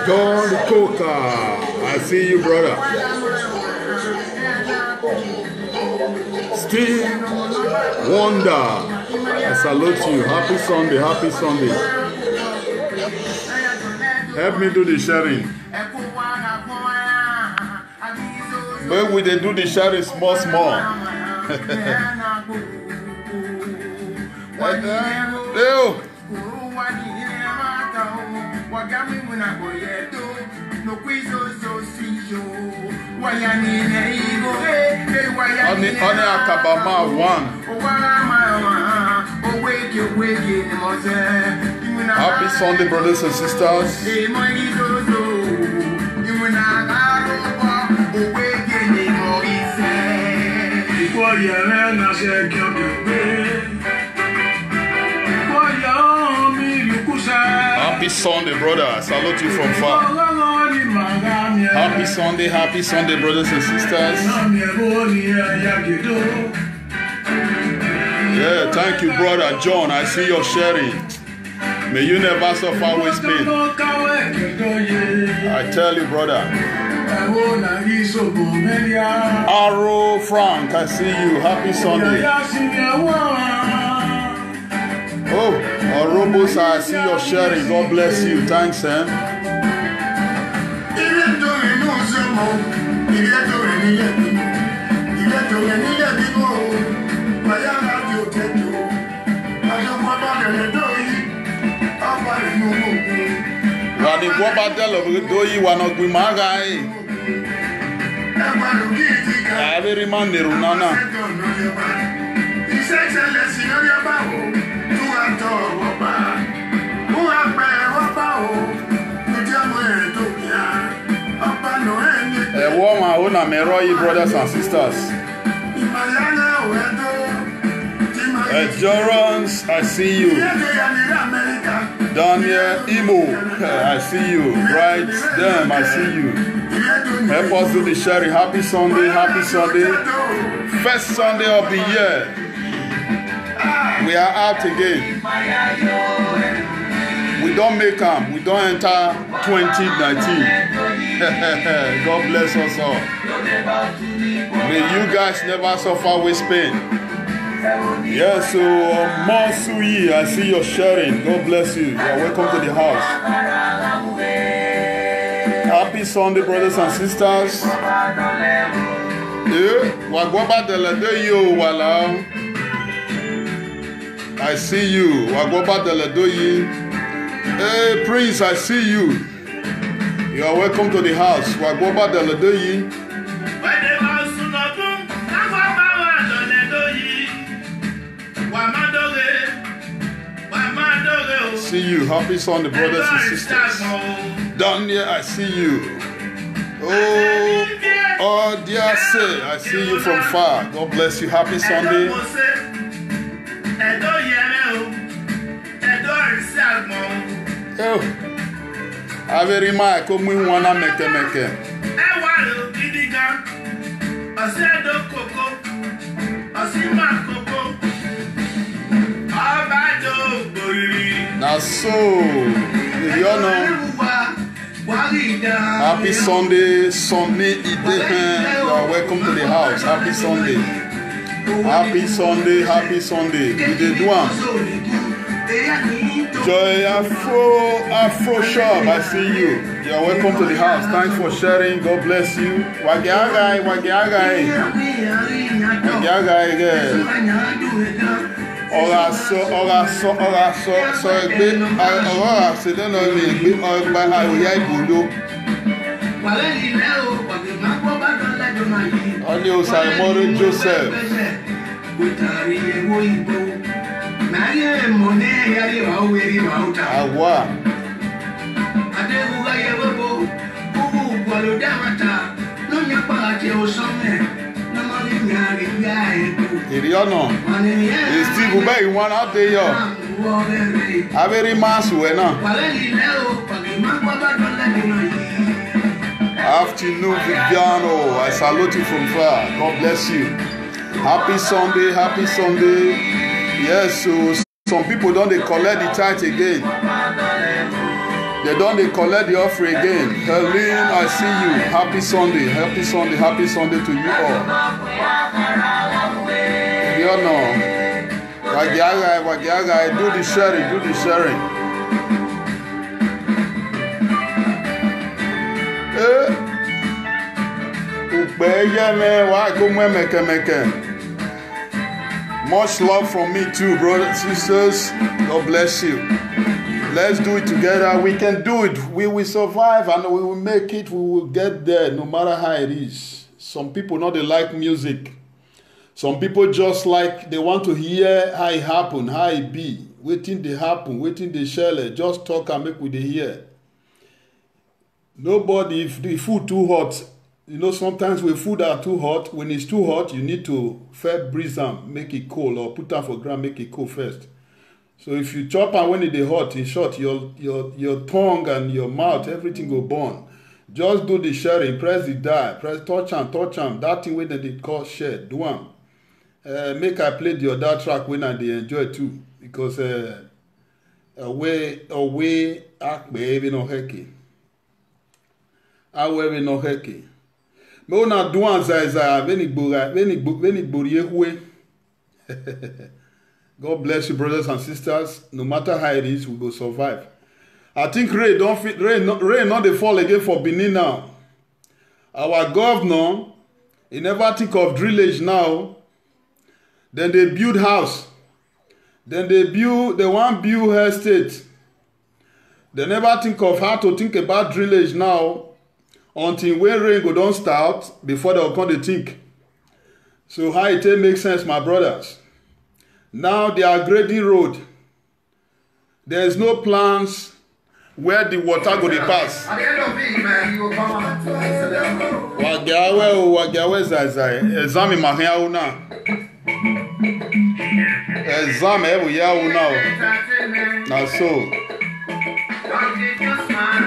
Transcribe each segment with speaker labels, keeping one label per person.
Speaker 1: John Coca, I see you, brother. Steve Wonder, I salute you. Happy Sunday, happy Sunday. Help me do the sharing. When we they do the sharing small. Only Akabama one. Happy Sunday, brothers and sisters. Happy Sunday, brother. I salute you from far. Happy Sunday, brothers and sisters. Yeah, thank you, brother John. I see your sharing. May you never suffer with pain. I tell you, brother. Arrow Frank, I see you. Happy Sunday. Oh, Orobos, I see your sharing. God bless you. Thanks, eh? Rani Guabadel of Doi, one of Gumagai. Every man, the Runana. A woman, Ona Meroy, brothers and sisters. Endurance, I see you. Daniel Imo, I see you. Right them, I see you. Help us do the sharing. Happy Sunday, happy Sunday. First Sunday of the year. We are out again. We don't make them. We don't enter 2019. God bless us all. May you guys never suffer with pain. Yes, so Monsui, I see your sharing. God bless you. You are welcome to the house. Happy Sunday, brothers and sisters. I see you. Hey, Prince, I see you. You are welcome to the house. See you. Happy Sunday, brothers and sisters. Down here, I see you. Oh, dear say, I see you from far. God bless you. Happy Sunday. Oh, I very much come we wanna make. Now so, you know, Happy Sunday, Sunday. You are welcome to the house. Happy Sunday. Happy Sunday, happy Sunday. We did one. Joy Afro Shop, I see you. You are welcome to the house. Thanks for sharing. God bless you. Wagiagai. Joseph. Agua. Iriono. Steve Ubey one out there. Averi masu ena. Afternoon, Viviano. I salute you from far. God bless you. Happy Sunday, happy Sunday. Yes, so some people don't they collect the tithe again. They don't they collect the offering again. Helene, I see you. Happy Sunday, happy Sunday, happy Sunday to you all. You know, Wagiagai, do the sharing. Much love from me too, brothers and sisters. God bless you. Let's do it together. We can do it. We will survive and we will make it. We will get there no matter how it is. Some people know they like music. Some people just like they want to hear how it happen, how it be. Waiting they happen, waiting they share it. Just talk and make with the hear. Nobody, if the food too hot, you know, sometimes when food are too hot, when it's too hot, you need to first breeze them, make it cold, or put them for ground, make it cold first. So if you chop and when it is hot, in short, your tongue and your mouth, everything will burn. Just do the sharing, press the die, press touch them. That thing when they call share, do one. Make I play the other track when I they enjoy too, because away, baby no heki. Away no heki. Me una douan zaiza veni borie hue. God bless you, brothers and sisters. No matter how it is, we will survive. I think rain not the fall again for Benin now. Our governor, he never think of drillage now. Then they build house. Then they want build estate. They never think of how to think about drillage now. Until when rain go don't start before they'll come to think. So how it makes sense, my brothers. Now they are grading road. There is no plans where the water go to pass. Wagiawe zazai. Exam mahia una. Exam every year una. Now so.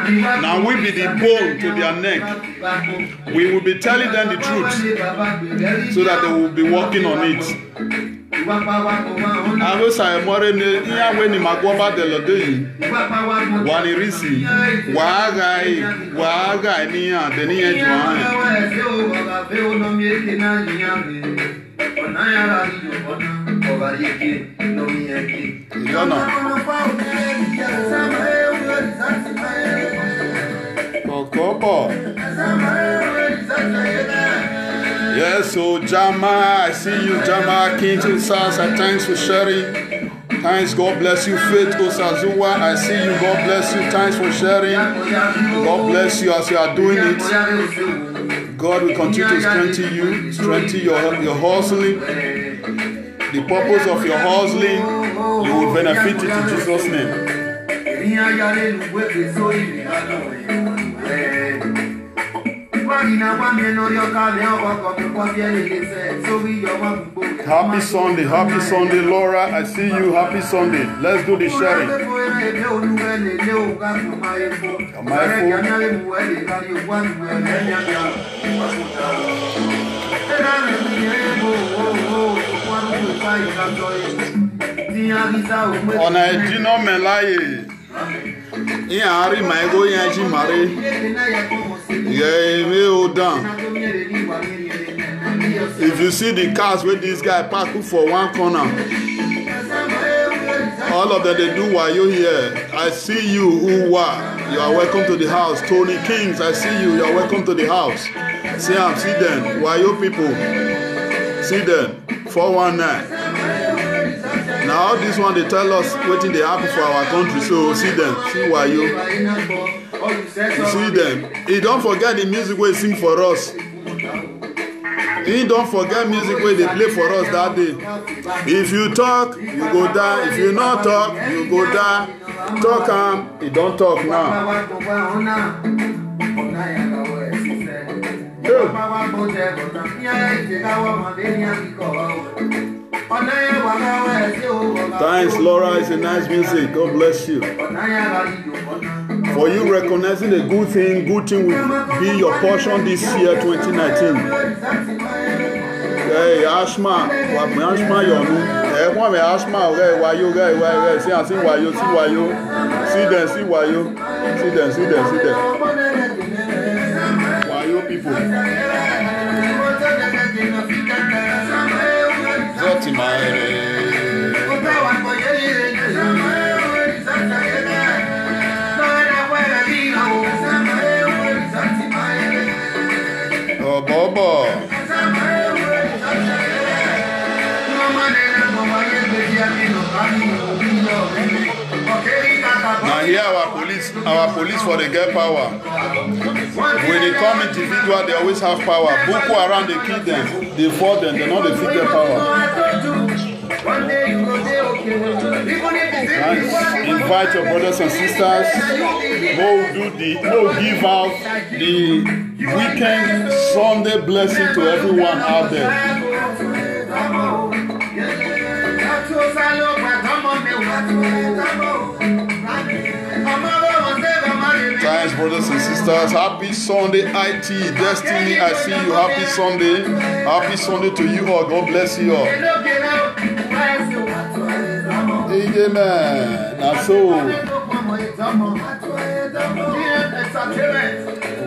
Speaker 1: Now we be the bone to their neck. We will be telling them the truth so that they will be working on it. Aro sa more ne iya we ni magwoba de lode yi. Wa ni risi. Wa ga ni an de ni eju an. Yes, so Jama, I see you, Jama, King to Sasa, thanks for sharing. Thanks, God bless you. Faith Osazuwa, I see you, God bless you. Thanks for sharing. God bless you as you are doing it. God will continue to strengthen your hustling. The purpose of your hustling, you will benefit it in Jesus' name. Happy Sunday, Laura. I see you. Happy Sunday. Let's do the sharing. On a dit non, mais là, Ari my go yanji mare. Yeah, me hold down. If you see the cars where this guy park for one corner, all of them they do while you here. I see you, Uwa. You are welcome to the house. Tony Kings, I see you. You are welcome to the house. See them. Why you people? See them. 419. Now this one they tell us waiting they happen for our country. So see them. See why you. See them. He don't forget the music we sing for us. He don't forget music where they play for us that day. If you talk, you go die. If you not talk, you go die. Talk he don't talk now. Thanks, Laura. It's a nice music. God bless you. For you recognizing the good thing will be your portion this year, 2019. Hey, Ashma, Ashma, Ashma, why you, see why you, see them. Why you people? Oh, Bobo. Now here our police for the get power. When they come individual, they always have power. Boko Haram, they kill them, they fall them, they know they fit their power. Nice. Invite your brothers and sisters. Go give out the weekend Sunday blessing to everyone out there. Thanks, brothers and sisters. Happy Sunday, IT Destiny. I see you. Happy Sunday. Happy Sunday to you all. God bless you all. Amen. Now so.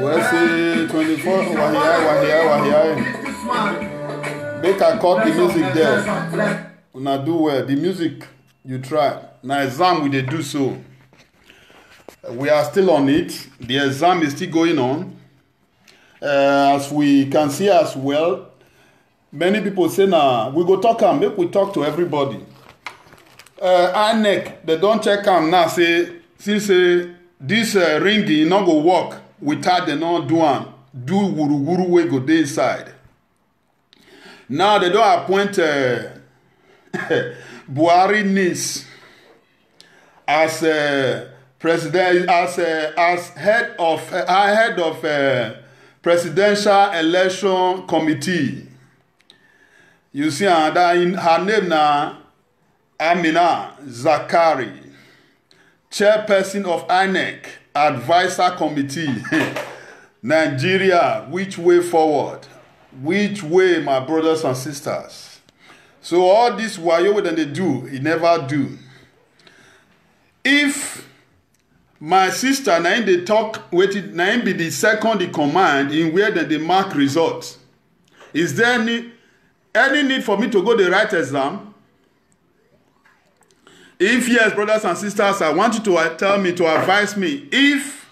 Speaker 1: Where's the 24? Wahia. Make I cut the music there. Now do well. The music you try. Now exam we they do so. We are still on it. The exam is still going on. As we can see as well, many people say now we go talk and make we talk to everybody. AL.L, they don't check am now say since this ringing not go work without they not do wuru we go dey inside. Now they don't appoint Buhari niece as president as head of presidential election committee. You see her name now. Amina Zakari, chairperson of AL.L advisor committee. Nigeria, which way forward? Which way, my brothers and sisters? So all this wayo that they do, it never do. If my sister now they talk, waiting now be the second in command in where they mark results. Is there any need for me to go the right exam? If yes, brothers and sisters, I want you to tell me, to advise me, if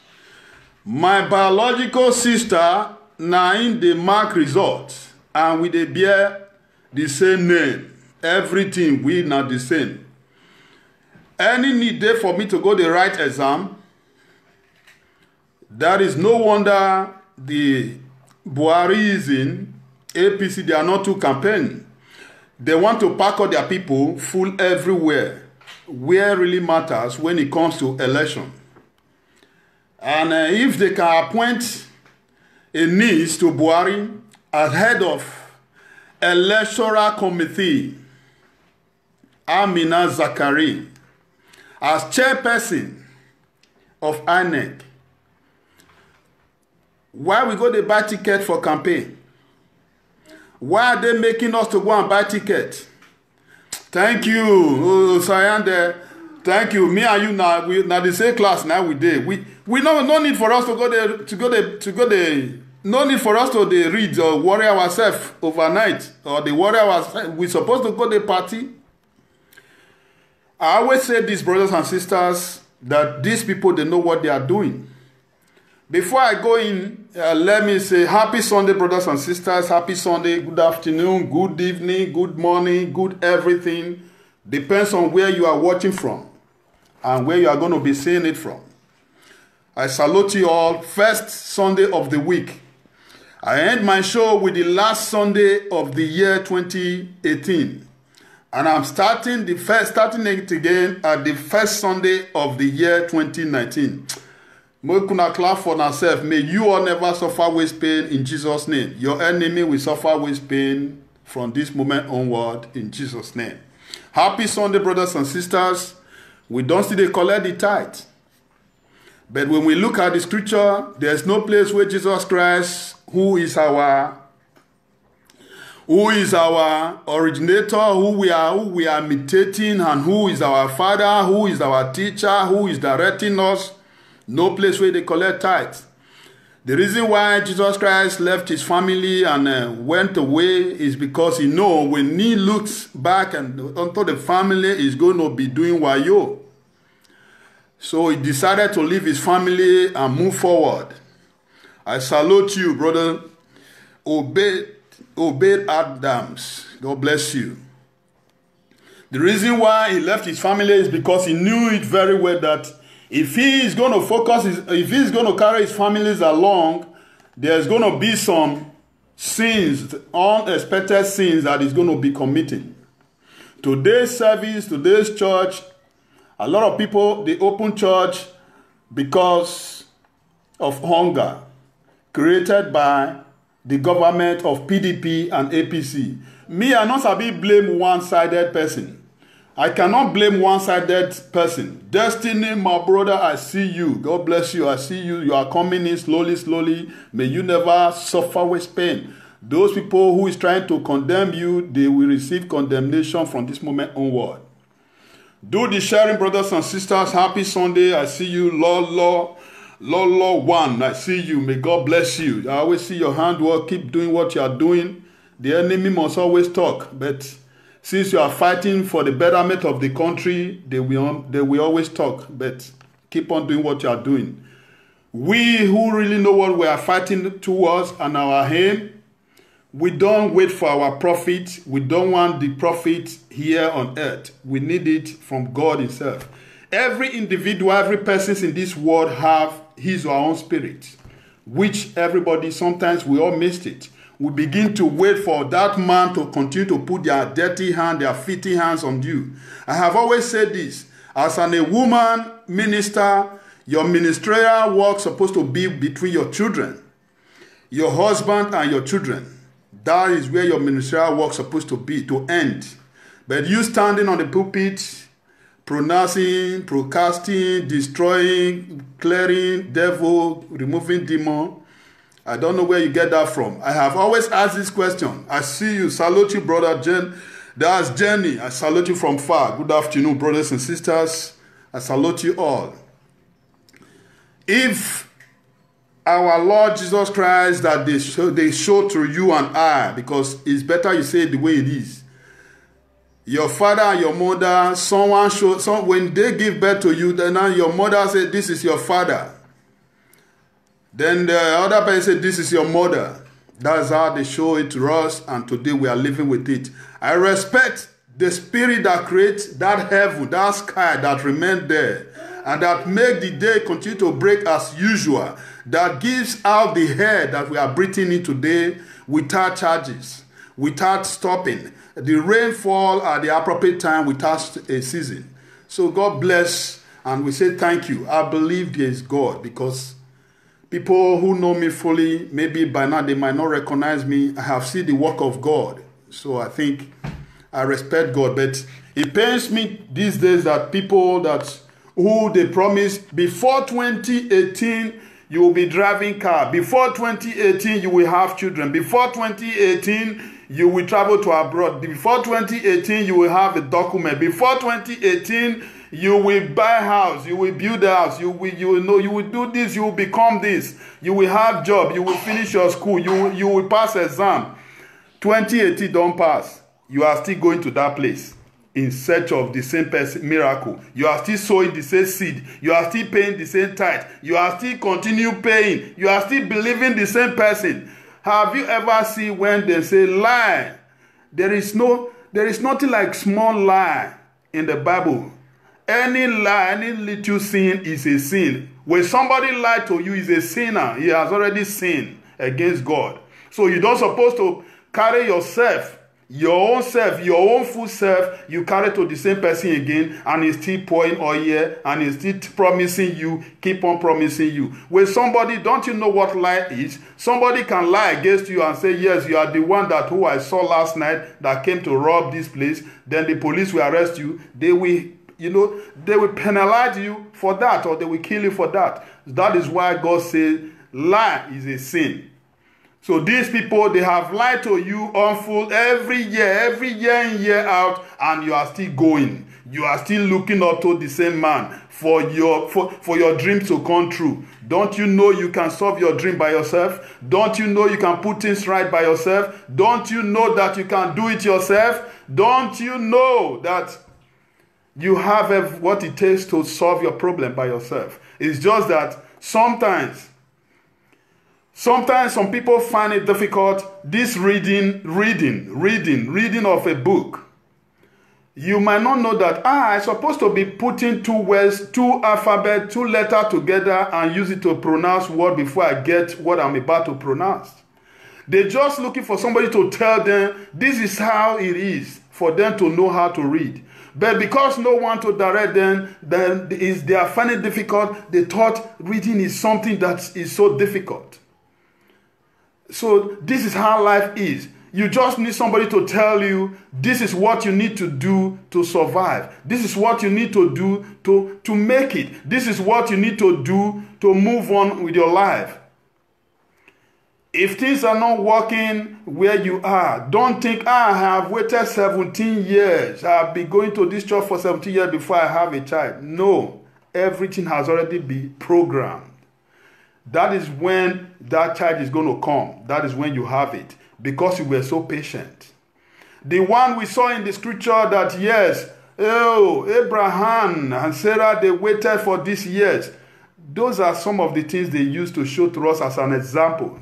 Speaker 1: my biological sister now in the mark results and we they bear the same name, everything we not the same. Any need there for me to go the right exam? That is no wonder the Buhari is in APC, they are not too campaigning. They want to pack all their people full everywhere. Where really matters when it comes to election. And if they can appoint a niece to Buhari as head of electoral committee, Amina Zakari, as chairperson of AL.L, why we go to buy ticket for campaign? Why are they making us to go and buy ticket? Thank you, Sayande. Thank you. Me and you now, we now the same class now we did. We no need for us to go there, no need for us to read or worry ourselves overnight or the worry ourselves. We supposed to go to the party. I always say this, brothers and sisters, that these people, they know what they are doing. Before I go in, let me say happy Sunday, brothers and sisters. Happy Sunday, good afternoon, good evening, good morning, good everything. Depends on where you are watching from and where you are going to be seeing it from. I salute you all. First Sunday of the week. I end my show with the last Sunday of the year 2018. And I'm starting it again at the first Sunday of the year 2019. May clap for ourselves. May you all never suffer with pain in Jesus' name. Your enemy will suffer with pain from this moment onward in Jesus' name. Happy Sunday, brothers and sisters. We don't see they collect the tithe. But when we look at the scripture, there's no place where Jesus Christ, who is our originator, who we are imitating, and who is our father, who is our teacher, who is directing us. No place where they collect tithes. The reason why Jesus Christ left his family and went away is because he knows when he looks back and onto the family is going to be doing wayo. So he decided to leave his family and move forward. I salute you, brother. Obeyed Adams. God bless you. The reason why he left his family is because he knew it very well that if he is going to if he's going to carry his families along, there's going to be some sins, unexpected sins that he's going to be committing. Today's service, today's church, a lot of people, they open church because of hunger created by the government of PDP and APC. Me, I not sabi blame one-sided person. I cannot blame one-sided person. Destiny, my brother, I see you. God bless you. I see you. You are coming in slowly, slowly. May you never suffer with pain. Those people who is trying to condemn you, they will receive condemnation from this moment onward. Do the sharing, brothers and sisters. Happy Sunday. I see you. Lord, one. I see you. May God bless you. I always see your handwork. Keep doing what you are doing. The enemy must always talk, but since you are fighting for the betterment of the country, they will always talk, but keep on doing what you are doing. We who really know what we are fighting towards and our aim, we don't wait for our profit. We don't want the profit here on earth. We need it from God himself. Every individual, every person in this world have his or her own spirit, which everybody, sometimes we all missed it. We begin to wait for that man to continue to put their dirty hand, their filthy hands on you. I have always said this, as a woman minister, your ministerial work is supposed to be between your children, your husband and your children. That is where your ministerial work is supposed to be, to end. But you standing on the pulpit, pronouncing, broadcasting, destroying, clearing devil, removing demon, I don't know where you get that from. I have always asked this question. I see you. Salute you, brother Jen. That's Jenny. I salute you from far. Good afternoon, brothers and sisters. I salute you all. If our Lord Jesus Christ that they show to you and I, because it's better you say it the way it is. Your father and your mother, when they give birth to you, then your mother said, this is your father. Then the other person said, this is your mother. That's how they show it to us, and today we are living with it. I respect the spirit that creates that heaven, that sky that remained there, and that make the day continue to break as usual, that gives out the air that we are breathing in today without charges, without stopping. The rainfall at the appropriate time without a season. So God bless, and we say thank you. I believe there is God, because people who know me fully, maybe by now they might not recognize me. I have seen the work of God. So I think I respect God. But it pains me these days that people who they promised before 2018, you will be driving car. Before 2018, you will have children. Before 2018, you will travel to abroad. Before 2018, you will have a document. Before 2018, You will buy house. You will build a house. You will know. You will do this. You will become this. You will have job. You will finish your school. You will pass exam. 2018 don't pass. You are still going to that place in search of the same person, miracle. You are still sowing the same seed. You are still paying the same tithe. You are still continue paying. You are still believing the same person. Have you ever seen when they say lie? There is nothing like small lie in the Bible. Any lie, any little sin is a sin. When somebody lied to you, is a sinner. He has already sinned against God. So you don't supposed to carry yourself, your own full self, you carry to the same person again, and he's still pouring oil, and he's still promising you, keep on promising you. When somebody, don't you know what lie is? Somebody can lie against you and say, yes, you are the one that who I saw last night that came to rob this place. Then the police will arrest you. They will, they will penalize you for that, or they will kill you for that. That is why God says lie is a sin. So these people, they have lied to you on full every year in, year out, and you are still going. You are still looking up to the same man for your dreams to come true. Don't you know you can solve your dream by yourself? Don't you know you can put things right by yourself? Don't you know that you can do it yourself? Don't you know that you have what it takes to solve your problem by yourself? It's just that sometimes some people find it difficult, this reading of a book. You might not know that, I'm supposed to be putting two words, two alphabet, two letters together and use it to pronounce word before I get what I'm about to pronounce. They're just looking for somebody to tell them, this is how it is, for them to know how to read. But because no one to direct them, then they are finding it difficult. They thought reading is something that is so difficult. So this is how life is. You just need somebody to tell you, this is what you need to do to survive. This is what you need to do to make it. This is what you need to do to move on with your life. If things are not working where you are, don't think, I have waited 17 years. I've been going to this church for 17 years before I have a child. No, everything has already been programmed. That is when that child is going to come. That is when you have it. Because you were so patient. The one we saw in the scripture that, yes, Abraham and Sarah, they waited for these years. Those are some of the things they used to show to us as an example.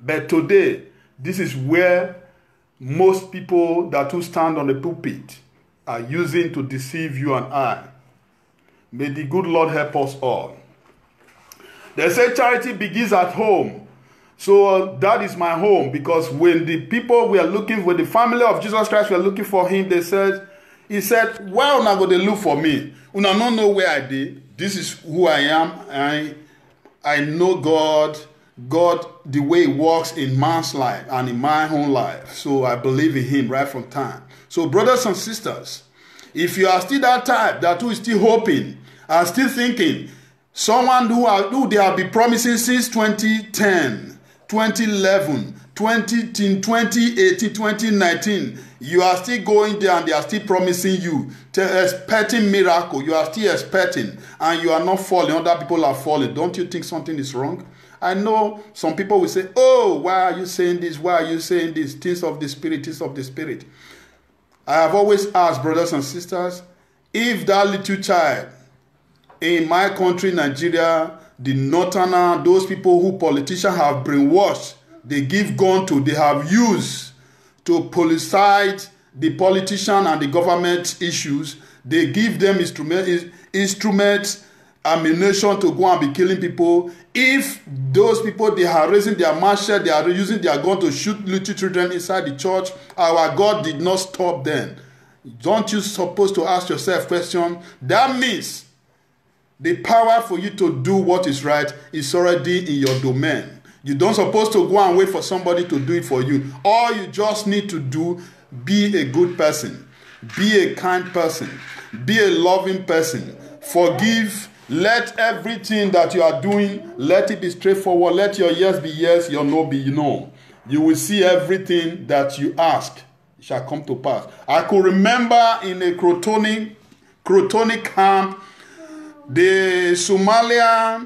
Speaker 1: But today, this is where most people that who stand on the pulpit are using to deceive you and I. May the good Lord help us all. They say charity begins at home. So that is my home, because when the people were looking, when the family of Jesus Christ were looking for him, he said, why una go dey look for me? Una don't know where I did. This is who I am. I know God the way he works in man's life and in my own life. So I believe in him right from time. So brothers and sisters, if you are still that type that who is still hoping and still thinking, someone who they have been promising since 2010, 2011, 2018, 2019, you are still going there and they are still promising you, expecting miracle. You are still expecting and you are not falling. Other people are falling. Don't you think something is wrong? I know some people will say, oh, why are you saying this? Why are you saying this? Things of the spirit, things of the spirit. I have always asked, brothers and sisters, if that little child in my country, Nigeria, the northerner, those people who politicians have brainwashed, they give gun to, they have used to politicize the politician and the government issues. They give them instruments, ammunition to go and be killing people. If those people, they are raising their machete, they are using their gun to shoot little children inside the church, our God did not stop them. Don't you supposed to ask yourself question? That means the power for you to do what is right is already in your domain. You don't supposed to go and wait for somebody to do it for you. All you just need to do, be a good person, be a kind person, be a loving person, forgive. Let everything that you are doing, let it be straightforward. Let your yes be yes, your no be no. You will see everything that you ask shall come to pass. I could remember in a crotonic Crotonic camp, the Somalia,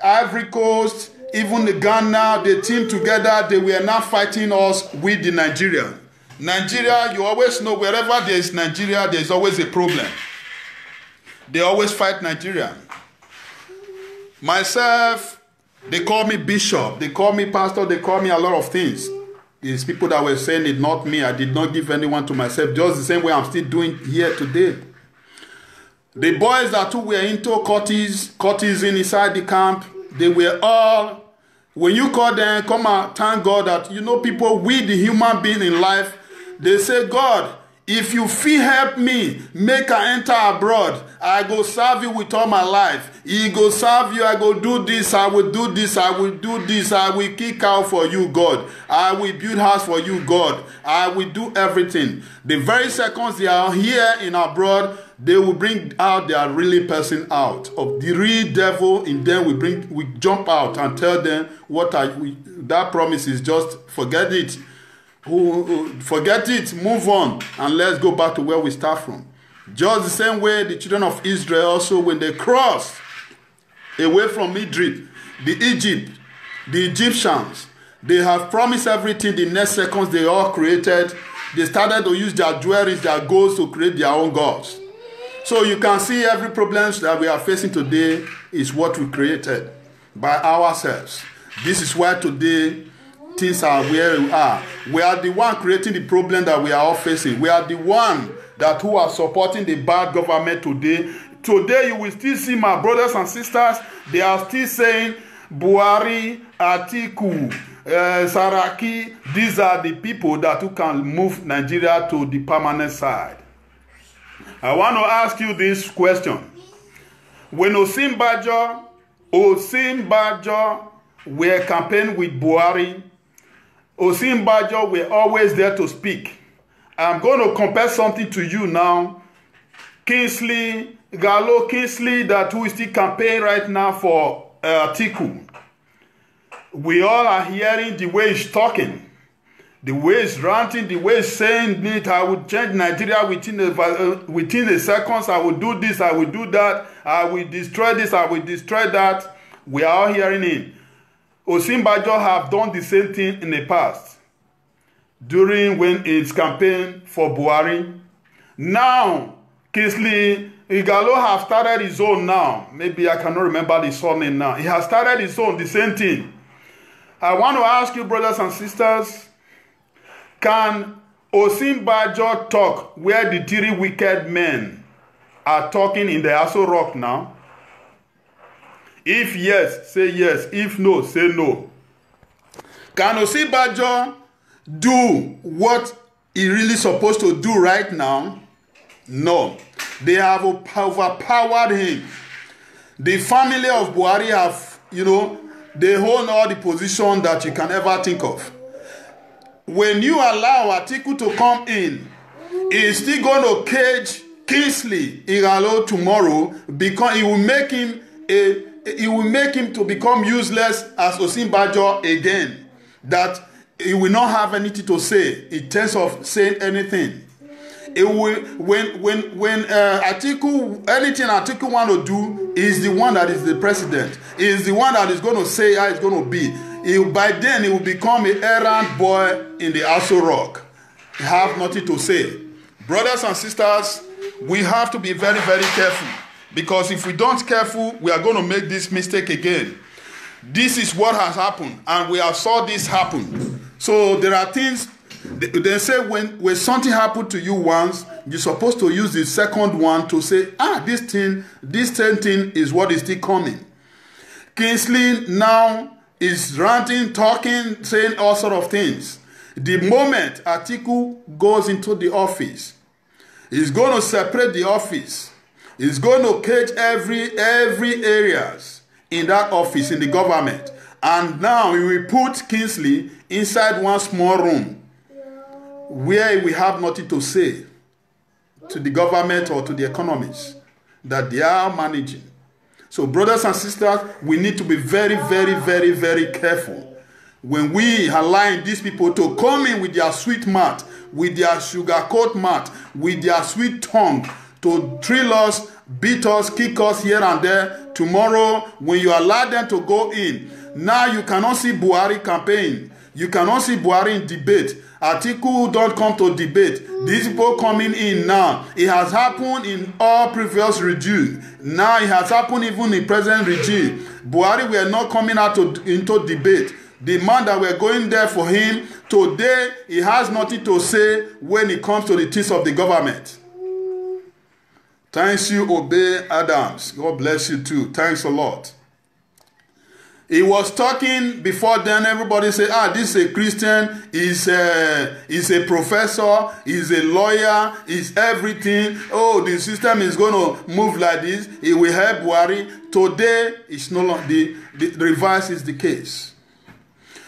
Speaker 1: Ivory Coast, even the Ghana, they teamed together. They were now fighting us with the Nigeria. Nigeria, you always know wherever there is Nigeria, there is always a problem. They always fight Nigeria. Myself, they call me bishop, they call me pastor, they call me a lot of things. These people that were saying it, not me. I did not give anyone to myself, just the same way I'm still doing here today. The boys that were into courtesan inside the camp, they were all, when you call them, come and thank God that, you know, people, we the human being in life, they say, God, if you feel help me, make I enter abroad, I go serve you with all my life. He go serve you, I go do this, I will do this, I will do this, I will kick out for you, God. I will build house for you, God. I will do everything. The very seconds they are here in abroad, they will bring out their really person out. Of the real devil in them, we jump out and tell them that promise is just forget it. Forget it, move on, and let's go back to where we start from. Just the same way the children of Israel also, when they crossed away from the Egyptians, they have promised everything. The next seconds they all created, they started to use their jewelry, their golds to create their own gods. So you can see every problem that we are facing today is what we created by ourselves. This is why today things are where we are. We are the one creating the problem that we are all facing. We are the one that who are supporting the bad government today. Today you will still see my brothers and sisters, they are still saying Buhari, Atiku, Saraki, these are the people that who can move Nigeria to the permanent side. I want to ask you this question. When Osinbajo were campaigning with Buhari, Osinbajo were always there to speak. I'm going to compare something to you now. Kingsley, that who is still campaigning right now for Atiku. We all are hearing the way he's talking, the way he's ranting, the way he's saying it. I would change Nigeria within the seconds. I will do this, I will do that. I will destroy this, I will destroy that. We are all hearing it. Osinbajo have done the same thing in the past, during when it's campaign for Buhari. Now, Kingsley Igalo have started his own now. Maybe I cannot remember the surname now. He has started his own, the same thing. I want to ask you, brothers and sisters, can Osinbajo talk where the three wicked men are talking in the Aso Rock now? If yes, say yes. If no, say no. Can Osinbajo do what he really supposed to do right now? No. They have overpowered him. The family of Buhari have, they hold all the position that you can ever think of. When you allow Atiku to come in, he's still going to cage Kingsley Igalo tomorrow, because he will make him to become useless as Osinbajo again. That he will not have anything to say in terms of saying anything. It will, when Atiku, anything Atiku want to do, is the one that is the president. Is the one that is going to say how it's going to be. By then, he will become an errand boy in the Aso Rock. He have nothing to say. Brothers and sisters, we have to be very, very careful. Because if we don't careful, we are going to make this mistake again. This is what has happened, and we have saw this happen. So there are things, they say when something happened to you once, you're supposed to use the second one to say, this same thing is what is still coming. Kingsley now is ranting, talking, saying all sort of things. The moment Atiku goes into the office, he's going to separate the office. He's going to cage every areas in that office, in the government. And now he will put Kingsley inside one small room where we have nothing to say to the government or to the economies that they are managing. So brothers and sisters, we need to be very, very, very, very careful when we allow these people to come in with their sweet mouth, with their sugar coat mouth, with their sweet tongue, to drill us, beat us, kick us here and there. Tomorrow, when you allow them to go in, now you cannot see Buhari campaign. You cannot see Buhari in debate. Atiku don't come to debate. These people coming in now. It has happened in all previous regimes. Now it has happened even in present regime. Buhari were not coming out into debate. The man that we're going there for him, today he has nothing to say when it comes to the things of the government. Thanks you, Obey Adams. God bless you too. Thanks a lot. He was talking before then. Everybody said, this is a Christian, he's a professor, he's a lawyer, he's everything. Oh, the system is going to move like this. It will help Buhari. Today, it's no longer, the reverse is the case.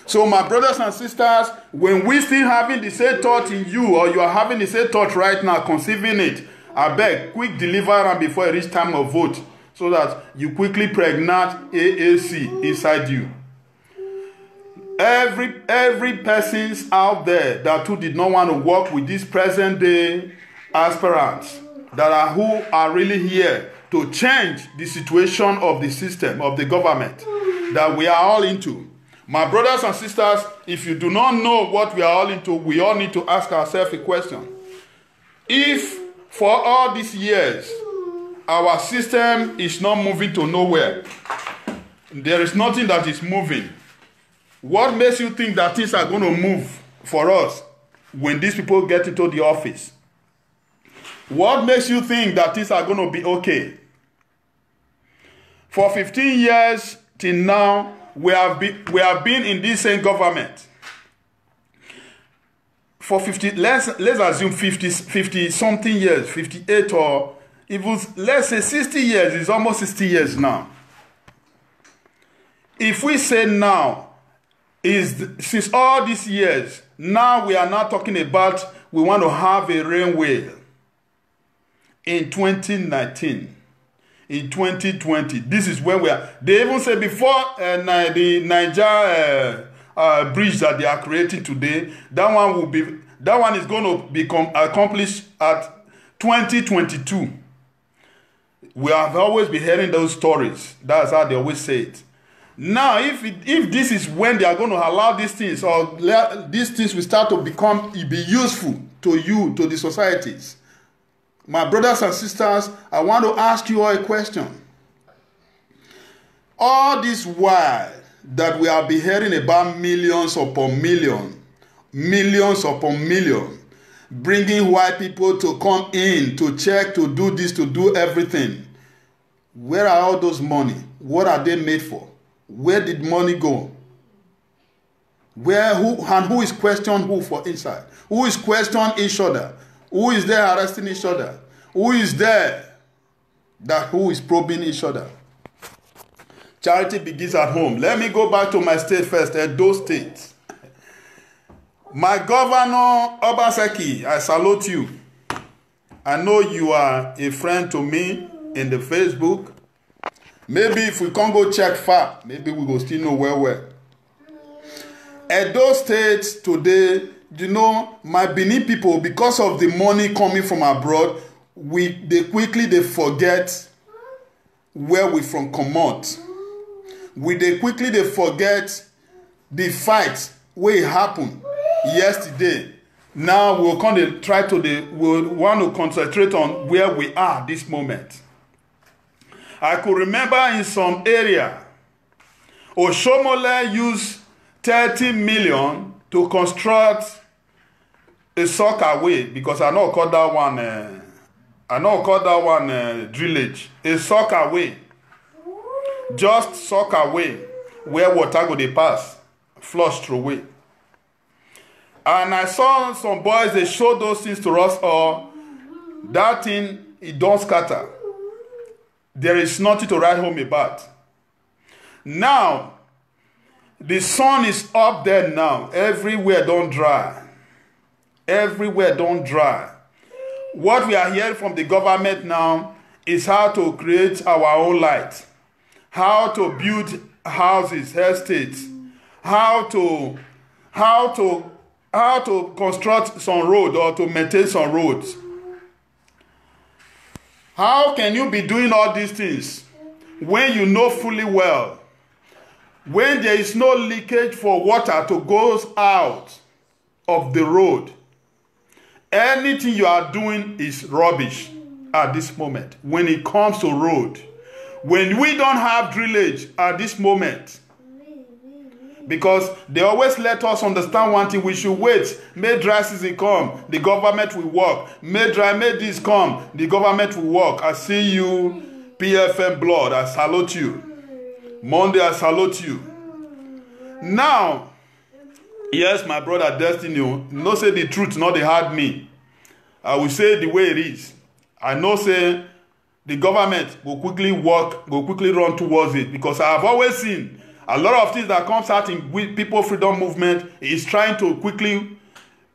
Speaker 1: So my brothers and sisters, when we still having the same thought in you, or you are having the same thought right now, conceiving it, I beg, quick deliver and before it reach time of vote, so that you quickly pregnant AAC inside you. Every persons out there that who did not want to work with these present day aspirants who are really here to change the situation of the system, of the government that we are all into. My brothers and sisters, if you do not know what we are all into, we all need to ask ourselves a question. If for all these years, our system is not moving to nowhere, there is nothing that is moving, what makes you think that things are going to move for us when these people get into the office? What makes you think that things are going to be okay? For 15 years till now, we have been in this same government. For 50, let's assume 50 something years, 58 or even let's say 60 years. It's almost 60 years now. If we say now, since all these years, now we are not talking about we want to have a railway in 2019. In 2020, this is where we are. They even say before the Niger bridge that they are creating today, that one is going to become accomplished at 2022. We have always been hearing those stories. That's how they always say it. Now, if this is when they are going to allow these things, or these things will start to be useful to you, to the societies. My brothers and sisters, I want to ask you all a question. All this while that we have been hearing about millions upon millions upon millions, bringing white people to come in, to check, to do this, to do everything. Where are all those money? What are they made for? Where did money go? Who is questioning who for inside? Who is questioning each other? Who is there arresting each other? Who is there who is probing each other? Charity begins at home. Let me go back to my state first, Edo State. My governor, Obaseki, I salute you. I know you are a friend to me in the Facebook. Maybe if we can't go check far, maybe we will still know where. Edo State today, you know, my Benin people, because of the money coming from abroad, they quickly forget where we from come out. They quickly forget the fight where it happened yesterday. Now we'll want to concentrate on where we are this moment. I could remember in some area, Oshomole used 30 million to construct a soccer way, because I know call that one drillage. A soccer way. Just soccer way where water go dey pass, flush through way. And I saw some boys, they show those things to us, or that thing, it don't scatter. There is nothing to write home about. Now, the sun is up there now. Everywhere don't dry. Everywhere don't dry. What we are hearing from the government now is how to create our own light. How to build houses, estates. How to construct some road or to maintain some roads. How can you be doing all these things when you know fully well, when there is no leakage for water to go out of the road, anything you are doing is rubbish at this moment when it comes to road? When we don't have drillage at this moment, because they always let us understand one thing: we should wait. May dry season come, the government will work. May this come, the government will work. I see you, PFM Blood, I salute you. Monday, I salute you. Now, yes, my brother Destiny, no say the truth, not they had me. I will say the way it is. I know say the government will quickly work, will quickly run towards it, because I have always seen a lot of things that comes out in People Freedom Movement is trying to quickly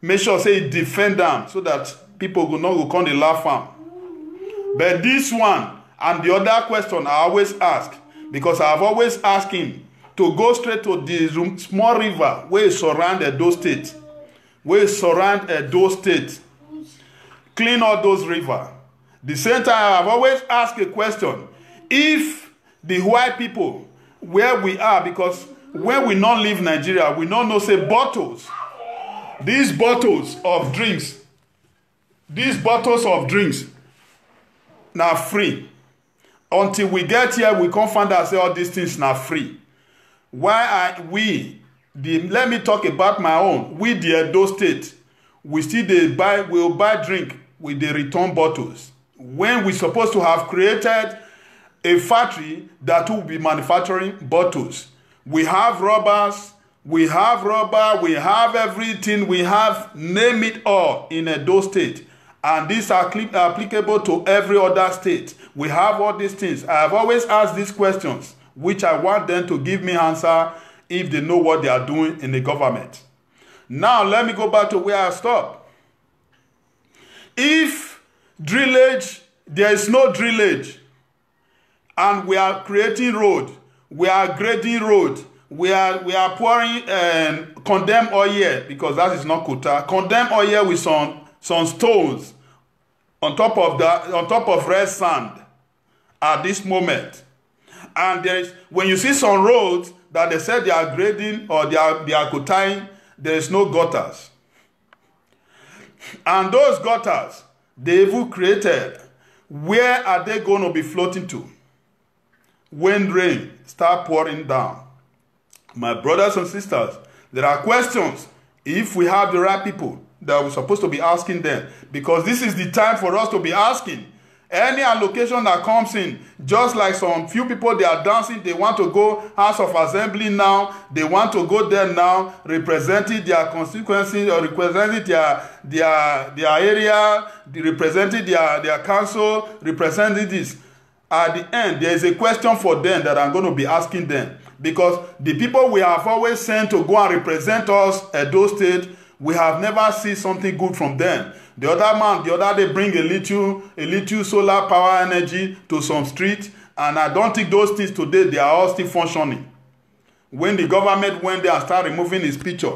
Speaker 1: make sure say defend them so that people will not go come and laugh am. But this one and the other question I always ask, because I have always asked him to go straight to the small river where it surround Edo State, clean all those rivers. The same time I have always asked a question: if the white people where we are, because when we not leave Nigeria, we don't know say bottles, these bottles of drinks now free. Until we get here, we can't find out say all these things now free. Why are we? Let me talk about my own. We the Edo State, we still we'll buy drink with the return bottles, when we're supposed to have created a factory that will be manufacturing bottles. We have rubbers, we have rubber, we have everything, we have name it all in Edo State. And these are applicable to every other state. We have all these things. I have always asked these questions, which I want them to give me answer if they know what they are doing in the government. Now, let me go back to where I stopped. If drillage, there is no drillage, and we are creating road, we are grading road, we are pouring condemned oil, because that is not quota, condemned oil with some stones on top of red sand at this moment. And there is, when you see some roads that they said they are grading or they are quoting, there is no gutters. And those gutters they even created, where are they going to be floating to when rain start pouring down? My brothers and sisters, there are questions, if we have the right people, that we're supposed to be asking them, because this is the time for us to be asking. Any allocation that comes in, just like some few people, they are dancing, they want to go House of Assembly now, they want to go there now, representing their constituency or representing their area, representing their council, representing this. At the end, there is a question for them that I'm going to be asking them, because the people we have always sent to go and represent us at those states, we have never seen something good from them. The other day bring a little solar power energy to some streets, and I don't think those things today, they are all still functioning. When the government went there and started removing his picture.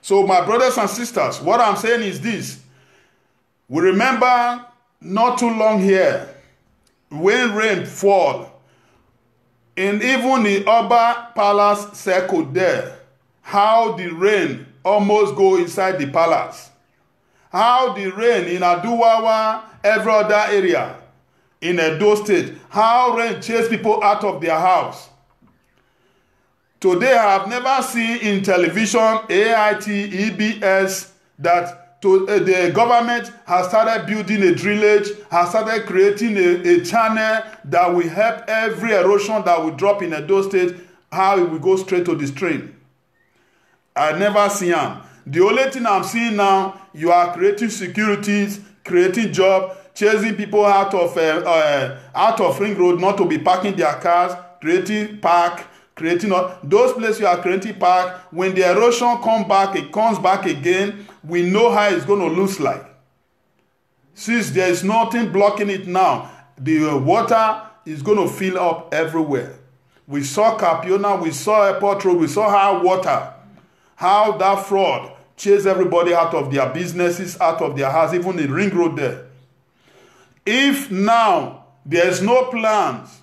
Speaker 1: So my brothers and sisters, what I'm saying is this. We remember not too long here, when rain fall, and even the Oba Palace circle there, how the rain almost go inside the palace. How the rain in Aduwawa, every other area in Edo State, how rain chase people out of their house. Today I have never seen in television, AIT, EBS, that the government has started building a drillage, has started creating a channel that will help every erosion that will drop in Edo State, how it will go straight to the stream. I never see them. The only thing I'm seeing now, you are creating securities, creating jobs, chasing people out of Ring Road not to be parking their cars, creating park, creating those places you are creating park. When the erosion comes back, it comes back again. We know how it's going to look like. Since there is nothing blocking it now, the water is going to fill up everywhere. We saw Capiona, we saw Airport Road, we saw how water, how that fraud chased everybody out of their businesses, out of their house, even the Ring Road there. If now there's no plans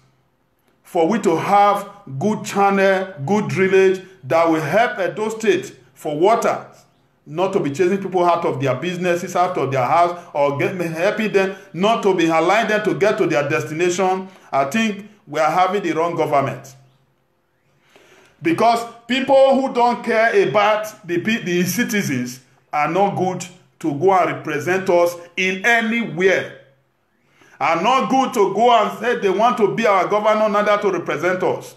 Speaker 1: for we to have good channel, good drainage that will help Edo State for water, not to be chasing people out of their businesses, out of their house, or helping them not to be allowing them to get to their destination, I think we are having the wrong government. Because people who don't care about the citizens are not good to go and represent us in anywhere. Are not good to go and say they want to be our governor, neither to represent us.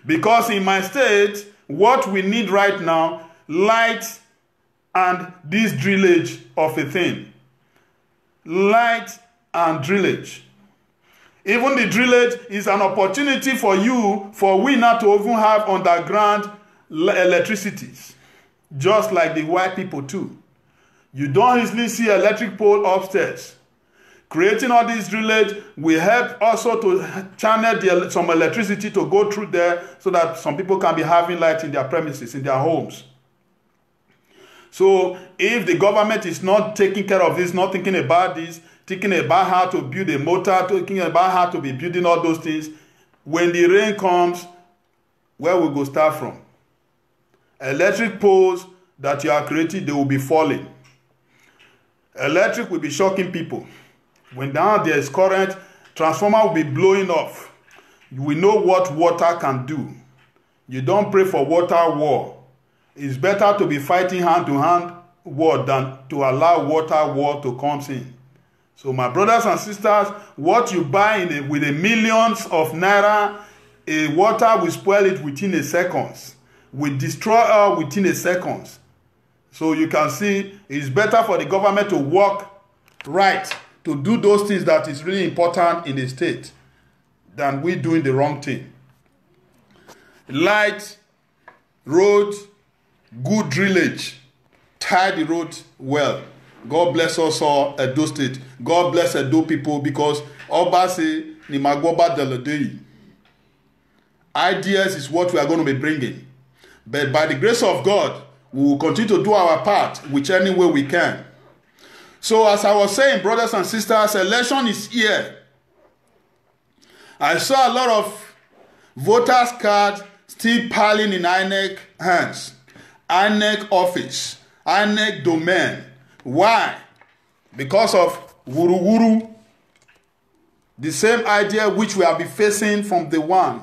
Speaker 1: Because in my state, what we need right now, light and this drillage of a thing. Light and drillage. Even the drillage is an opportunity for you, for we not to even have underground electricities. Just like the white people too. You don't easily see electric pole upstairs. Creating all this drillage will help also to channel some electricity to go through there so that some people can be having light in their premises, in their homes. So if the government is not taking care of this, not thinking about this, thinking about how to build a motor, thinking about how to be building all those things, when the rain comes, where will we go start from? Electric poles that you are creating, they will be falling. Electric will be shocking people. When down there is current, transformer will be blowing off. We know what water can do. You don't pray for water war. It's better to be fighting hand-to-hand war than to allow water war to come in. So my brothers and sisters, what you buy with the millions of naira, water will spoil it within a second. Will destroy her within a second. So you can see it's better for the government to work right, to do those things that is really important in the state, than we doing the wrong thing. Light, road, good drillage, tie the road well. God bless us all, Edo State. God bless Edo people, because Oba say, ni magwoba deledei. Ideas is what we are going to be bringing. But by the grace of God, we will continue to do our part, which any way we can. So as I was saying, brothers and sisters, election is here. I saw a lot of voters' cards still piling in INEC hands. INEC office, INEC domain. Why? Because of wuru-wuru. The same idea which we have been facing from the one,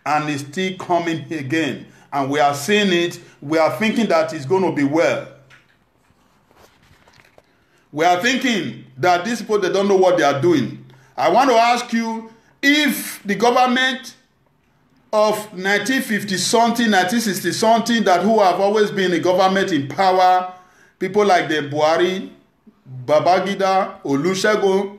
Speaker 1: and it's still coming again. And we are seeing it. We are thinking that it's going to be well. We are thinking that these people, they don't know what they are doing. I want to ask you, if the government of 1950-something, 1960-something, that who have always been a government in power, people like the Buhari, Babangida, Olusegun,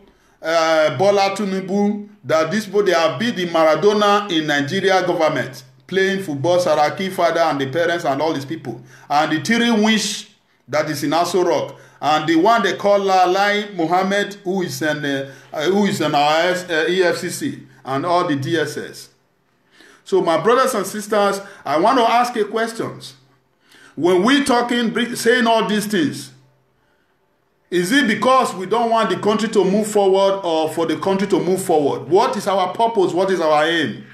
Speaker 1: Bola Tinubu, that these people, they have been the Maradona in Nigeria government, playing football, Saraki, father, and the parents, and all these people. And the Tiri Wish that is in Aso Rock. And the one they call Lai Mohammed, who is in our EFCC and all the DSS. So my brothers and sisters, I want to ask you questions. When we talking, saying all these things, is it because we don't want the country to move forward, or for the country to move forward? What is our purpose? What is our aim?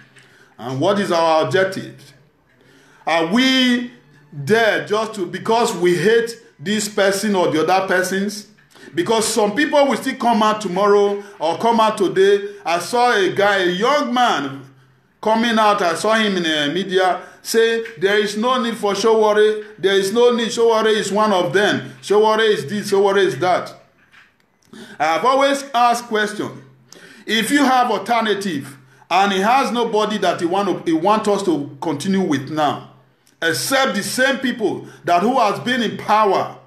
Speaker 1: And what is our objective? Are we there just to, because we hate this person or the other persons? Because some people will still come out tomorrow or come out today. I saw a guy, a young man, coming out. I saw him in the media say there is no need for Sowore. There is no need. Sowore is one of them. Sowore is this, Sowore is that. I have always asked question. If you have alternative and he has nobody that he want us to continue with now, except the same people that who has been in power,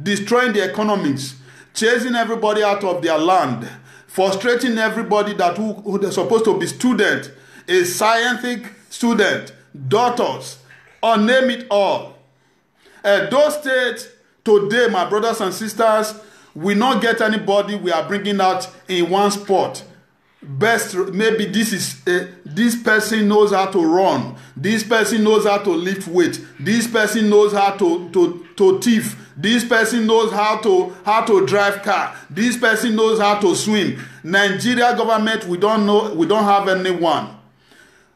Speaker 1: destroying the economics, chasing everybody out of their land, frustrating everybody that who they're supposed to be student, a scientific student, doctors, or name it all. Those states today, my brothers and sisters, will not get anybody we are bringing out in one spot. best, maybe this person knows how to run, this person knows how to lift weight, this person knows how to thief, this person knows how to drive car, this person knows how to swim. Nigeria government, we don't know, we don't have anyone.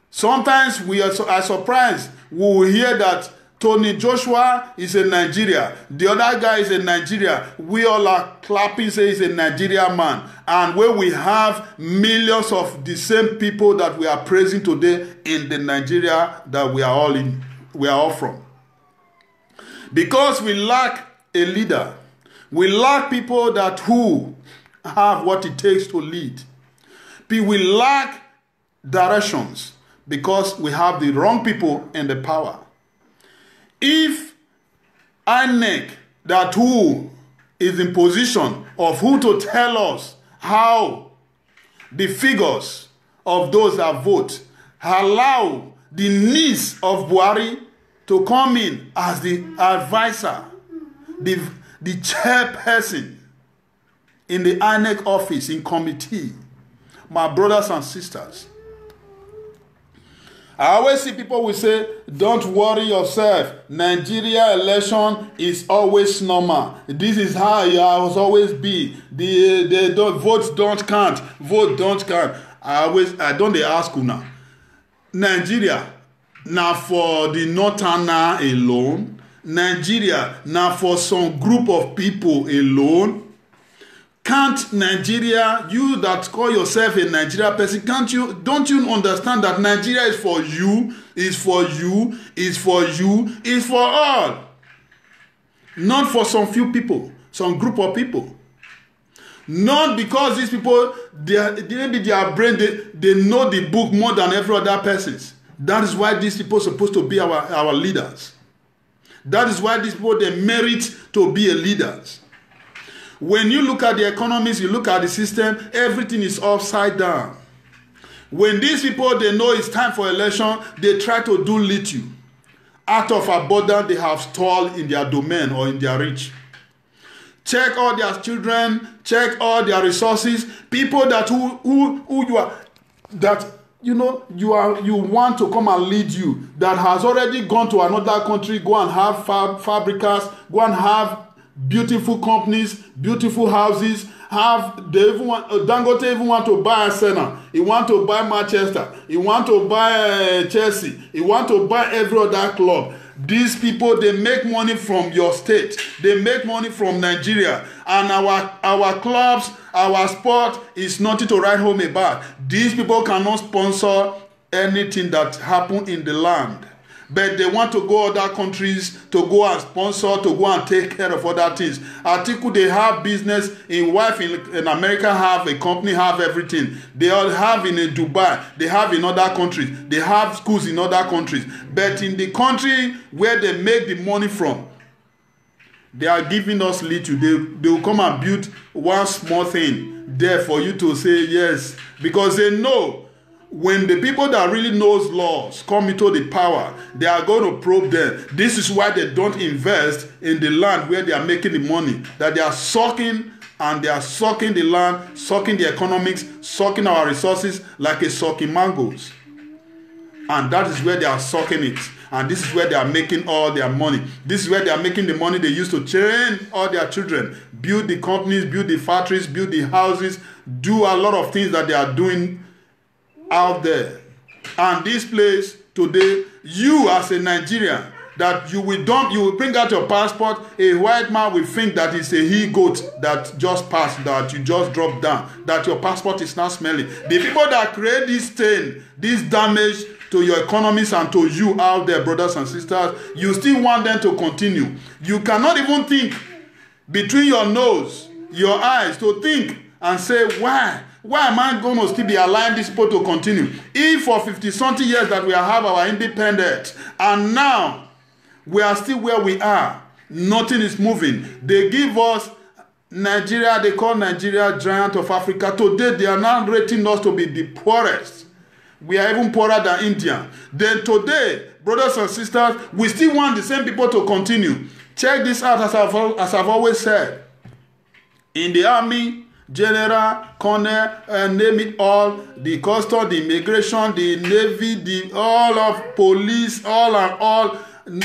Speaker 1: Sometimes we are surprised. We will hear that Tony Joshua is in Nigeria. The other guy is in Nigeria. We all are clapping, say he's a Nigerian man. And where we have millions of the same people that we are praising today in the Nigeria that we are all from. Because we lack a leader. We lack people who have what it takes to lead. We lack directions because we have the wrong people in the power. If INEC, that who is in position of who to tell us how the figures of those that vote allow the niece of Buhari to come in as the advisor, the chairperson in the INEC office, in committee, my brothers and sisters, I always see people will say, don't worry yourself. Nigeria election is always normal. This is how it has always be. The votes don't count. Vote don't count. I don't ask you now. Nigeria, now for the northerner alone. Nigeria, now for some group of people alone. Can't Nigeria, you that call yourself a Nigeria person, don't you understand that Nigeria is for you, is for you, is for you, is for all. Not for some few people, some group of people. Not because these people, maybe their brain, they know the book more than every other person's. That is why these people are supposed to be our leaders. That is why these people, they merit to be a leaders. When you look at the economies, you look at the system, everything is upside down. When these people, they know it's time for election, they try to do little. Out of abundance, they have stalled in their domain or in their reach. Check all their children, check all their resources. People that who you are, that you know you want to come and lead you, that has already gone to another country, go and have fabricas, go and have beautiful companies, beautiful houses. Dangote even want to buy Arsenal. He want to buy Manchester. He want to buy Chelsea. He want to buy every other club. These people, they make money from your state. They make money from Nigeria. And our clubs, our sport is nothing to write home about. These people cannot sponsor anything that happen in the land. But they want to go other countries to go and sponsor, to go and take care of other things. Article, they have business. In wife in America have a company, have everything. They all have in Dubai. They have in other countries. They have schools in other countries. But in the country where they make the money from, they are giving us little. They will come and build one small thing there for you to say yes. Because they know when the people that really knows laws come into the power, they are going to probe them. This is why they don't invest in the land where they are making the money. That they are sucking, and they are sucking the land, sucking the economics, sucking our resources like a sucking mangoes. And that is where they are sucking it. And this is where they are making all their money. This is where they are making the money they used to train all their children. Build the companies, build the factories, build the houses, do a lot of things that they are doing out there. And this place today, you as a Nigerian, that you will bring out your passport, a white man will think that it's a he-goat that just passed, that you just dropped down, that your passport is not smelling. The people that create this stain, this damage to your economies and to you out there, brothers and sisters, you still want them to continue. You cannot even think between your nose, your eyes, to think and say, why am I going to still be allowing these people to continue? If for 50-something years that we have our independence, and now we are still where we are, nothing is moving. They give us Nigeria, they call Nigeria giant of Africa. Today, they are now rating us to be the poorest. We are even poorer than India. Then today, brothers and sisters, we still want the same people to continue. Check this out, as I've always said. In the army, general, colonel, name it all, the custom, the immigration, the navy, all of police, all and all.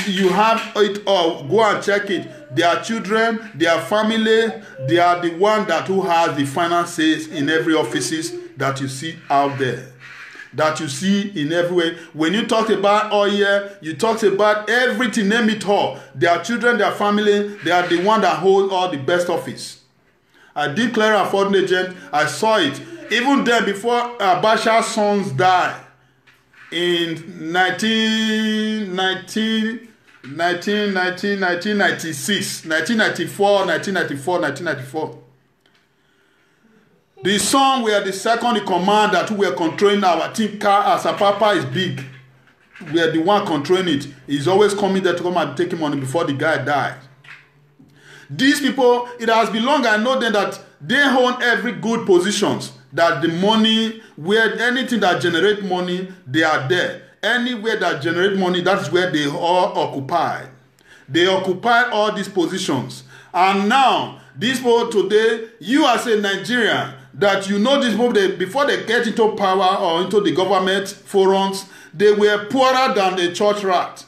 Speaker 1: You have it all. Go and check it. Their children, their family, they are the one that who has the finances in every offices that you see out there. That you see in every way. When you talk about oil, you talk about everything, name it all. Their children, their family, they are the one that hold all the best office. I did clear a foreign agent. I saw it. Even then, before Abacha's sons died, in 1994. The son were the second in command that were controlling our team car as a papa is big. We are the one controlling it. He's always coming there to come and take him money before the guy died. These people, it has been long, I know them that they own every good positions. That the money, where anything that generate money, they are there. Anywhere that generate money, that's where they all occupy. They occupy all these positions. And now, these people today, you as a Nigerian, that you know these people, before they get into power or into the government forums, they were poorer than a church rat.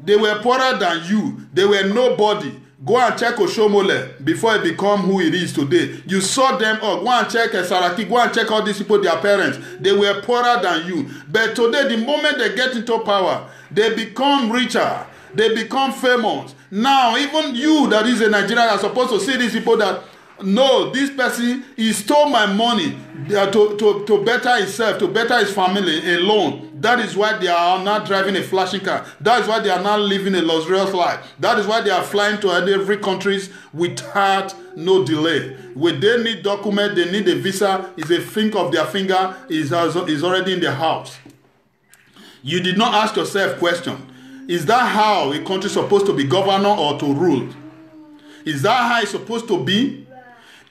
Speaker 1: They were poorer than you. They were nobody. Go and check Oshomole before it become who it is today. You saw them all. Go and check Saraki. Go and check all these people, their parents. They were poorer than you. But today, the moment they get into power, they become richer. They become famous. Now, even you that is a Nigerian are supposed to see these people that, no, this person, he stole my money to better himself, to better his family alone. That is why they are not driving a flashing car. That is why they are not living a luxurious life. That is why they are flying to every country without no delay. When they need document, they need a visa, is a flick of their finger, is already in their house. You did not ask yourself question. Is that how a country is supposed to be governed or to rule? Is that how it's supposed to be?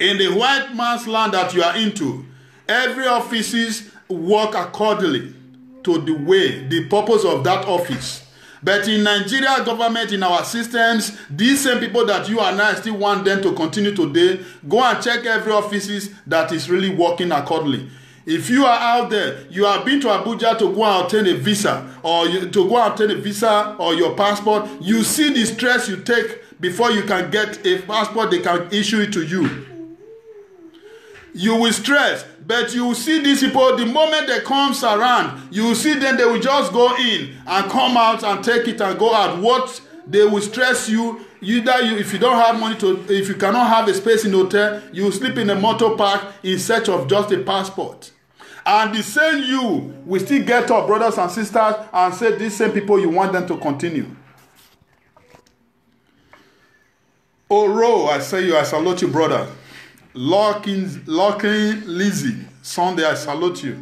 Speaker 1: In the white man's land that you are into, every offices work accordingly to the way, the purpose of that office. But in Nigeria government, in our systems, these same people that you and I still want them to continue today, go and check every offices that is really working accordingly. If you are out there, you have been to Abuja to go and obtain a visa, or or your passport, you see the stress you take before you can get a passport, they can issue it to you. You will stress, but you will see these people, the moment they comes around, you will see them, they will just go in and come out and take it and go out. What they will stress you, if you don't have money if you cannot have a space in the hotel, you will sleep in a motor park in search of just a passport. And the same you will still get up, brothers and sisters, and say these same people, you want them to continue. Oro, I say you, I salute you, brother. Locking Lizzie, Sunday, I salute you.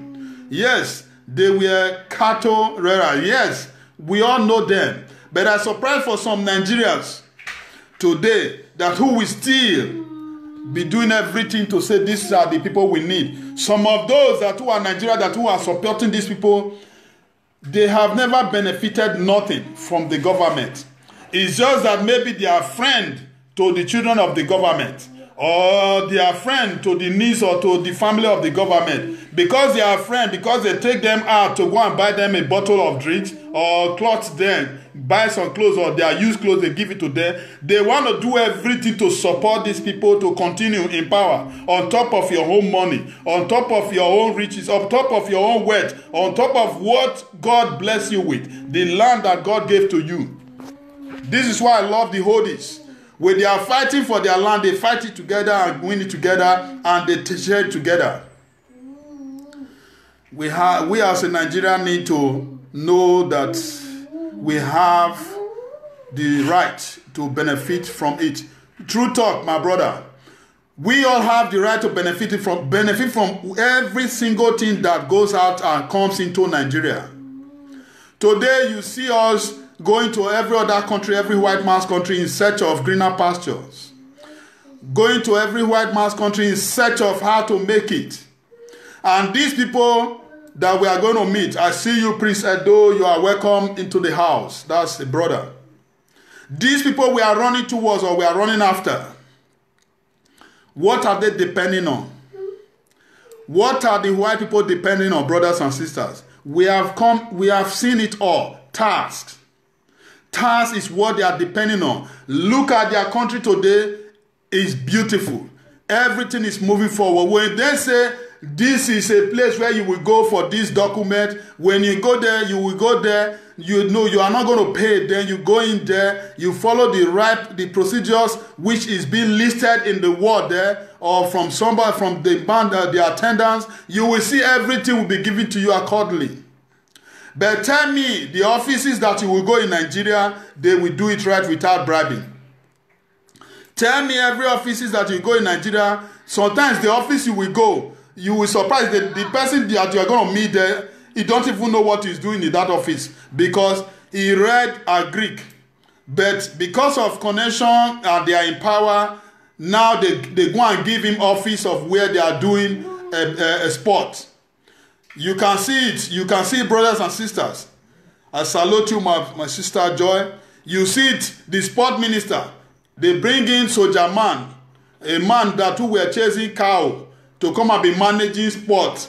Speaker 1: Yes, they were cattle rearer. Yes, we all know them. But I'm surprised for some Nigerians today that who will still be doing everything to say these are the people we need. Some of those that who are Nigeria, that who are supporting these people, they have never benefited nothing from the government. It's just that maybe they are friend to the children of the government, or they are friend to the niece or to the family of the government. Because they are friend, because they take them out to go and buy them a bottle of drinks or clothes them, buy some clothes or their used clothes, they give it to them. They want to do everything to support these people to continue in power, on top of your own money, on top of your own riches, on top of your own wealth, on top of what God bless you with, the land that God gave to you. This is why I love the Hodis. When they are fighting for their land, they fight it together and win it together, and they share it together. We as a Nigerian need to know that we have the right to benefit from it. True talk, my brother. We all have the right to benefit from every single thing that goes out and comes into Nigeria. Today, you see us going to every other country, every white man's country in search of greener pastures. Going to every white man's country in search of how to make it. And these people that we are going to meet, I see you, Prince Edo, you are welcome into the house. That's a brother. These people we are running towards or we are running after, What are they depending on? What are the white people depending on, brothers and sisters? We have seen it all. Tasks. Task is what they are depending on. Look at their country today. It's beautiful. Everything is moving forward. When they say this is a place where you will go for this document, when you go there, you will go there. You know you are not going to pay. Then you go in there. You follow the procedures which is being listed in the word there, or from somebody from the band, the attendants. You will see everything will be given to you accordingly. But tell me, the offices that you will go in Nigeria, they will do it right without bribing. Tell me every offices that you go in Nigeria, sometimes the office you will go, you will surprise the person that you are going to meet there, he don't even know what he's doing in that office because he read a Greek. But because of connection and they are in power, now they go and give him office of where they are doing a sport. You can see it. You can see it, brothers and sisters. I salute you, my sister Joy. You see it, the sport minister. They bring in soldier man, a man that who were chasing cow to come and be managing sport.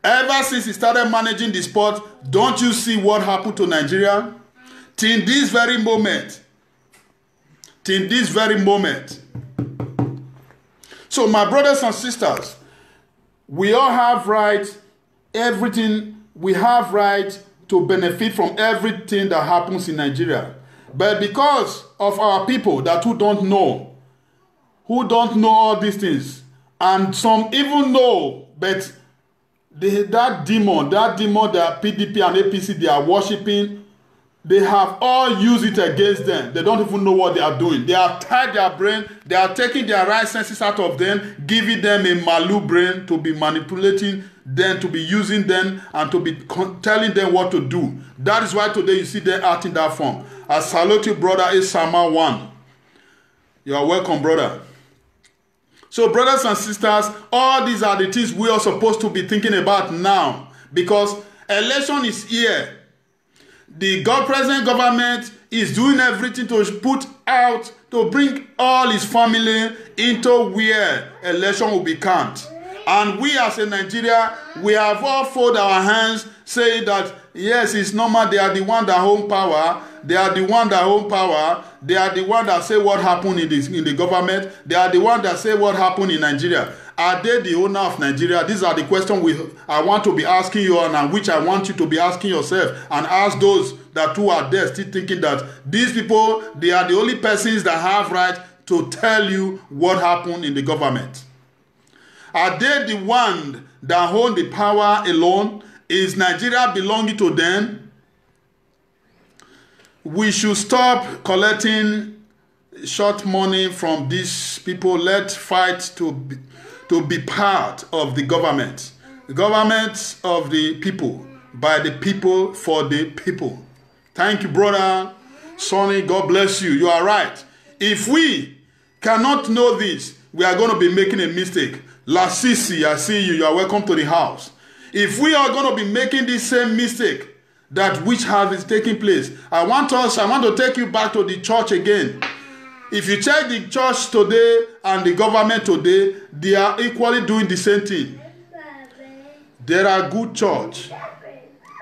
Speaker 1: Ever since he started managing the sport, don't you see what happened to Nigeria? Till this very moment. Till this very moment. So my brothers and sisters, we all have right. Everything we have right to benefit from everything that happens in Nigeria. But because of our people that who don't know all these things, and some even know, but that demon that PDP and APC they are worshiping, they have all used it against them. They don't even know what they are doing. They have tied their brain. They are taking their right senses out of them, giving them a malu brain to be manipulating them, to be using them, and to be telling them what to do. That is why today you see them acting that form. I salute you, brother Isama 1. You are welcome, brother. So, brothers and sisters, all these are the things we are supposed to be thinking about now, because election is here. The present government is doing everything to put out, to bring all his family into where election will be counted. And we as a Nigeria, we have all folded our hands saying that, yes, it's normal, they are the one that hold power. They are the one that hold power. They are the one that say what happened in the government. They are the one that say what happened in Nigeria. Are they the owner of Nigeria? These are the questions I want to be asking you on, and which I want you to be asking yourself, and ask those that who are there still thinking that these people, they are the only persons that have right to tell you what happened in the government. Are they the one that hold the power alone? Is Nigeria belonging to them? We should stop collecting short money from these people. Let's fight to be part of the government. The government of the people, by the people, for the people. Thank you, brother Sonny. God bless you. You are right. If we cannot know this, we are going to be making a mistake. Lasisi, I see you. You are welcome to the house. If we are going to be making this same mistake that which has taking place, I want to take you back to the church again. If you check the church today and the government today, they are equally doing the same thing. There are good church,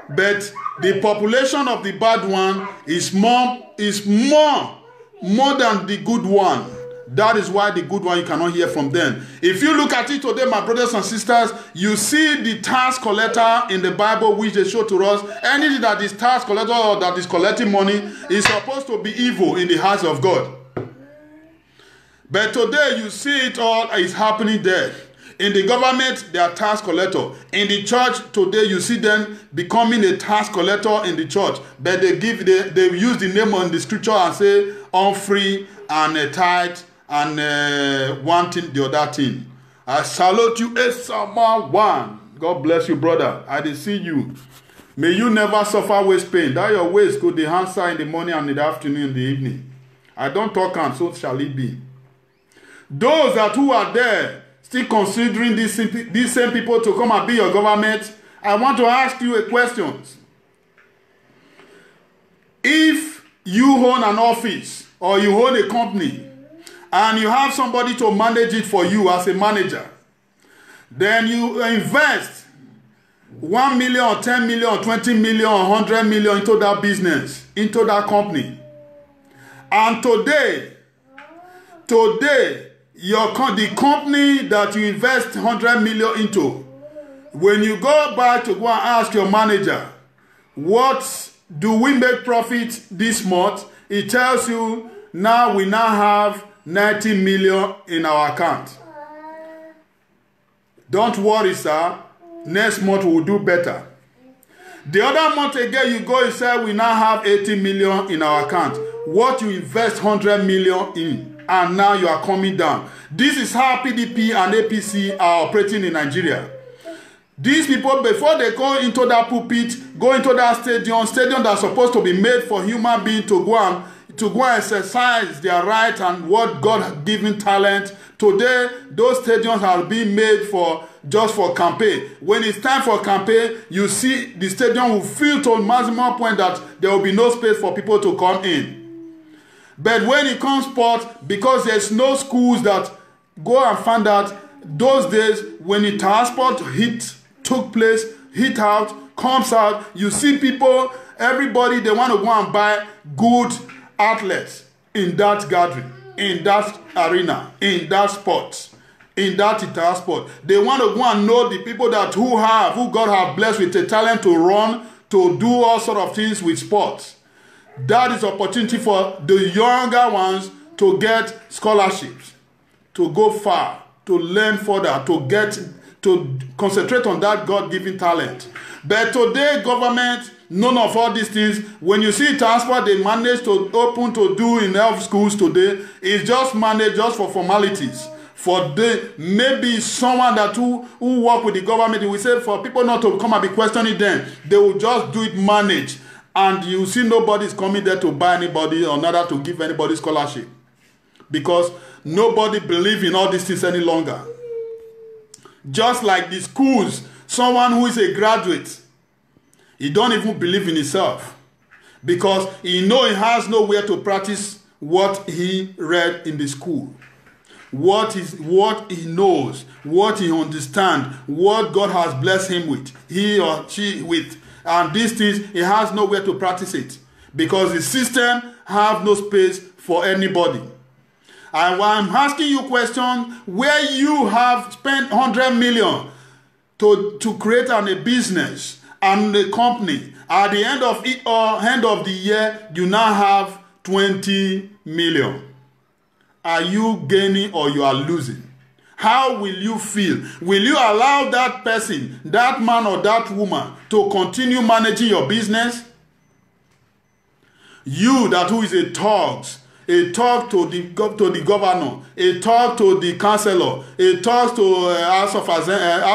Speaker 1: but the population of the bad one is more than the good one. That is why the good one, you cannot hear from them. If you look at it today, my brothers and sisters, you see the tax collector in the Bible, which they show to us. Anything that is tax collector or that is collecting money is supposed to be evil in the eyes of God. But today, you see it all is happening there. In the government, they are tax collector. In the church today, you see them becoming a tax collector in the church. But they use the name on the scripture and say offering and a tithe and one thing, the other thing. I salute you, Esama 1. God bless you, brother. I did see you. May you never suffer waist pain. That your waist could the answer in the morning and in the afternoon and the evening. I don't talk and so shall it be. Those that who are there still considering these same people to come and be your government, I want to ask you a question. If you own an office or you own a company and you have somebody to manage it for you as a manager, then you invest 1 million or 10 million or 20 million or 100 million into that business, into that company. And today, the company that you invest 100 million into, when you go back to go and ask your manager, what do we make profit this month? It tells you, now we now have 90 million in our account. Don't worry, sir. Next month we'll do better. The other month again, you go and say, we now have 80 million in our account. What you invest 100 million in, and now you are coming down. This is how PDP and APC are operating in Nigeria. These people, before they go into that pulpit, go into that stadium that's supposed to be made for human beings to go and exercise their right and what God has given talent. Today, those stadiums are being made just for campaign. When it's time for campaign, you see the stadium will fill to a maximum point that there will be no space for people to come in. But when it comes sport, because there's no schools that go and find out, those days when the transport took place, hit out, comes out, you see people, everybody, they want to go and buy good outlets in that gathering, in that arena, in that sport, in that transport. They want to go and know the people who God have blessed with a talent to run, to do all sort of things with sports. That is opportunity for the younger ones to get scholarships, to go far, to learn further, to concentrate on that God-given talent. But today, government, none of all these things. When you see transport, they manage to open to do in health schools today, it's just managed just for formalities. For maybe someone who work with the government, we say for people not to come and be questioning them, they will just do it managed. And you see nobody is coming there to buy anybody or nada to give anybody scholarship. Because nobody believes in all these things any longer. Just like the schools, someone who is a graduate, he don't even believe in himself. Because he has nowhere to practice what he read in the school. What he knows, what he understands, what God has blessed him with, he or she with. And these things, he has nowhere to practice it. Because the system have no space for anybody. And I'm asking you questions where you have spent 100 million to create a business and a company. At the end of it or end of the year, you now have 20 million. Are you gaining or you are losing? How will you feel? Will you allow that person, that man or that woman, to continue managing your business? You who is a talk to the governor, a talk to the councillor, a talk to House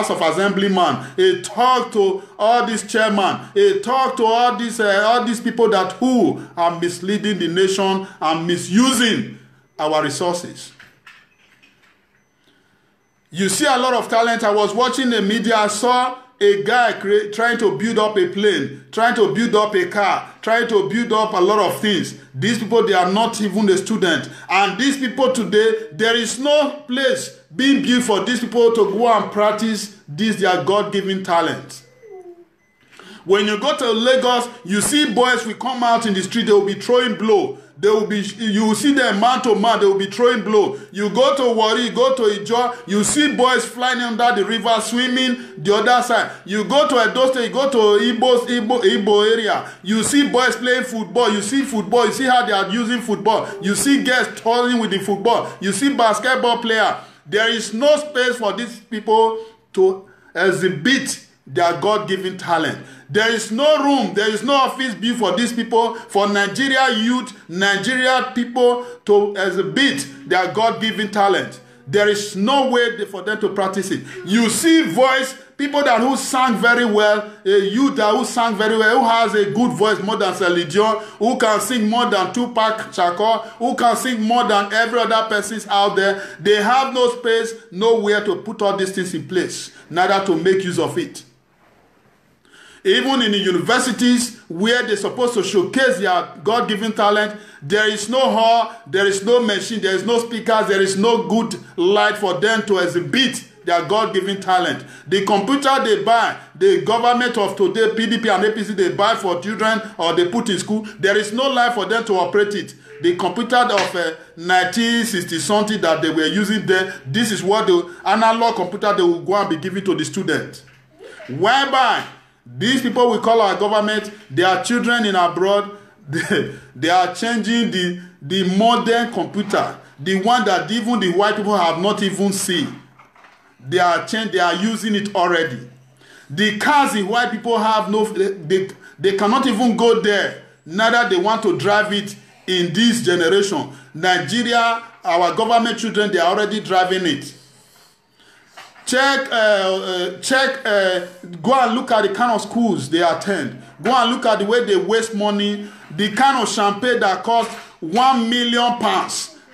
Speaker 1: of Assemblyman, a talk to all these chairmen, a talk to all these people who are misleading the nation and misusing our resources. You see a lot of talent. I was watching the media, I saw a guy trying to build up a plane, trying to build up a car, trying to build up a lot of things. These people, they are not even a student. And these people today, there is no place being built for these people to go and practice their God-given talent. When you go to Lagos, you see boys will come out in the street, they will be throwing blow. You will see them man to man, they will be throwing blow. You go to Warri, you go to Ijo, you see boys flying under the river, swimming the other side. You go to Edo State, you go to Igbo area, you see boys playing football, you see football, you see how they are using football, you see girls toiling with the football, you see basketball player. There is no space for these people to exhibit their God-given talent. There is no room, there is no office built for these people, for Nigeria youth, Nigeria people to exhibit their God-given talent. There is no way for them to practice it. You see voice, people who sang very well, a youth who sang very well, who has a good voice more than Celine Dion, who can sing more than Tupac Shakur, who can sing more than every other person out there. They have no space, nowhere to put all these things in place, neither to make use of it. Even in the universities where they're supposed to showcase their God-given talent, there is no hall, there is no machine, there is no speakers, there is no good light for them to exhibit their God-given talent. The computer they buy, the government of today, PDP and APC, they buy for children or they put in school, there is no light for them to operate it. The computer of 1960-something that they were using there, this is what the analog computer they will go and be giving to the student. Whereby, these people we call our government, their children in abroad, they are changing the modern computer, the one that even the white people have not even seen. They are using it already. The cars the white people have, they cannot even go there. Neither they want to drive it in this generation. Nigeria, our government children, they are already driving it. Go and look at the kind of schools they attend. Go and look at the way they waste money. The kind of champagne that costs £1 million.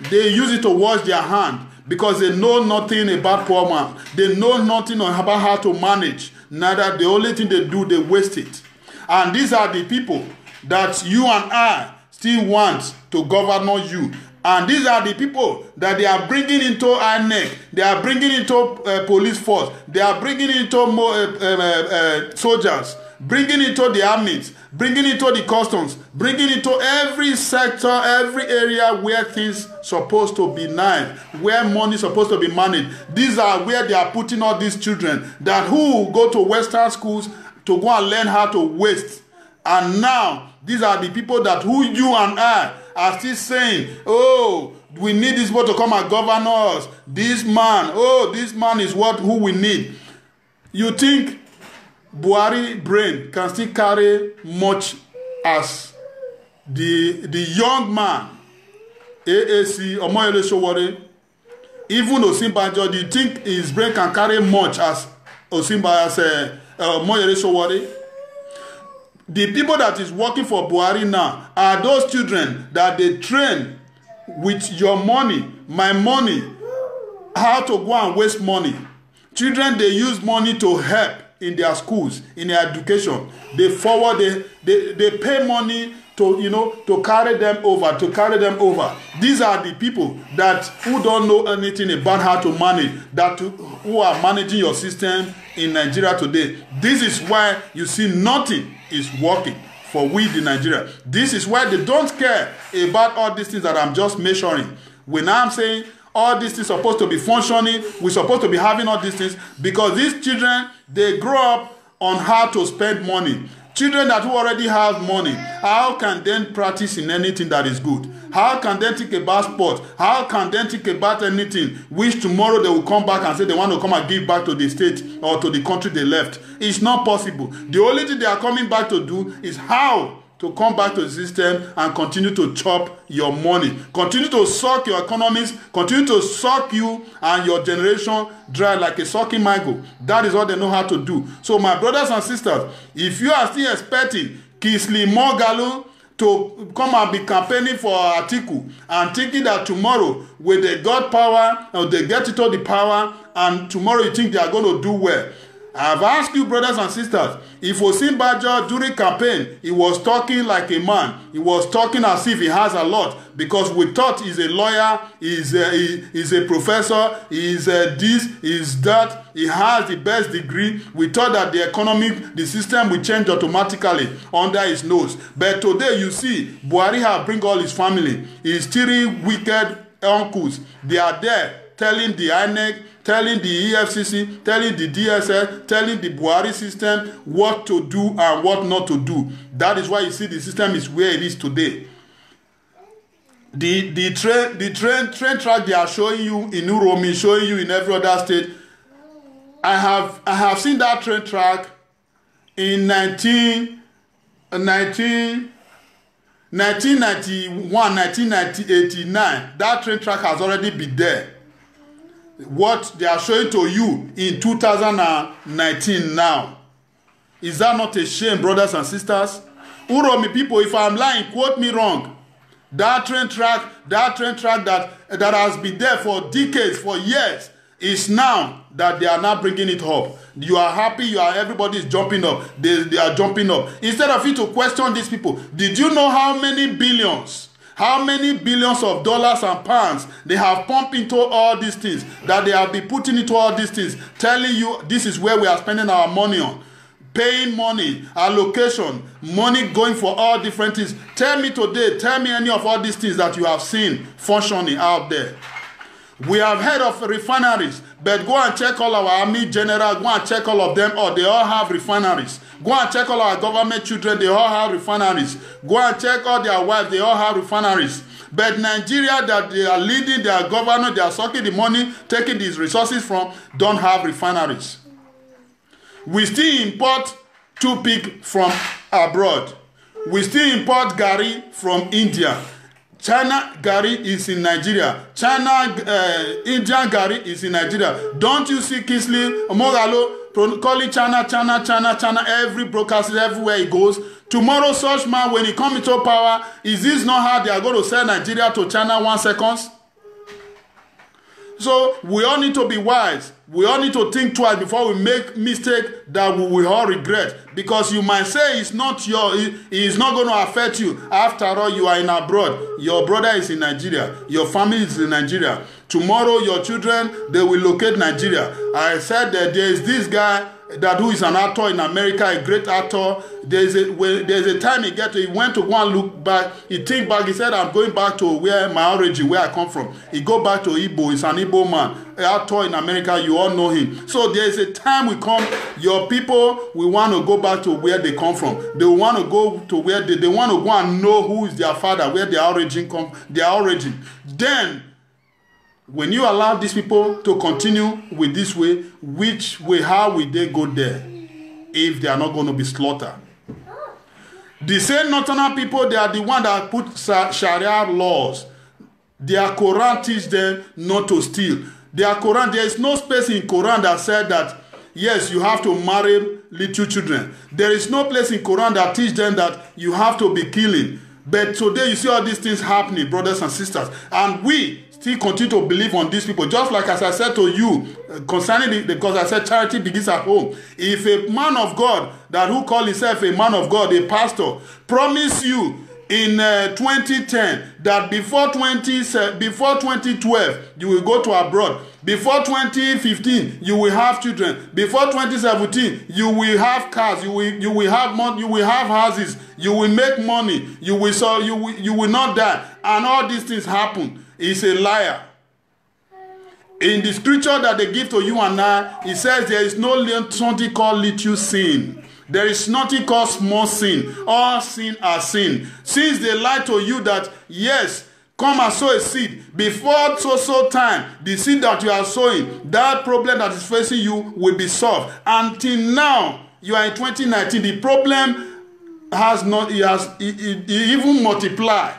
Speaker 1: They use it to wash their hand because they know nothing about poor man. They know nothing about how to manage. Neither the only thing they do, they waste it. And these are the people that you and I still want to govern you. And these are the people that they are bringing into INEC, they are bringing into police force, they are bringing into soldiers, bringing into the armies, bringing into the customs, bringing into every sector, every area where things supposed to be nice, where money is supposed to be managed. These are where they are putting all these children that who go to Western schools to go and learn how to waste. And now, these are the people that who you and I are still saying, oh, we need this boy to come and govern us. This man, oh, this man is who we need. You think Buhari brain can still carry much as the young man, AAC, Omoyele Sowore, even Osinbajo, do you think his brain can carry much as Omoyele Sowore? The people that is working for Buhari now are those children that they train with your money, my money, how to go and waste money. Children, they use money to help in their schools, in their education. They forward, they pay money to, to carry them over, These are the people that who don't know anything about how to manage, who are managing your system in Nigeria today. This is why you see nothing is working for we in Nigeria. This is why they don't care about all these things that I'm just measuring. When I'm saying all these things supposed to be functioning, we're supposed to be having all these things, because these children, they grow up on how to spend money. Children that who already have money, how can they practice in anything that is good? How can they think about sport? How can they think about anything which tomorrow they will come back and say they want to come and give back to the state or to the country they left? It's not possible. The only thing they are coming back to do is how to come back to the system and continue to chop your money, continue to suck your economies, continue to suck you and your generation dry like a sucking mango. That is what they know how to do. So my brothers and sisters, if you are still expecting Kingsley Moghalu to come and be campaigning for Atiku and thinking that tomorrow when they got power or they get into the power and tomorrow you think they are going to do well, I've asked you, brothers and sisters, if Osinbajo during campaign, he was talking like a man. He was talking as if he has a lot, because we thought he's a lawyer, he's a professor, he's this, he's that, he has the best degree. We thought that the system will change automatically under his nose. But today you see, Buhari have bring all his family, his 3 wicked uncles. They are there telling the INEC, telling the EFCC, telling the DSS, telling the Buhari system what to do and what not to do. That is why you see the system is where it is today. The train track they are showing you in Uromi, showing you in every other state. I have seen that train track in 1991, 1989. That train track has already been there. What they are showing to you in 2019 now. Is that not a shame, brothers and sisters? Uromi people, if I'm lying, quote me wrong. That train track that has been there for decades, for years, It's now that they are now bringing it up. You are happy, everybody is jumping up. They are jumping up. Instead of you to question these people, did you know how many billions of dollars and pounds they have pumped into all these things, that they have been putting into all these things, telling you this is where we are spending our money on, paying money, allocation, money going for all different things. Tell me today, tell me any of all these things that you have seen functioning out there. We have heard of refineries, but go and check all our army generals, go and check all of them, they all have refineries. Go and check all our government children, they all have refineries. Go and check all their wives, they all have refineries. But Nigeria, that they are leading, their governor, they are sucking the money, taking these resources from, don't have refineries. We still import toothpick from abroad. We still import gari from India. China gari is in Nigeria. Indian gari is in Nigeria. Don't you see Kisley Mogalo calling China, every broadcast everywhere he goes? Tomorrow, such man, when he comes into power, is this not how they are going to sell Nigeria to China 1 second? So we all need to be wise. We all need to think twice before we make mistake that we will all regret. Because you might say it's not it's not going to affect you. After all, you are in abroad. Your brother is in Nigeria. Your family is in Nigeria. Tomorrow, your children, they will locate Nigeria. I said that there is this guy who is an actor in America, a great actor. There's a time he went to go and look back. He think back. He said, "I'm going back to where my origin, where I come from." He go back to Igbo. He's an Igbo man, an actor in America. You all know him. So there's a time we come. Your people, we want to go back to where they come from. They want to go to where they want to go and know who is their father, where their origin come. Their origin. Then, when you allow these people to continue with this way, how will they go there if they are not going to be slaughtered? The same northern people, they are the one that put Sharia laws. Their Quran teach them not to steal. Their Quran, there is no space in Quran that said that, yes, you have to marry little children. There is no place in Quran that teach them that you have to be killing. But today you see all these things happening, brothers and sisters. And we still continue to believe on these people. Just like as I said to you, concerning because I said charity begins at home. If a man of God, that who call himself a man of God, a pastor, promise you in 2010 that before 2012 you will go to abroad, before 2015 you will have children, before 2017 you will have cars, you will have money, you will have houses, you will make money, you will not die, and all these things happen, is a liar. In the scripture that they give to you and I, it says there is no something called little sin. There is nothing called small sin. All sin are sin. Since they lie to you that, yes, come and sow a seed, before so time, the seed that you are sowing, that problem that is facing you will be solved. Until now, you are in 2019, the problem has not, it even multiplied.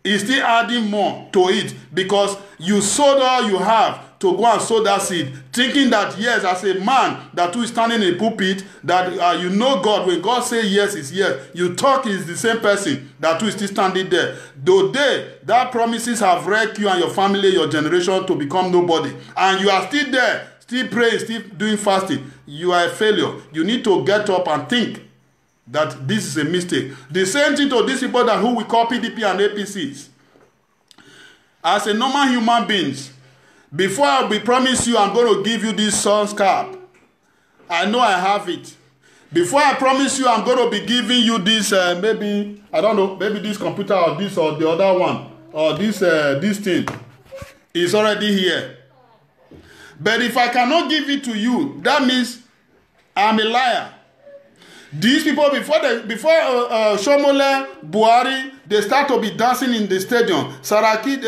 Speaker 1: It's still adding more to it because you sowed all you have to go and sow that seed, thinking that, yes, as a man that who is standing in a pulpit, that you know God, when God says yes, is yes. You talk is the same person that who is still standing there. Though that promises have wrecked you and your family, your generation to become nobody, and you are still there, still praying, still doing fasting, you are a failure. You need to get up and think that this is a mistake. The same thing to these people that who we call PDP and APCs. As a normal human beings, before I will promise you I'm going to give you this sun's cap, I know I have it. Before I promise you I'm going to be giving you this, maybe, I don't know, maybe this computer or this or the other one, or this thing is already here. But if I cannot give it to you, that means I'm a liar. These people, before Shomole, Buhari, they start to be dancing in the stadium. Saraki,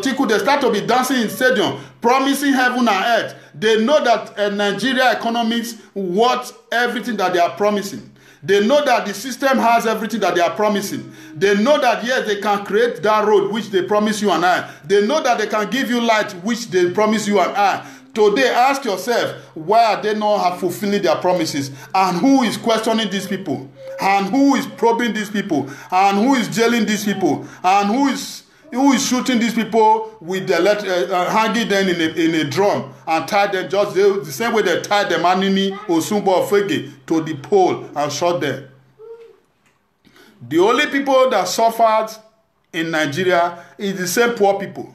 Speaker 1: Tiku, they start to be dancing in the stadium, promising heaven and earth. They know that Nigeria economics worth everything that they are promising. They know that the system has everything that they are promising. They know that, yes, they can create that road which they promise you and I. They know that they can give you light which they promise you and I. Today, ask yourself, why are they not fulfilling their promises? And who is questioning these people? And who is probing these people? And who is jailing these people? And who is Who is shooting these people with the hanging them in a drum and tie them just the same way they tied the Manini, Osumbo, or Fege to the pole and shot them? The only people that suffered in Nigeria is the same poor people.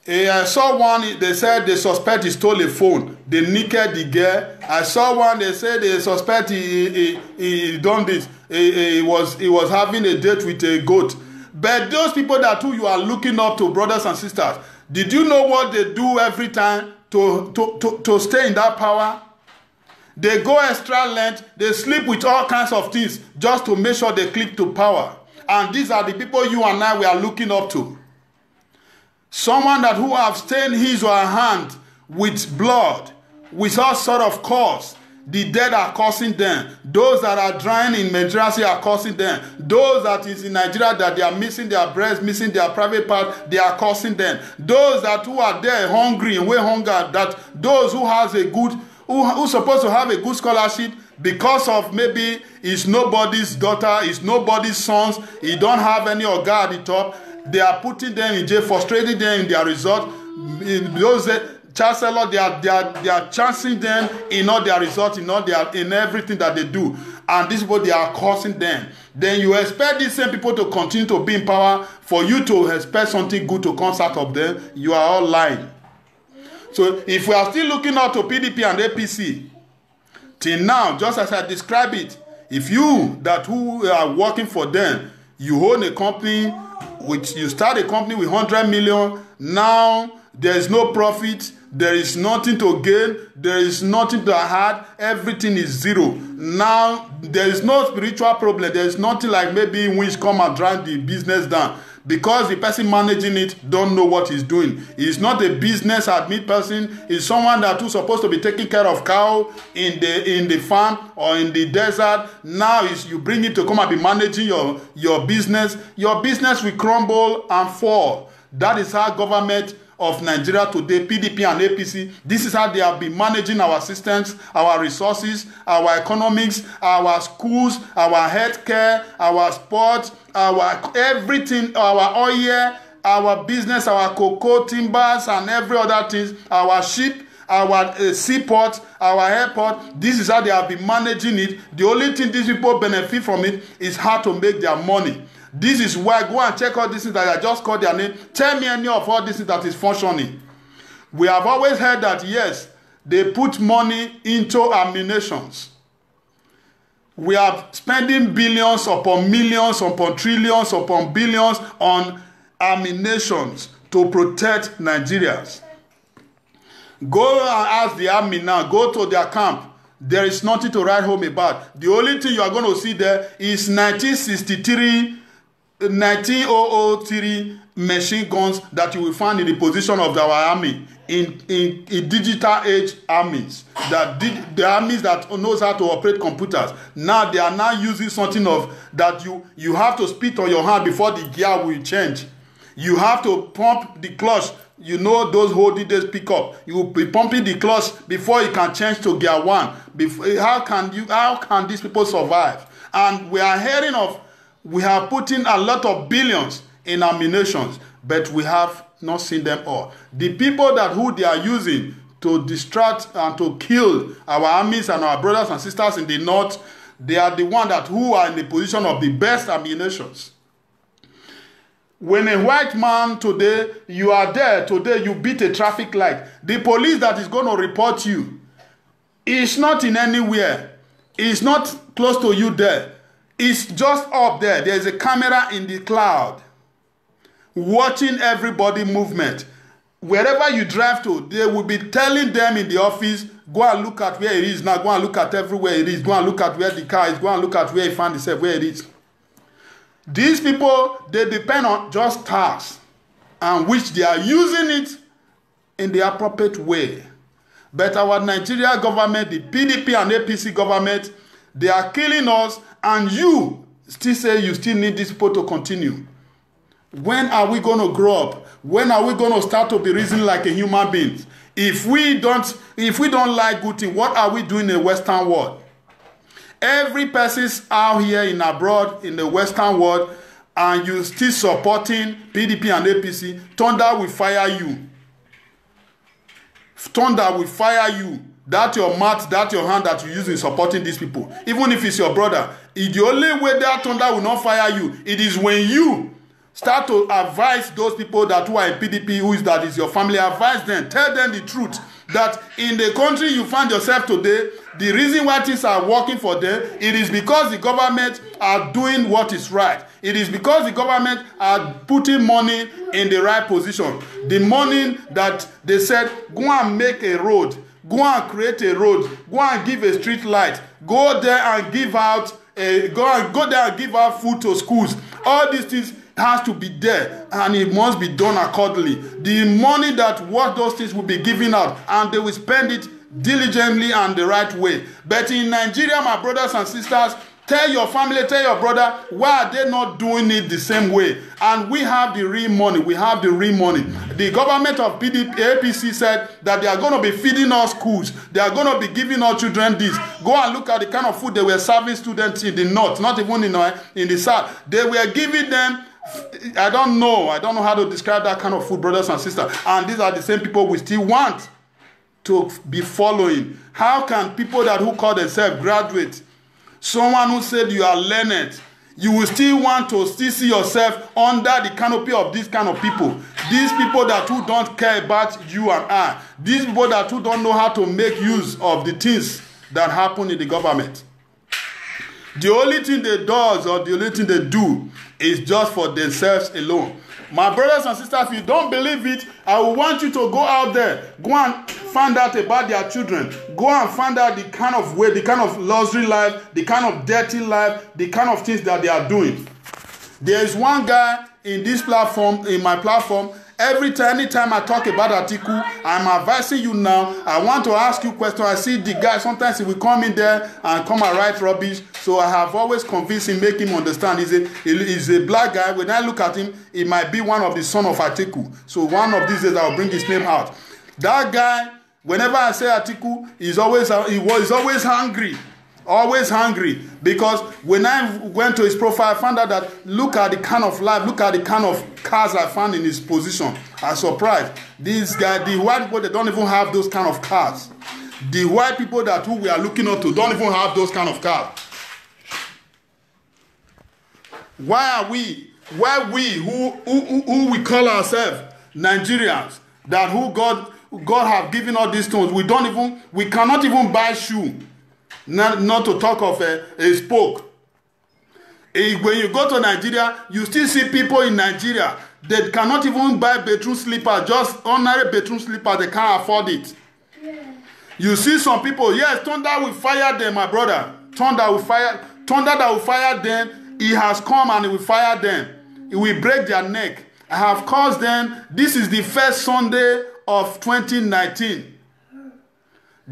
Speaker 1: I saw one, they said they suspect he stole a phone. They nicked the girl. I saw one, they said they suspect he done this. He was having a date with a goat. But those people that you are looking up to, brothers and sisters, did you know what they do every time to stay in that power? They go extra length, they sleep with all kinds of things just to make sure they click to power. And these are the people you and I we are looking up to. Someone that who have stained his or her hand with blood, with all sort of cause. The dead are cursing them. Those that are drying in Medjugorje are cursing them. Those that is in Nigeria that they are missing their breasts, missing their private part, they are cursing them. Those that who are there hungry and way hunger, that those who has a good, who supposed to have a good scholarship, because of maybe is nobody's daughter, is nobody's sons, he don't have any oga at the top, they are putting them in jail, frustrating them in their result. Those chancellor, they are chancing them in all their results, in everything that they do, and this is what they are causing them. Then you expect these same people to continue to be in power for you to expect something good to come out of them. You are all lying. So if we are still looking out to PDP and APC, till now, just as I describe it, if you that who are working for them, you own a company, which you start a company with 100 million, now there is no profit, there is nothing to gain, there is nothing to add, everything is zero. Now there is no spiritual problem, there is nothing like maybe which come and drive the business down, because the person managing it don't know what he's doing. He's not a business admin person. He's someone that who's supposed to be taking care of cow in the farm or in the desert. Now you bring it to come and be managing your business. Your business will crumble and fall. That is how government of Nigeria today, PDP and APC, this is how they have been managing our systems, our resources, our economics, our schools, our healthcare, our sports, our everything, our oil, our business, our cocoa, timbers, and every other thing, our ship, our seaport, our airport. This is how they have been managing it. The only thing these people benefit from it is how to make their money. This is why, go and check out this thing that I just called their name. Tell me any of all this that is functioning. We have always heard that, yes, they put money into ammunitions. We are spending billions upon millions upon trillions upon billions on ammunitions to protect Nigerians. Go and ask the army now, go to their camp. There is nothing to write home about. The only thing you are going to see there is 1903 machine guns that you will find in the position of our army in digital age armies, that the armies that knows how to operate computers. Now they are now using something of that you have to spit on your hand before the gear will change. You have to pump the clutch. You know those holding this pickup. You will be pumping the clutch before you can change to gear 1. How can these people survive? And we are hearing of, we have put in a lot of billions in ammunitions, but we have not seen them all. The people that who they are using to distract and to kill our armies and our brothers and sisters in the north, they are the ones that who are in the position of the best ammunitions. When a white man today, you are there today, you beat a traffic light, the police that is going to report you is not in anywhere. It's not close to you there. It's just up there. There's a camera in the cloud watching everybody movement. Wherever you drive to, they will be telling them in the office, go and look at where it is now, go and look at everywhere it is, go and look at where the car is, go and look at where he found himself, where it is. These people, they depend on just tax, and which they are using it in the appropriate way. But our Nigeria government, the PDP and APC government, they are killing us, and you still say you still need these people to continue. When are we going to grow up? When are we going to start to be reasoning like a human being? If we don't like good things, what are we doing in the Western world? Every person out here in abroad, in the Western world, and you still supporting PDP and APC, thunder will fire you. Thunder will fire you. That your mouth, that your hand that you use in supporting these people. Even if it's your brother. The only way that thunder will not fire you, it is when you start to advise those people that who are in PDP, that is your family, advise them, tell them the truth. That in the country you find yourself today, the reason why things are working for them, it is because the government are doing what is right. It is because the government are putting money in the right position. The money that they said, go and make a road, go and create a road, go and give a street light, go there and give out, go there and give out food to schools. All these things has to be there, and it must be done accordingly. The money that what those things will be given out, and they will spend it diligently and the right way. But in Nigeria, my brothers and sisters, tell your family, tell your brother, why are they not doing it the same way? And we have the real money. We have the real money. The government of PDP, APC said that they are going to be feeding our schools. They are going to be giving our children this. Go and look at the kind of food they were serving students in the north, not even in the south. They were giving them, I don't know how to describe that kind of food, brothers and sisters. And these are the same people we still want to be following. How can people that who call themselves graduate, someone who said you are learned, you will still want to still see yourself under the canopy of these kind of people? These people that who don't care about you and I. These people that who don't know how to make use of the things that happen in the government. The only thing they do or the only thing they do is just for themselves alone. My brothers and sisters, if you don't believe it, I will want you to go out there. Go and find out about their children. Go and find out the kind of way, the kind of luxury life, the kind of dirty life, the kind of things that they are doing. There is one guy in this platform, in my platform, anytime I talk about Atiku, I'm advising you now. I want to ask you questions. I see the guy, sometimes he will come in there and come and write rubbish. So I have always convinced him, make him understand. He's a black guy. When I look at him, he might be one of the sons of Atiku. So one of these days I will bring his name out. That guy, whenever I say Atiku, he was always hungry. Always hungry, because when I went to his profile, I found out that look at the kind of life, look at the kind of cars I found in his position. I was surprised. These guys, the white people, they don't even have those kind of cars. The white people that who we are looking up to don't even have those kind of cars. Why we who we call ourselves Nigerians, that who God have given all these stones, we cannot even buy shoe. Not to talk of a spoke. When you go to Nigeria, you still see people in Nigeria that cannot even buy bedroom slipper, just ordinary bedroom slipper, they can't afford it. Yeah. You see some people, yes, thunder will fire them, my brother. Thunder that will fire them, he has come and he will fire them. He will break their neck. I have caused them, this is the first Sunday of 2019.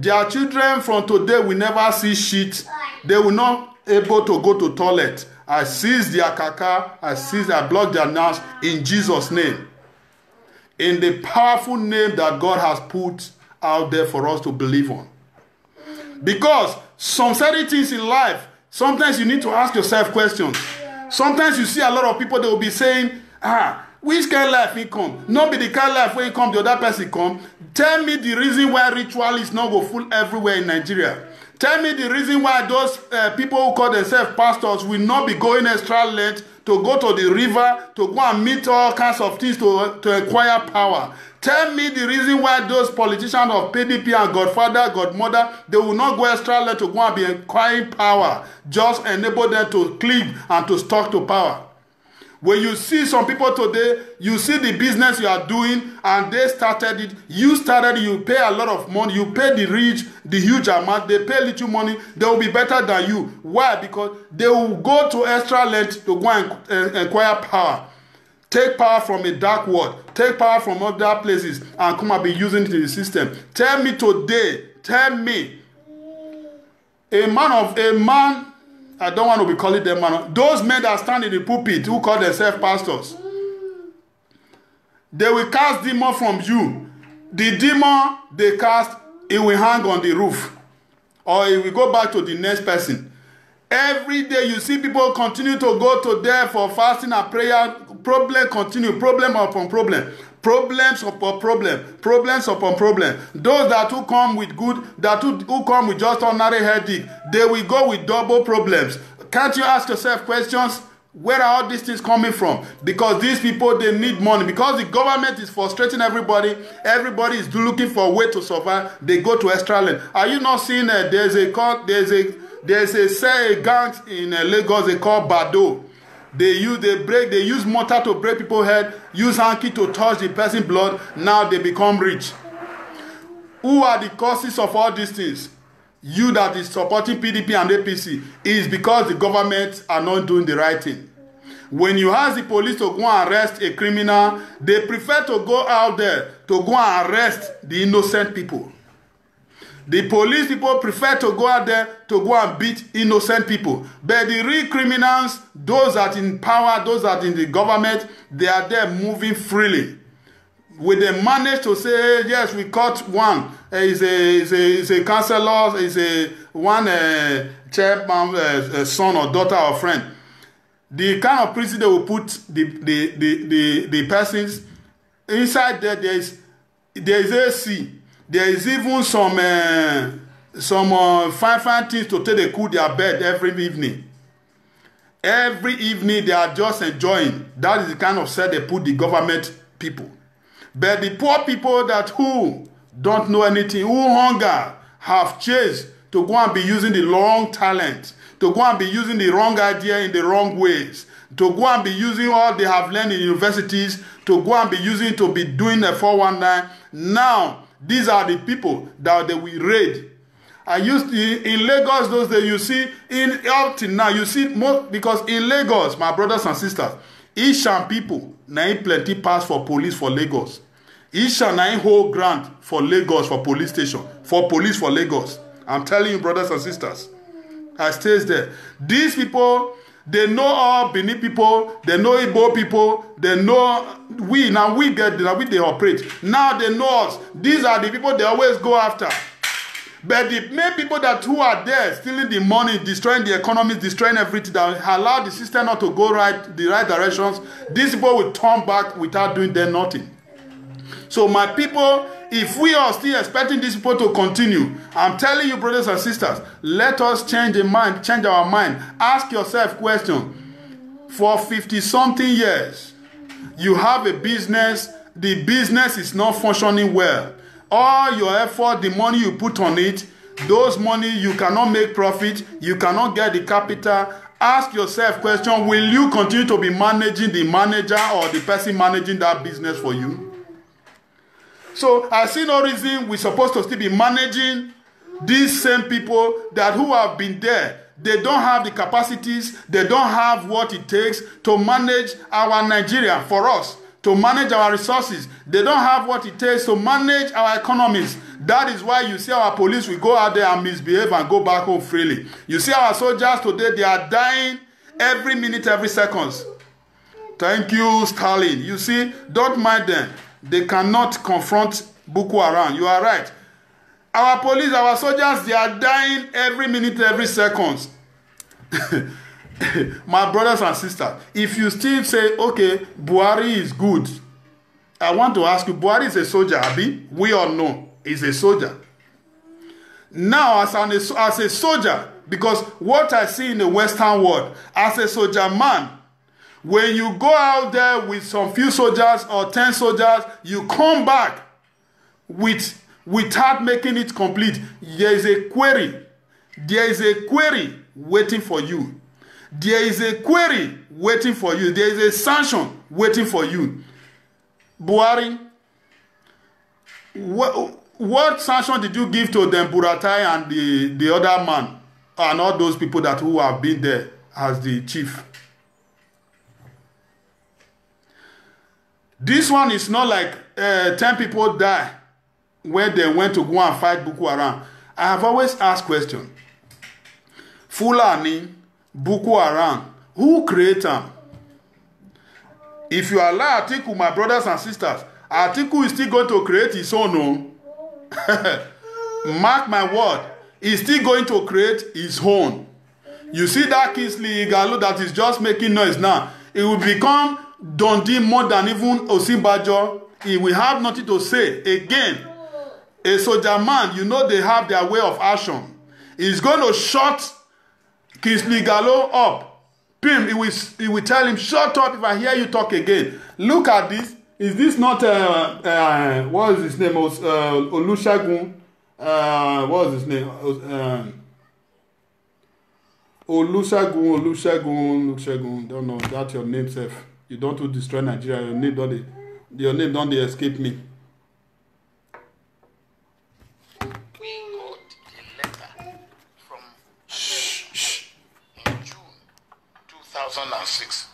Speaker 1: Their children from today will never see shit. They will not able to go to toilet. I seize their caca. I block their nose in Jesus' name. In the powerful name that God has put out there for us to believe on. Because some certain things in life, sometimes you need to ask yourself questions. Sometimes you see a lot of people, they will be saying, which kind of life he come? Not be the kind of life where he come, the other person come. Tell me the reason why ritualists not go full everywhere in Nigeria. Tell me the reason why those people who call themselves pastors will not be going extra length to go to the river, to go and meet all kinds of things to acquire power. Tell me the reason why those politicians of PDP and Godfather, Godmother, they will not go extra length to go and be acquiring power. Just enable them to cleave and to stuck to power. When you see some people today, you see the business you are doing, and they started it. You started it, you pay a lot of money. You pay the rich, the huge amount. They pay little money. They will be better than you. Why? Because they will go to extra length to go and acquire power. Take power from a dark world. Take power from other places and come and be using it in the system. Tell me today, tell me, a man, I don't want to be calling them man. Those men that stand in the pulpit who call themselves pastors, they will cast demon from you. The demon they cast, it will hang on the roof. Or it will go back to the next person. Every day you see people continue to go to there for fasting and prayer. Problem continue, problem upon problem. Problems upon problem, problems upon problem. Those that who come with good, that who come with just ordinary headache, they will go with double problems. Can't you ask yourself questions? Where are all these things coming from? Because these people, they need money. Because the government is frustrating everybody. Everybody is looking for a way to survive. They go to extra length. Are you not seeing there's a gang in Lagos they call Bado. They use mortar to break people's head, use hanky to touch the person's blood. Now they become rich. Who are the causes of all these things? You that is supporting PDP and APC is because the government are not doing the right thing. When you ask the police to go and arrest a criminal, they prefer to go out there to go and arrest the innocent people. The police people prefer to go out there to go and beat innocent people. But the real criminals, those that in power, those that in the government, they are there moving freely. When they manage to say, hey, yes, we caught one. He's a counselor, he's one chairman, son or daughter or friend. The kind of prison they will put the persons inside there, there is AC. There is even some fine things to take they cool their bed every evening. Every evening they are just enjoying. That is the kind of set they put the government people. But the poor people that who don't know anything, who hunger, have chased to go and be using the wrong talent, to go and be using the wrong idea in the wrong ways, to go and be using all they have learned in universities, to go and be using to be doing a 419. Now, these are the people that they will raid. I used to, in Lagos those days, you see, up till now, you see more, because in Lagos, my brothers and sisters, Ishan people, na plenty pass for police for Lagos. Ishan na whole grant for Lagos for police station, for police for Lagos. I'm telling you, brothers and sisters, I stays there. These people, they know all Benin people, they know Igbo people, they know we, now we get, now we they operate. Now they know us. These are the people they always go after. But the main people that who are there, stealing the money, destroying the economy, destroying everything, that allow the system not to go the right directions, these people will turn back without doing them nothing. So my people, if we are still expecting these people to continue, I'm telling you, brothers and sisters, let us change our mind. Ask yourself question. For 50-something years, you have a business, the business is not functioning well. All your effort, the money you put on it, those money you cannot make profit, you cannot get the capital. Ask yourself question, will you continue to be managing the manager or the person managing that business for you? So I see no reason we're supposed to still be managing these same people that who have been there. They don't have the capacities, they don't have what it takes to manage our Nigeria for us, to manage our resources. They don't have what it takes to manage our economies. That is why you see our police will go out there and misbehave and go back home freely. You see our soldiers today, they are dying every minute, every second. Thank you, Stalin. You see, don't mind them. They cannot confront Boko Haram. You are right. Our police, our soldiers, they are dying every minute, every second. My brothers and sisters, if you still say, okay, Buhari is good, I want to ask you, Buhari is a soldier, Abi? We all know he's a soldier. Now, as a soldier, because what I see in the Western world, as a soldier man, when you go out there with some few soldiers or 10 soldiers, you come back without making it complete. There is a query. There is a query waiting for you. There is a query waiting for you. There is a sanction waiting for you. Buhari, what sanction did you give to them, Buratai and the other man and all those people that who have been there as the chief? This one is not like 10 people die when they went to go and fight Boko Haram. I have always asked question. Fulani, Boko Haram, who created them? If you allow Atiku, my brothers and sisters, Atiku is still going to create his own. No? Mark my word, he's still going to create his own. You see that Kingsley Igalo that is just making noise now. It will become Dundee more than even Osinbajo. He will have nothing to say. Again, a soldier man, you know they have their way of action. He's going to shut Kingsley Igalo up. Pim, he will tell him, shut up if I hear you talk again. Look at this. Is this not, what is his name? Olusegun? What was his name? Olusegun. Don't know. That's your name, Seth. You don't destroy Nigeria. Your name don't escape me.
Speaker 2: We got a letter from in June 2006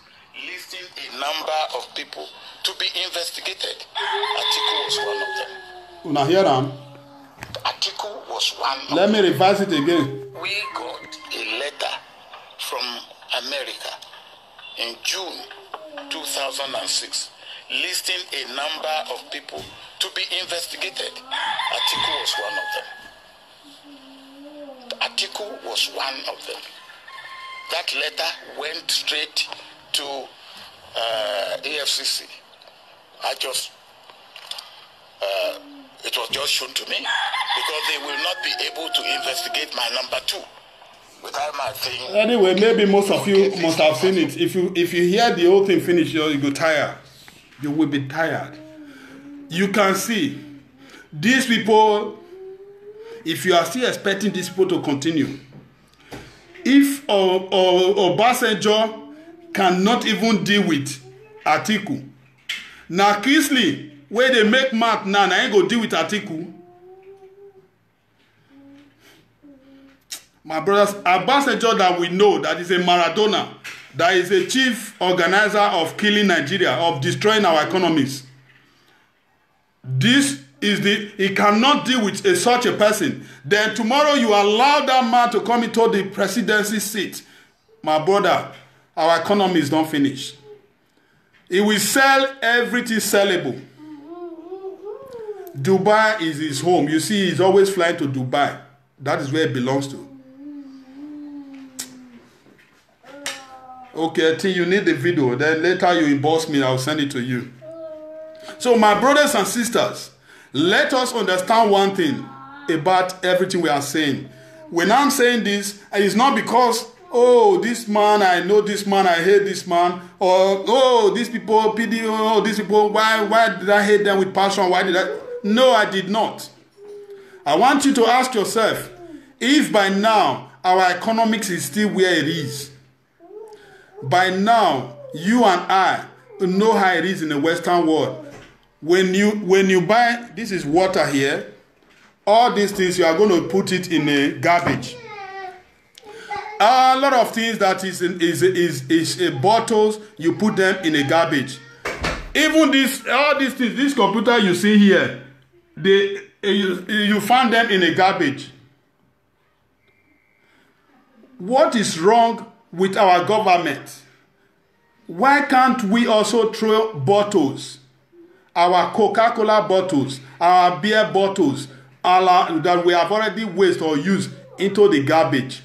Speaker 2: listing a number of people to be investigated. Atiku was one of them.
Speaker 1: Una hear am?
Speaker 2: Atiku was one of them.
Speaker 1: Let me revise it again.
Speaker 2: We got a letter from America in June 2006 listing a number of people to be investigated. Atiku was one of them. Atiku was one of them. That letter went straight to AFCC. It was just shown to me because they will not be able to investigate my number 2 without my thing.
Speaker 1: Anyway, maybe most of you must have seen it. If you hear the whole thing finish, you go tired. You will be tired. You can see these people. If you are still expecting these people to continue, if Obasanjo cannot even deal with Atiku, now Kingsley, where they make mark now, I ain't go deal with Atiku. My brothers, Obasanjo that we know that is a Maradona, that is a chief organizer of killing Nigeria, of destroying our economies. This is he cannot deal with such a person. Then tomorrow you allow that man to come into the presidency seat. My brother, our economy is not finished. He will sell everything sellable. Dubai is his home. You see, he's always flying to Dubai. That is where it belongs to. Okay, I think you need the video. Then later you inbox me, I'll send it to you. So my brothers and sisters, let us understand one thing about everything we are saying. When I'm saying this, it's not because, oh, this man, I know this man, I hate this man, or, oh, these people, PD, oh, these people, why did I hate them with passion? Why did I? No, I did not. I want you to ask yourself, if by now our economics is still where it is, by now you and I know how it is in the Western world. When you buy, this is water here, all these things you are going to put it in a garbage. A lot of things that is bottles, you put them in a garbage. Even all these things, this computer you see here, you find them in a garbage. What is wrong with our government? Why can't we also throw bottles, our Coca-Cola bottles, our beer bottles, that we have already wasted or used, into the garbage?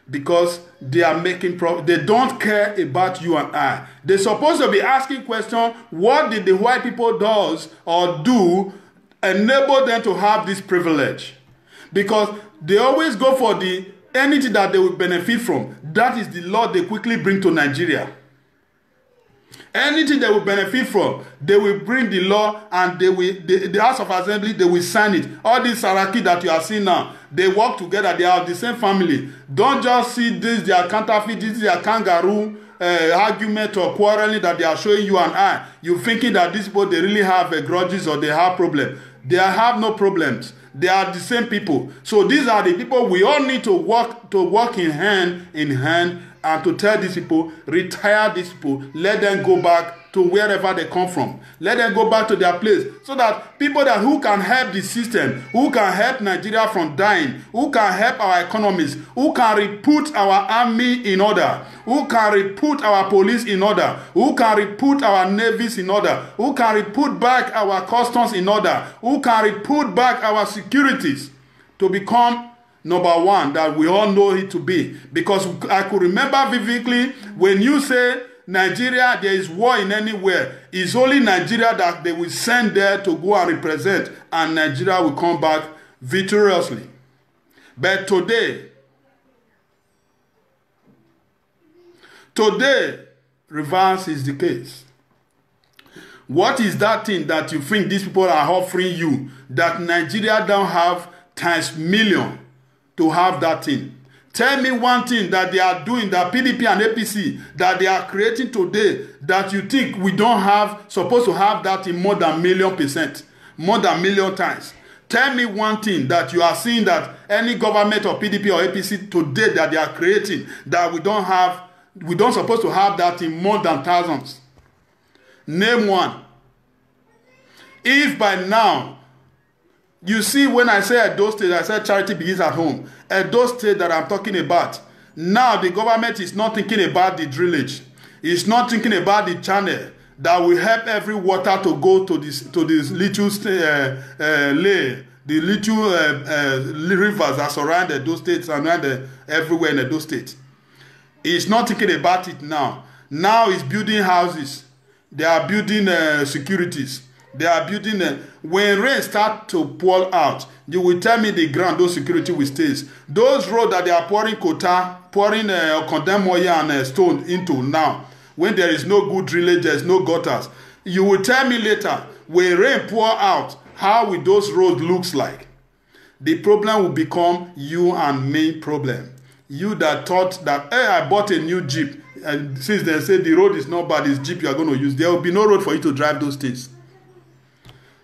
Speaker 1: Because they are making they don't care about you and I. They're supposed to be asking questions, what did the white people does or do enable them to have this privilege? Because they always go for anything that they will benefit from. That is the law they quickly bring to Nigeria. Anything they will benefit from, they will bring the law, and the House of Assembly, they will sign it. All these Saraki that you are seeing now, they work together, they are the same family. Don't just see this, their counterfeit, this is their kangaroo argument or quarreling that they are showing you and I. You're thinking that these people, they really have grudges or they have problems. They have no problems. They are the same people. So these are the people we all need to work in hand and to tell these people, retire these people, let them go back to wherever they come from. Let them go back to their place. So that people who can help the system, who can help Nigeria from dying, who can help our economies, who can re-put our army in order, who can re-put our police in order, who can re-put our navies in order, who can re-put back our customs in order, who can re-put back our securities to become number one, that we all know it to be. Because I could remember vividly when you say Nigeria, there is war in anywhere. It's only Nigeria that they will send there to go and represent, and Nigeria will come back victoriously. But today, reverse is the case. What is that thing that you think these people are offering you that Nigeria don't have times million to have that thing? Tell me one thing that they are doing, that PDP and APC, that they are creating today, that you think we don't have, supposed to have that in more than 1,000,000%, more than 1,000,000 times. Tell me one thing that you are seeing that any government or PDP or APC today that they are creating that we don't have, we don't supposed to have that in more than thousands. Name one. If by now, you see when I say Edo State, I said charity begins at home. Edo State that I'm talking about, now the government is not thinking about the drillage. It's not thinking about the channel that will help every water to go to this little lay, the little rivers that surround Edo State, surround everywhere in Edo State. It's not thinking about it now. Now it's building houses. They are building securities. They are building. When rain start to pour out, you will tell me the ground, those security will stay. Those roads that they are pouring quota, pouring condemned oil and stone into now, when there is no good drillage, there is no gutters. You will tell me later, when rain pour out, how will those roads looks like? The problem will become you and me problem. You that thought that, hey, I bought a new Jeep, and since they say the road is not bad, it's Jeep you are going to use, there will be no road for you to drive those things.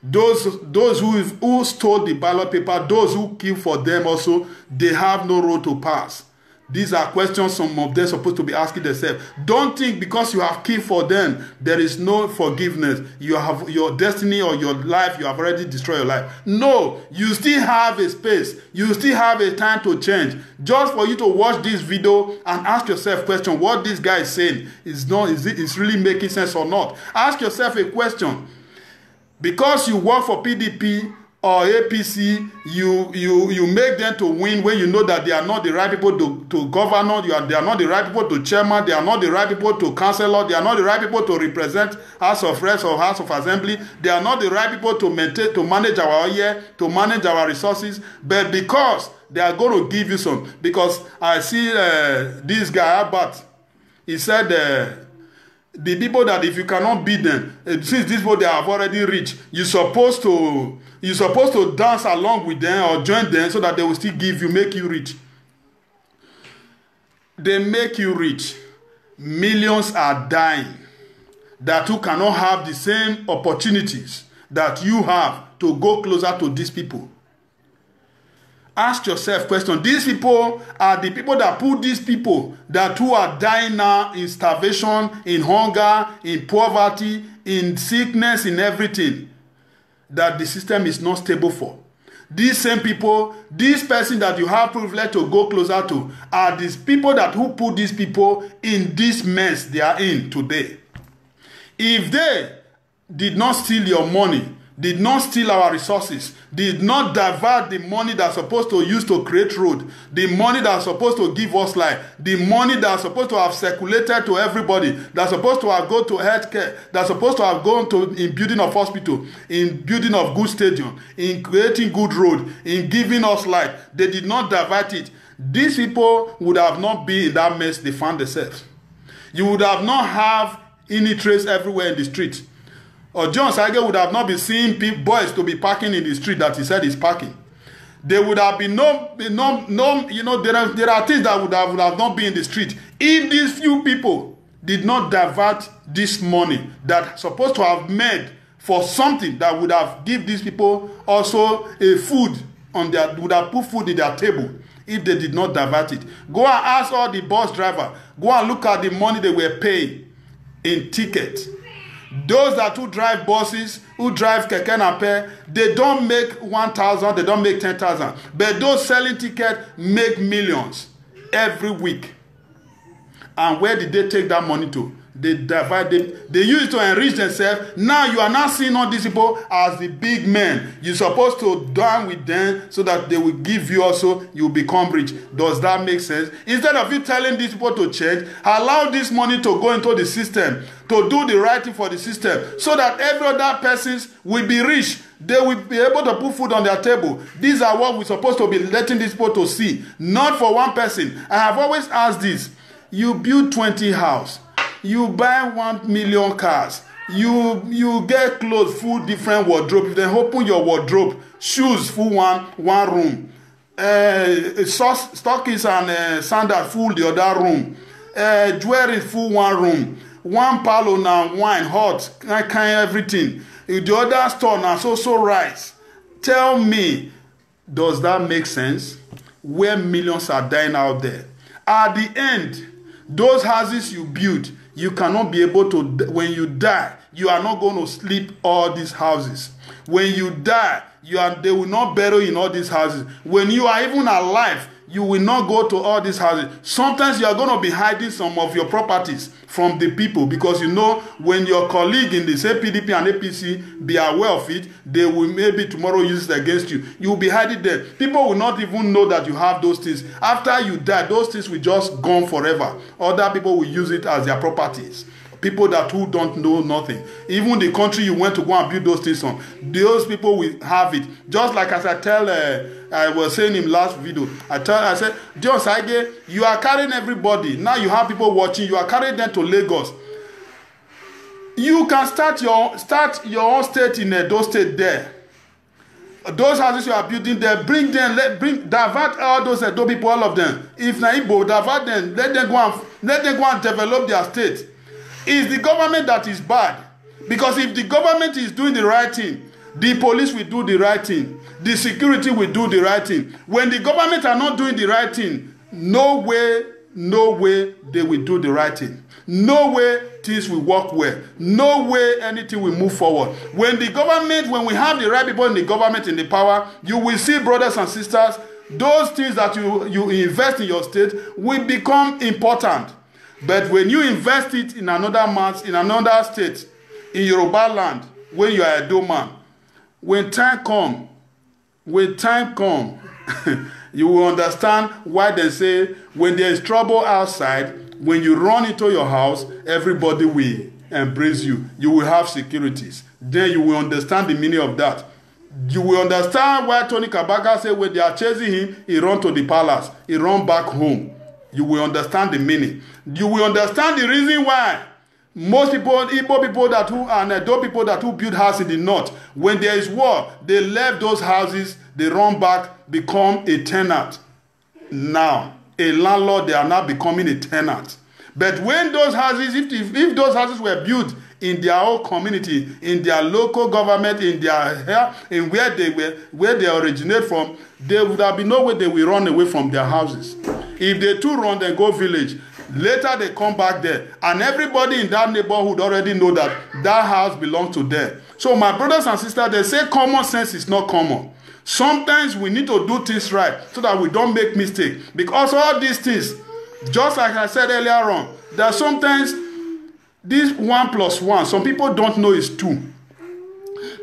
Speaker 1: Those who stole the ballot paper, those who kill for them also, they have no road to pass. These are questions some of them supposed to be asking themselves. Don't think because you have killed for them, there is no forgiveness. You have your destiny or your life, you have already destroyed your life. No, you still have a space. You still have a time to change. Just for you to watch this video and ask yourself question, what this guy is saying is really making sense or not? Ask yourself a question. Because you work for PDP or APC, you make them to win when you know that they are not the right people to governor, they are not the right people to chairman, they are not the right people to councillor, they are not the right people to represent House of Reps or House of Assembly, they are not the right people to maintain, to manage our year, to manage our resources, but because they are going to give you some. Because I see this guy, Albert, he said, the people that if you cannot beat them, since these people they have already reached, you're supposed to dance along with them or join them so that they will still give you, make you rich. They make you rich. Millions are dying that you cannot have the same opportunities that you have to go closer to these people. Ask yourself question. These people are the people that put these people that who are dying now in starvation, in hunger, in poverty, in sickness, in everything, that the system is not stable for. These same people, this person that you have privilege to go closer to, are these people that who put these people in this mess they are in today. If they did not steal your money, did not steal our resources, did not divert the money that's supposed to use to create road, the money that's supposed to give us life, the money that's supposed to have circulated to everybody, that's supposed to have gone to healthcare, that's supposed to have gone to in building of hospital, in building of good stadium, in creating good road, in giving us life, they did not divert it. These people would have not been in that mess they found themselves. You would have not have any trace everywhere in the street. Or John Sage would have not been seeing boys to be parking in the street that he said is parking. There would have been no, you know, there are things that would have not been in the street. If these few people did not divert this money that supposed to have made for something that would have give these people also a food on their, would have put food in their table, if they did not divert it. Go and ask all the bus driver. Go and look at the money they were paying in tickets. Those that who drive buses, who drive keke nape, they don't make 1,000, they don't make 10,000. But those selling tickets make millions every week. And where did they take that money to? they divide them. They use it to enrich themselves. Now you are not seeing all these people as the big men. You're supposed to dine with them so that they will give you also, you become rich. Does that make sense? Instead of you telling these people to change, allow this money to go into the system, to do the right thing for the system, so that every other persons will be rich. They will be able to put food on their table. These are what we're supposed to be letting these people to see, not for one person. I have always asked this. You build 20 houses. You buy 1 million cars. You get clothes, full different wardrobe. Then open your wardrobe. Shoes, full one room. Stockings and sandals, full the other room. Jewelry, full one room. One parlor now, wine, hot, kind everything. The other store now, so rice. Tell me, does that make sense? Where millions are dying out there. At the end, those houses you build, you cannot be able to, when you die, you are not going to sleep all these houses. When you die, they will not bury in all these houses. When you are even alive, you will not go to all these houses. Sometimes you are going to be hiding some of your properties from the people, because you know when your colleague in the same PDP and APC be aware of it, they will maybe tomorrow use it against you. You will be hiding there. People will not even know that you have those things. After you die, those things will just gone forever. Other people will use it as their properties. People who don't know nothing. Even the country you went to go and build those things on, those people will have it. Just like as I was saying in last video, I said, John Sage, you are carrying everybody. Now you have people watching. You are carrying them to Lagos. You can start your own state in those states there. Those houses you are building there, divert all those Edo people, all of them. If Naibo, divert them, let them go and develop their state. It's the government that is bad. Because if the government is doing the right thing, the police will do the right thing. The security will do the right thing. When the government are not doing the right thing, no way they will do the right thing. No way things will work well. No way anything will move forward. When we have the right people in the government, in the power, you will see, brothers and sisters, those things that you invest in your state will become important. But when you invest it in another state, in Yoruba land, when you are a doorman, when time come, you will understand why they say when there is trouble outside, when you run into your house, everybody will embrace you. You will have securities. Then you will understand the meaning of that. You will understand why Tony Kabaka said when they are chasing him, he run to the palace. He run back home. You will understand the meaning. You will understand the reason why most people, Igbo people and Edo people who build houses in the north, when there is war, they left those houses, they run back, become a tenant. Now, a landlord, they are now becoming a tenant. But when those houses, if those houses were built in their own community, in their local government, in where they originate from, there would have been no way they will run away from their houses. If they too run, then go village. Later they come back there, and everybody in that neighborhood already know that that house belongs to them. So my brothers and sisters, they say common sense is not common. Sometimes we need to do things right so that we don't make mistakes. Because all these things, just like I said earlier on, that sometimes this 1 + 1, some people don't know is 2.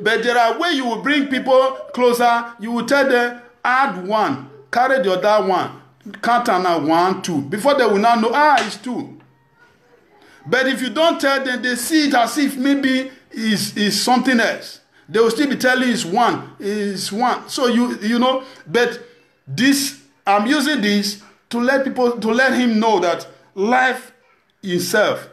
Speaker 1: But there are ways you will bring people closer. You will tell them, add 1, carry the other 1. Count now 1, 2. Before they will now know, it's 2. But if you don't tell them, they see it as if maybe is something else. They will still be telling it's 1, is 1. So you know, but this, I'm using this to let him know that life itself,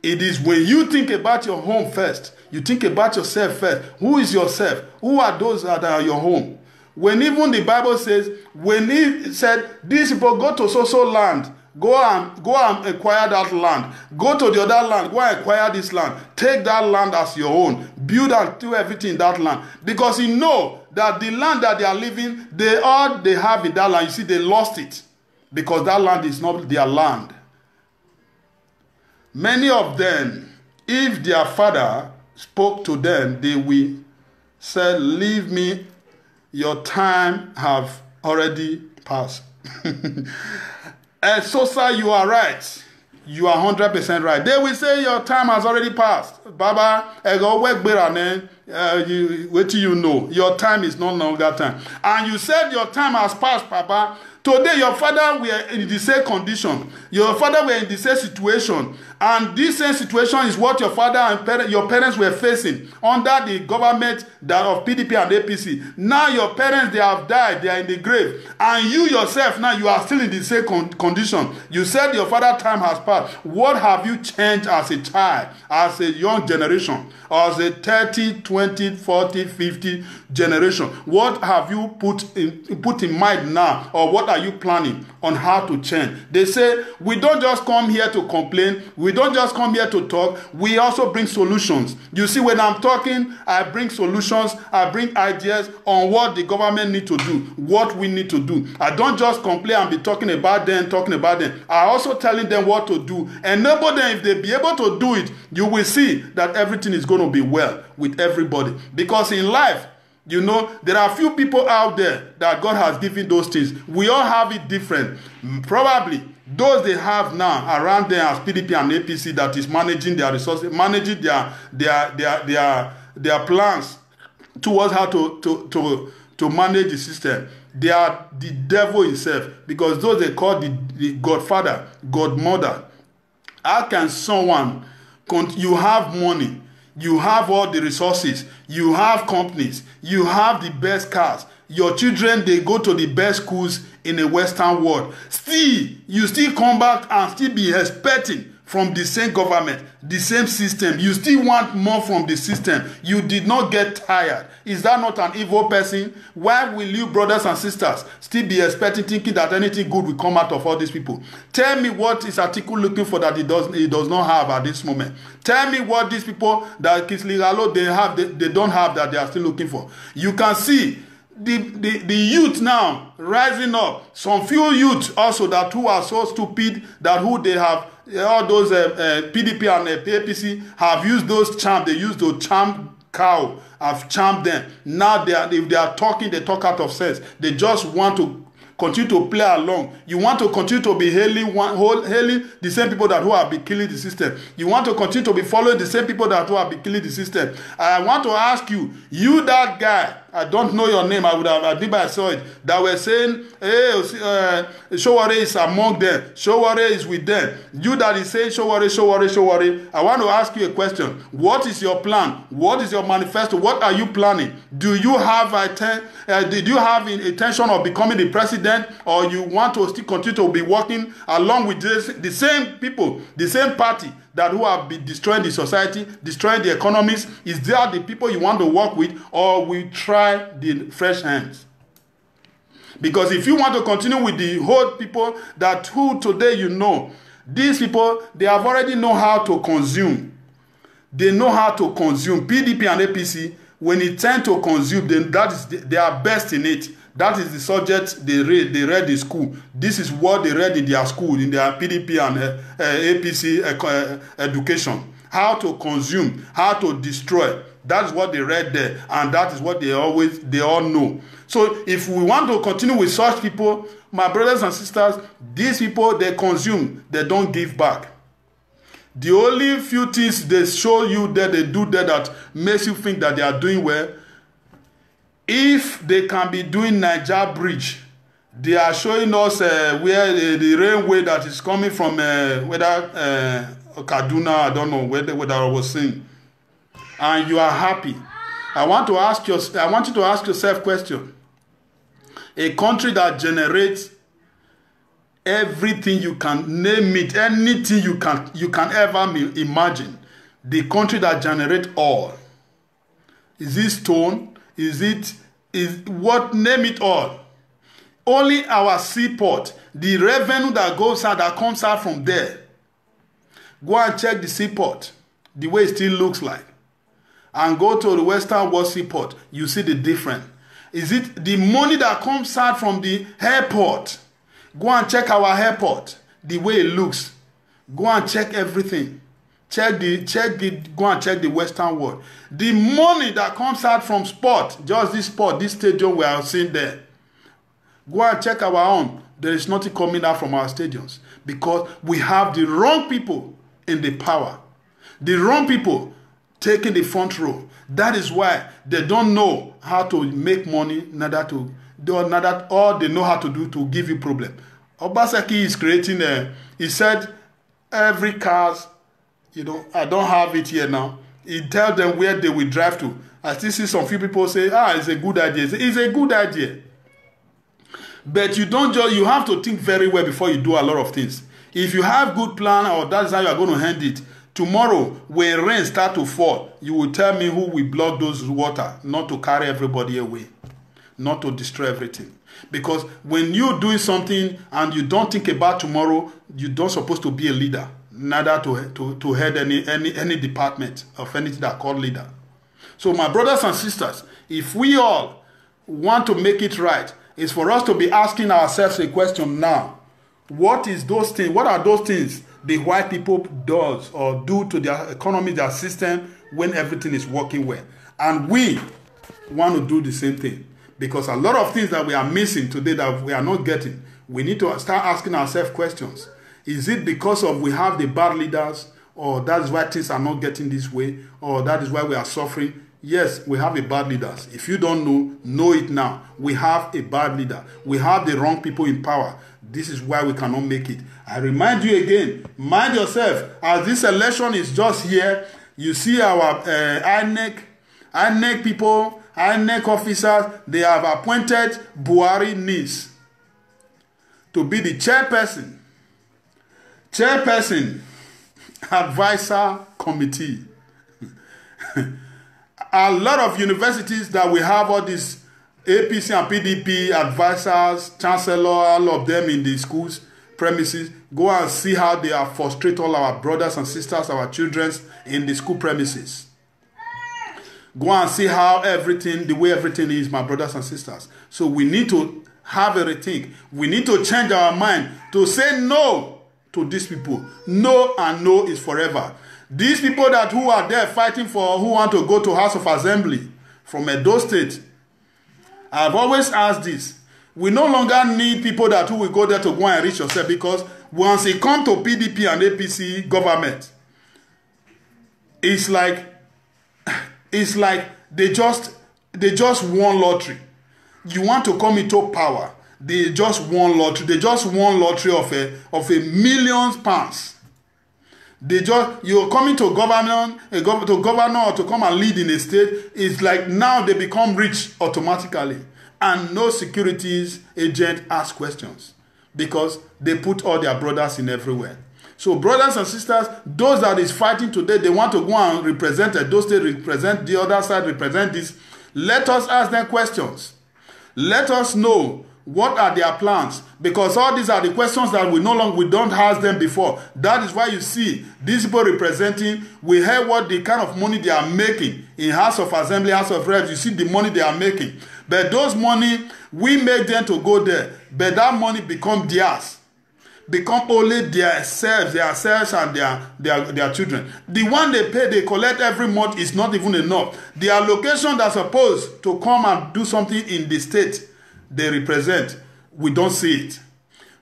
Speaker 1: it is when you think about your home first, you think about yourself first. Who is yourself? Who are those that are your home? When even the Bible says, when he said, these people go to so land, go and acquire that land. Go to the other land, go and acquire this land. Take that land as your own. Build and do everything in that land. Because you know that the land that they are living, all they have in that land, you see, they lost it. Because that land is not their land. Many of them, if their father spoke to them, they will say, leave me, your time have already passed. And so, sir, you are right. You are 100% right. They will say your time has already passed. Baba, wait till you know. Your time is no longer time. And you said your time has passed, Papa. Today, your father were in the same condition. Your father were in the same situation. And this same situation is what your father and your parents were facing under the government that of PDP and APC. Now your parents, they have died. They are in the grave. And you yourself, now you are still in the same condition. You said your father's time has passed. What have you changed as a child, as a young generation, as a 30, 20, 40, 50 generation? What have you put in mind now, or what are you planning on how to change? They say, we don't just come here to complain. We don't just come here to talk. We also bring solutions. You see, when I'm talking, I bring solutions. I bring ideas on what the government need to do, what we need to do. I don't just complain and be talking about them. I also telling them what to do. Enable them. If they be able to do it, you will see that everything is going to be well with everybody. Because in life, you know, there are few people out there that God has given those things. We all have it different. Probably those they have now around them as PDP and APC that is managing their resources, managing their plans towards how to manage the system. They are the devil himself, because those they call the godfather, godmother. How can someone, you have money, you have all the resources, you have companies, you have the best cars, your children, they go to the best schools in the Western world. Still, you still come back and still be expecting from the same government, the same system. You still want more from the system. You did not get tired. Is that not an evil person? Why will you, brothers and sisters, still be expecting, thinking that anything good will come out of all these people? Tell me what is Atiku looking for that he does not have at this moment. Tell me what these people that Kisligalo they don't have that they are still looking for. You can see the youth now rising up. Some few youth also that who are so stupid that who they have, all those PDP and APC have used those charms. They used to charm cow, have charmed them. Now if they are talking, they talk out of sense. They just want to continue to play along. You want to continue to be hailing the same people that who have been killing the system. You want to continue to be following the same people that who have been killing the system. I want to ask you, that guy, I don't know your name, I think I saw it, that were saying, hey, Showore is among them, Showore is with them. You that is saying Showore, I want to ask you a question. What is your plan? What is your manifesto? What are you planning? Do you have did you have intention of becoming the president, or you want to still continue to be working along with the same people, the same party that who have been destroying the society, destroying the economies? Is there the people you want to work with, or we try the fresh hands? Because if you want to continue with the old people that who today you know, these people, they have already know how to consume. They know how to consume. PDP and APC, when it tend to consume, then they are best in it. That is the subject they read in school. This is what they read in their school, in their PDP and APC education. How to consume, how to destroy. That's what they read there, and that is what they all know. So if we want to continue with such people, my brothers and sisters, these people, they consume, they don't give back. The only few things they show you that they do there that makes you think that they are doing well, if they can be doing Niger Bridge, they are showing us where the railway that is coming from, whether Kaduna, I don't know whether I was saying, and you are happy. I want you to ask yourself a question. A country that generates everything you can name it, anything you can ever imagine. The country that generates all. Is it stone? Is what? Name it all. Only our seaport, the revenue that goes out, that comes out from there. Go and check the seaport, the way it still looks like. And go to the Western World seaport, you see the difference. Is it the money that comes out from the airport? Go and check our airport, the way it looks. Go and check everything. Go and check the Western world. The money that comes out from sport, just this sport, this stadium we are seeing there. Go and check our own. There is nothing coming out from our stadiums. because we have the wrong people in the power. The wrong people taking the front row. That is why they don't know how to make money, or they know how to do to give you problem. Obaseki is creating he said every cars, I don't have it here now. He tells them where they will drive to. I still see some few people say, it's a good idea. It's a good idea. But you have to think very well before you do a lot of things. If you have good plan, or that's how you are going to hand it, tomorrow when rain start to fall, you will tell me who will block those water, not to carry everybody away, not to destroy everything. Because when you're doing something and you don't think about tomorrow, you don't supposed to be a leader, neither to head any department of anything that called leader. So my brothers and sisters, if we all want to make it right, it's for us to be asking ourselves a question now. What is those things? What are those things the white people does or do to their economy, their system, when everything is working well? And we want to do the same thing. Because a lot of things that we are missing today that we are not getting, we need to start asking ourselves questions. Is it because of we have the bad leaders, or that is why things are not getting this way, or that is why we are suffering? Yes, we have a bad leaders. If you don't know it now. We have a bad leader. We have the wrong people in power. This is why we cannot make it. I remind you again, mind yourself, as this election is just here, you see our INEC people, INEC officers, they have appointed Buhari niece to be the chairperson advisor committee. A lot of universities that we have all these APC and PDP advisors, chancellor, all of them in the schools premises, go and see how they are frustrate all our brothers and sisters, our children in the school premises. Go and see how the way everything is, my brothers and sisters. So we need to have a rethink. We need to change our mind to say no to these people. No, and no is forever. These people who are there fighting for, who want to go to House of Assembly from Edo State, I've always asked this. We no longer need people who will go there to go and reach yourself, because once it comes to PDP and APC government, it's like they just won lottery. You want to come into power, they just won lottery. They just won lottery of a million pounds. You're coming to governor or to come and lead in a state. It's like now they become rich automatically, and no securities agent asks questions because they put all their brothers in everywhere. So brothers and sisters, those that is fighting today, they want to go and represent those state, represent the other side, represent this. Let us ask them questions. Let us know what are their plans, because all these are the questions that we don't ask them before. That is why you see these people representing. We heard what the kind of money they are making in House of Assembly, House of Reps. You see the money they are making, but those money we make them to go there, but that money become theirs, become only themselves and their children. The one they collect every month is not even enough. The allocation that's supposed to come and do something in the state they represent, we don't see it.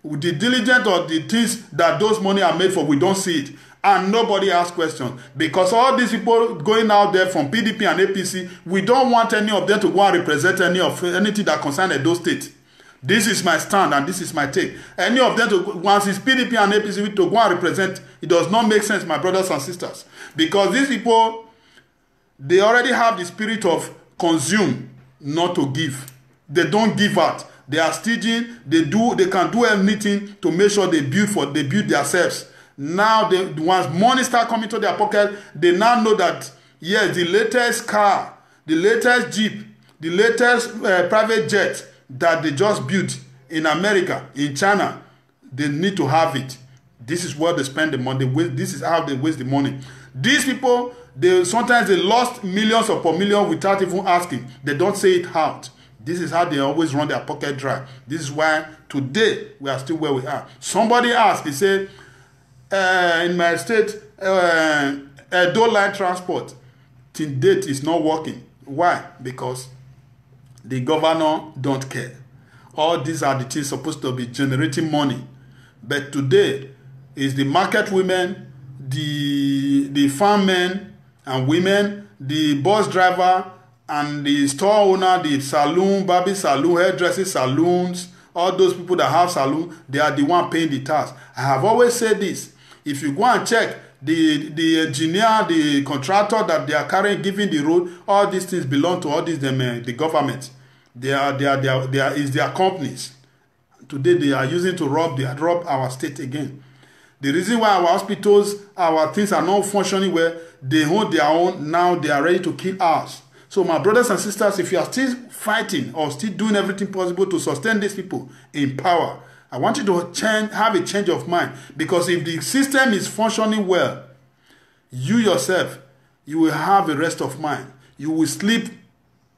Speaker 1: With the diligence or the things that those money are made for, we don't see it. And nobody asks questions. Because all these people going out there from PDP and APC, we don't want any of them to go and represent anything that concerns those states. This is my stand and this is my take. Any of them, once it's PDP and APC to go and represent, it does not make sense, my brothers and sisters. Because these people, they already have the spirit of consume, not to give. They don't give out. They are stingy. They can do anything to make sure they build themselves. Now, once money start coming to their pocket, they now know that, yes, the latest car, the latest Jeep, the latest private jet that they just built in America, in China, they need to have it. This is where they spend the money. This is how they waste the money. These people, sometimes they lost millions upon millions without even asking. They don't say it out. This is how they always run their pocket dry. This is why today we are still where we are. Somebody asked, he said, in my state, Edo line transport till date is not working. Why? Because the governor don't care. All these are the things supposed to be generating money But today is the market women, the farm men and women, the bus driver and the store owner, the saloon, barber saloon, hairdressing saloons, all those people that have saloon, they are the one paying the tax. I have always said this. If you go and check the engineer, the contractor that they are carrying, giving the road, all these things belong to all these the government. They are their companies. Today they are using to rob our state again. The reason why our hospitals, our things are not functioning well, they hold their own, now they are ready to kill us. So my brothers and sisters, if you are still fighting or still doing everything possible to sustain these people in power, I want you to have a change of mind. Because if the system is functioning well, you yourself, you will have a rest of mind. You will sleep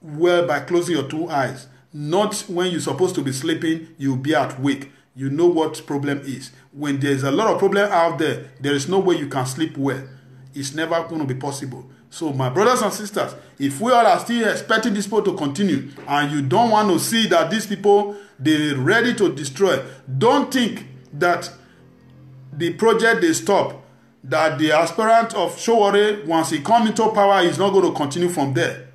Speaker 1: well by closing your two eyes. Not when you're supposed to be sleeping, you'll be at wake. You know what problem is. When there's a lot of problem out there, there is no way you can sleep well. It's never going to be possible. So my brothers and sisters, if we all are still expecting this people to continue and you don't want to see that these people, they're ready to destroy, don't think that the project they stop, that the aspirant of Sowore, once he comes into power, is not going to continue from there.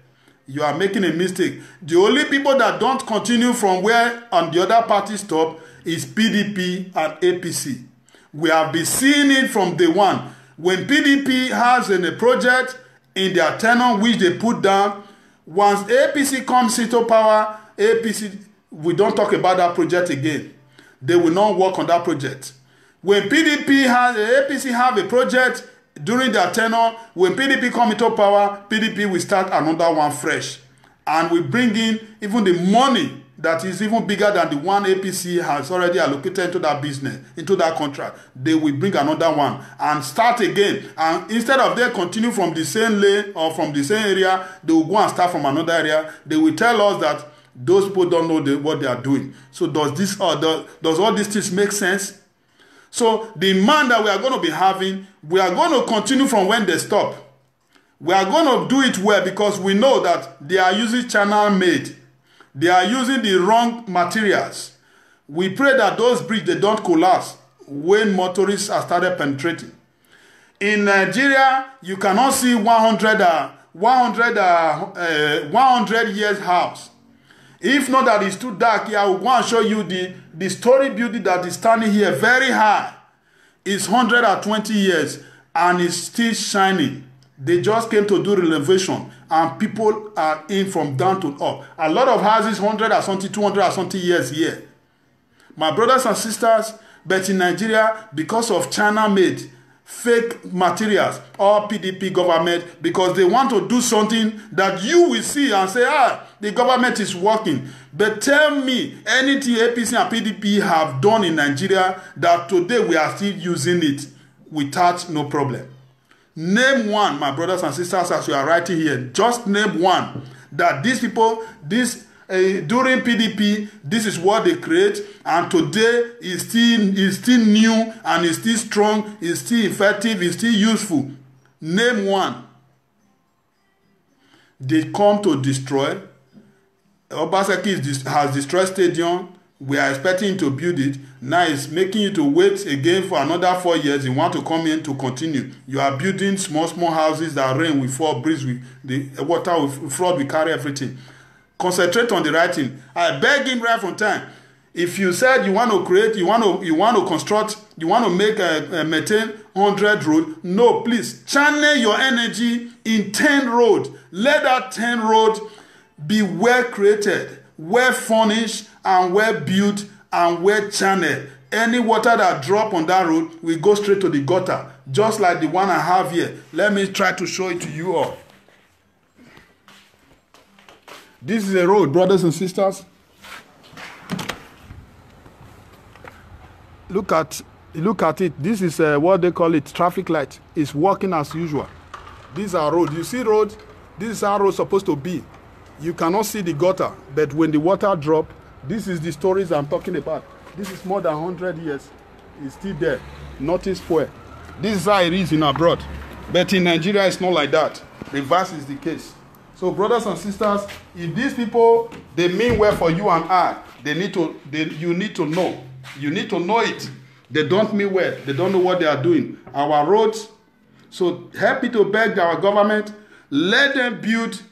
Speaker 1: You are making a mistake. The only people that don't continue from where on the other party stop is PDP and APC. We have been seeing it from day one. When PDP has a project in their tenure which they put down, once APC comes into power, APC, we don't talk about that project again. They will not work on that project. When APC have a project during their tenure, when PDP come into power, PDP will start another one fresh. And we bring in even the money that is even bigger than the one APC has already allocated into that business, into that contract. They will bring another one and start again. And instead of they continue from the same lane or from the same area, they will go and start from another area. They will tell us that those people don't know what they are doing. So does all these things make sense? So the man that we are going to be having, we are going to continue from when they stop. We are going to do it well because we know that they are using China made. They are using the wrong materials. We pray that those bridges, they don't collapse when motorists are started penetrating. In Nigeria, you cannot see 100 years house. If not that it's too dark here, I will go and show you the story building that is standing here very high. It's 120 years and it's still shining. They just came to do renovation and people are in from down to up. A lot of houses, 100 or something, 200 or something years here. My brothers and sisters, but in Nigeria, because of China-made fake materials, or PDP government, because they want to do something that you will see and say, the government is working. But tell me, anything APC and PDP have done in Nigeria that today we are still using it without no problem. Name one, my brothers and sisters, as you are writing here. Just name one that these people, during PDP, this is what they create, and today is still new and is still strong, is still effective, is still useful. Name one. They come to destroy. Obaseki has destroyed stadium. We are expecting to build it. Now it's making you to wait again for another 4 years. You want to come in to continue. You are building small houses that rain will fall, breeze with the water will flood, will carry everything. Concentrate on the right thing. I beg him right from time. If you said you want to create, you want to construct, you want to make maintain 100 road, no, please channel your energy in 10 road. Let that 10 road be well created, well furnished, and well built, and well channeled. Any water that drop on that road will go straight to the gutter, just like the one I have here. Let me try to show it to you all. This is a road, brothers and sisters. Look at it. This is what they call it, traffic light. It's working as usual. These are roads. You see road? This is how road supposed to be. You cannot see the gutter, but when the water drop, this is the stories I'm talking about. This is more than 100 years. It's still there. Nothing spoiled. This is how it is in abroad. But in Nigeria, it's not like that. Reverse is the case. So, brothers and sisters, if these people, they mean well for you and I, you need to know. You need to know it. They don't mean well. They don't know what they are doing. Our roads. So help me to beg our government. Let them build.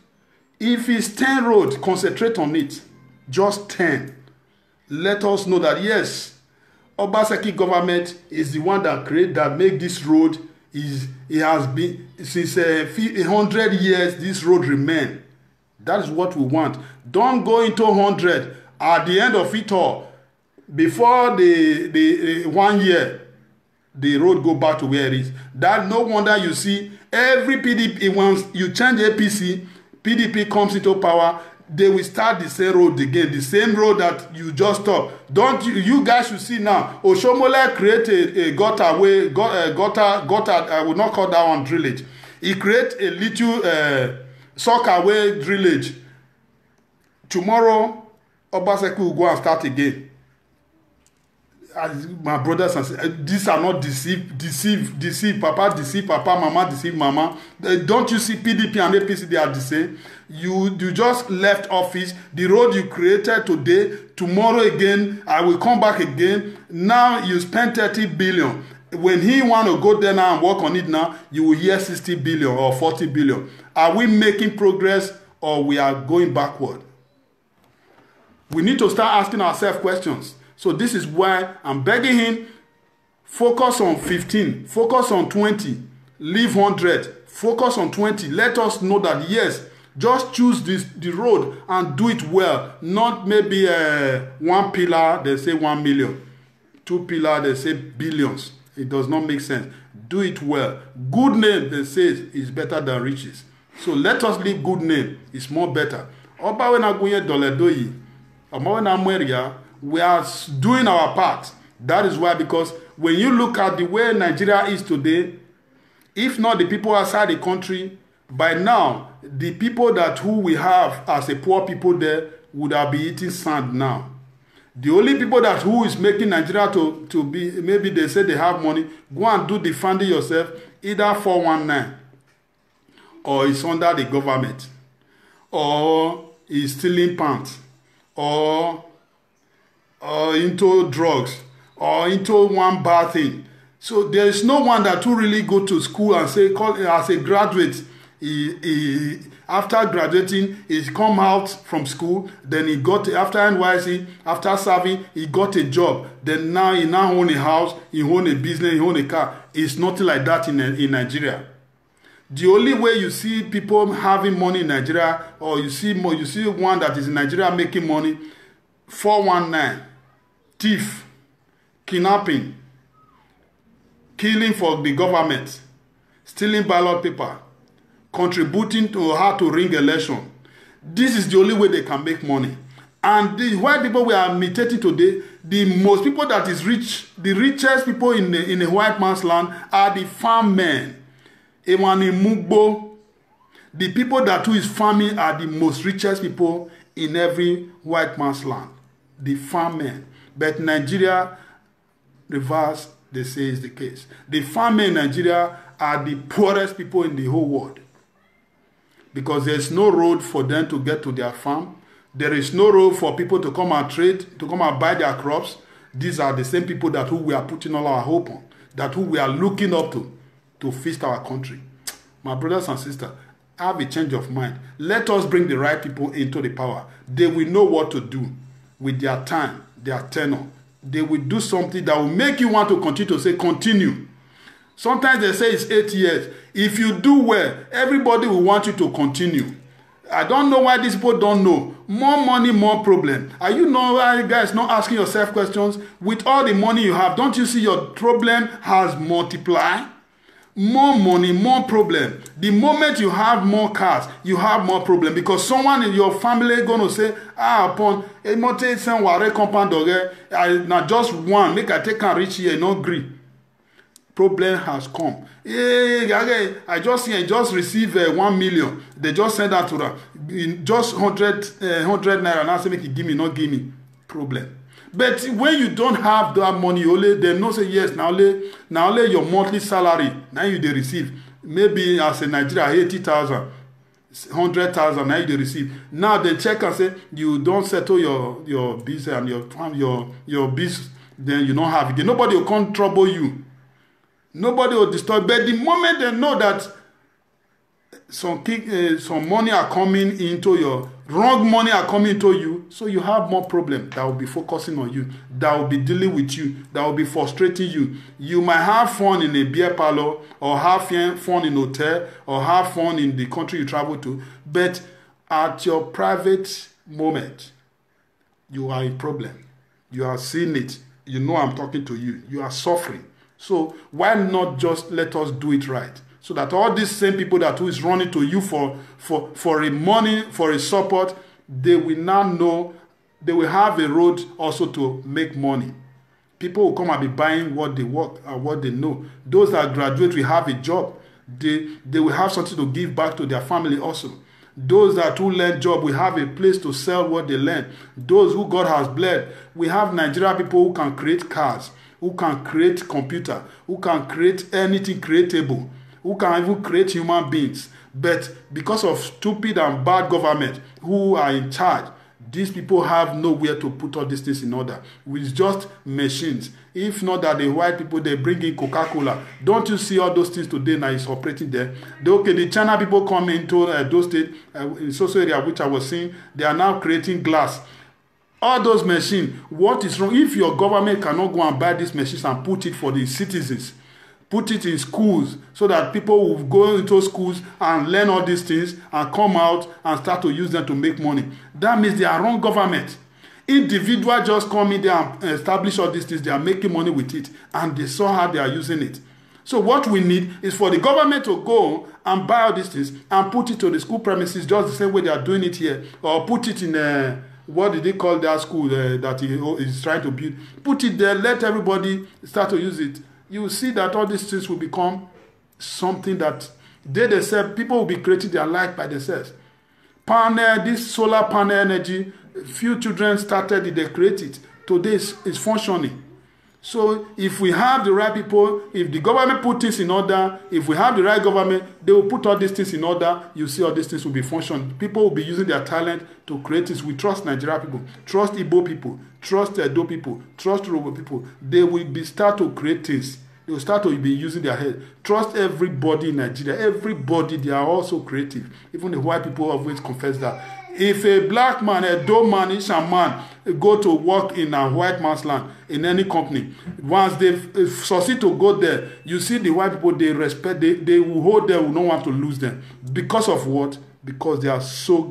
Speaker 1: If it's 10 roads, concentrate on it. Just 10. Let us know that yes, Obaseki government is the one that make this road. It has been since 100 years. This road remain. That is what we want. Don't go into 100 at the end of it all. Before the 1 year, the road go back to where it is. That no wonder you see every PDP once you change APC, PDP comes into power. They will start the same road again, the same road that you just stopped. Don't you guys should see now? Oshomole create a gutter way, gutter. I will not call that one drillage. He create a little soccer way drillage. Tomorrow, Obaseki will go and start again. As my brothers and sisters, these are not deceive. Papa deceive Papa, Mama deceive Mama. Don't you see PDP and APC? They are the same. You just left office. The road you created today, tomorrow again, I will come back again. Now you spend 30 billion. When he want to go there now and work on it now, you will hear 60 billion or 40 billion. Are we making progress or we are going backward? We need to start asking ourselves questions. So this is why I'm begging him, focus on 15, focus on 20, leave 100, focus on 20. Let us know that, yes, just choose the road and do it well. Not maybe one pillar, they say 1 million. 2 pillar, they say billions. It does not make sense. Do it well. Good name, they say, is better than riches. So let us leave good name. It's more better. Oba when agunye doledoyi, oba when amweria, we are doing our part. That is why, because when you look at the way Nigeria is today, if not the people outside the country, by now, the people who we have as a poor people there would have been eating sand now. The only people who is making Nigeria to be, maybe they say they have money, go and do the funding yourself, either 419, or it's under the government, or is stealing pants, or into drugs, or into one bad thing. So there is no one who really go to school and say, as a graduate, after graduating, he come out from school, then he got, after NYC, after serving, he got a job. Then now he own a house, he own a business, he own a car. It's nothing like that in Nigeria. The only way you see people having money in Nigeria, or you see one that is in Nigeria making money, 419. Thief, kidnapping, killing for the government, stealing ballot paper, contributing to how to ring election. This is the only way they can make money. And the white people we are imitating today, the most people that is rich, the richest people in a white man's land are the farm men. The people who is farming are the most richest people in every white man's land. The farm men. But Nigeria, reverse, they say is the case. The farmers in Nigeria are the poorest people in the whole world. Because there's no road for them to get to their farm. There is no road for people to come and trade, to come and buy their crops. These are the same people who we are putting all our hope on, who we are looking up to feast our country. My brothers and sisters, have a change of mind. Let us bring the right people into the power. They will know what to do with their time, their tenure. They will do something that will make you want to continue to say, continue. Sometimes they say it's 8 years. If you do well, everybody will want you to continue. I don't know why these people don't know. More money, more problem. Are you guys not asking yourself questions? With all the money you have, don't you see your problem has multiplied? More money, more problem. The moment you have more cars, you have more problem, because someone in your family is going to say, upon a motor ware compound now just one, make I take and reach here, no agree. Problem has come. I just received 1 million. They just send that to them. Just 100 naira. Now say make it give me, not give me. Problem. But when you don't have that money, only they know say yes. Now only your monthly salary now you they receive. Maybe as a Nigeria 80,000, 100,000 now you they receive. Now they check and say you don't settle your business and your then you don't have again. Nobody will come trouble you. Nobody will disturb. But the moment they know that some money are coming into your wrong money are coming into you, so you have more problem that will be focusing on you, that will be dealing with you, that will be frustrating you. You might have fun in a beer parlor, or have fun in a hotel, or have fun in the country you travel to, but at your private moment, you are a problem. You are seeing it. You know I'm talking to you. You are suffering. So why not just let us do it right? So that all these same people that who is running to you for a money, for a support, they will now know, they will have a road also to make money. People will come and be buying what they work and what they know. Those that graduate will have a job. They will have something to give back to their family also. Those that who learn job will have a place to sell what they learn. Those who God has blessed, we have Nigerian people who can create cars, who can create computer, who can create anything creatable, who can even create human beings. But because of stupid and bad government who are in charge, these people have nowhere to put all these things in order. With just machines. If not that the white people, they bring in Coca-Cola. Don't you see all those things today now is operating there? The China people come into those states, in social area which I was seeing, they are now creating glass. All those machines, what is wrong? If your government cannot go and buy these machines and put it for the citizens, put it in schools so that people will go into schools and learn all these things and come out and start to use them to make money. That means they are wrong government. Individuals just come in there and establish all these things. They are making money with it and they saw how they are using it. So what we need is for the government to go and buy all these things and put it to the school premises just the same way they are doing it here, or put it in what did they call that school that he is trying to build. Put it there, let everybody start to use it. You will see that all these things will become something that they themselves, people will be creating their life by themselves. This solar panel energy, few children started it, they create it. Today it's functioning. So if we have the right people, if the government put things in order, if we have the right government, they will put all these things in order. You see all these things will be functioning. People will be using their talent to create this. We trust Nigerian people, trust Igbo people, trust Edo people, trust Yoruba people. They will start to create things. They will start to be using their head. Trust everybody in Nigeria. Everybody, they are also creative. Even the white people always confess that. If a black man, a Edo man, Ishan man, go to work in a white man's land, in any company, once they succeed to go there, you see the white people, they respect, they will hold them, will not want to lose them. Because of what? Because they are so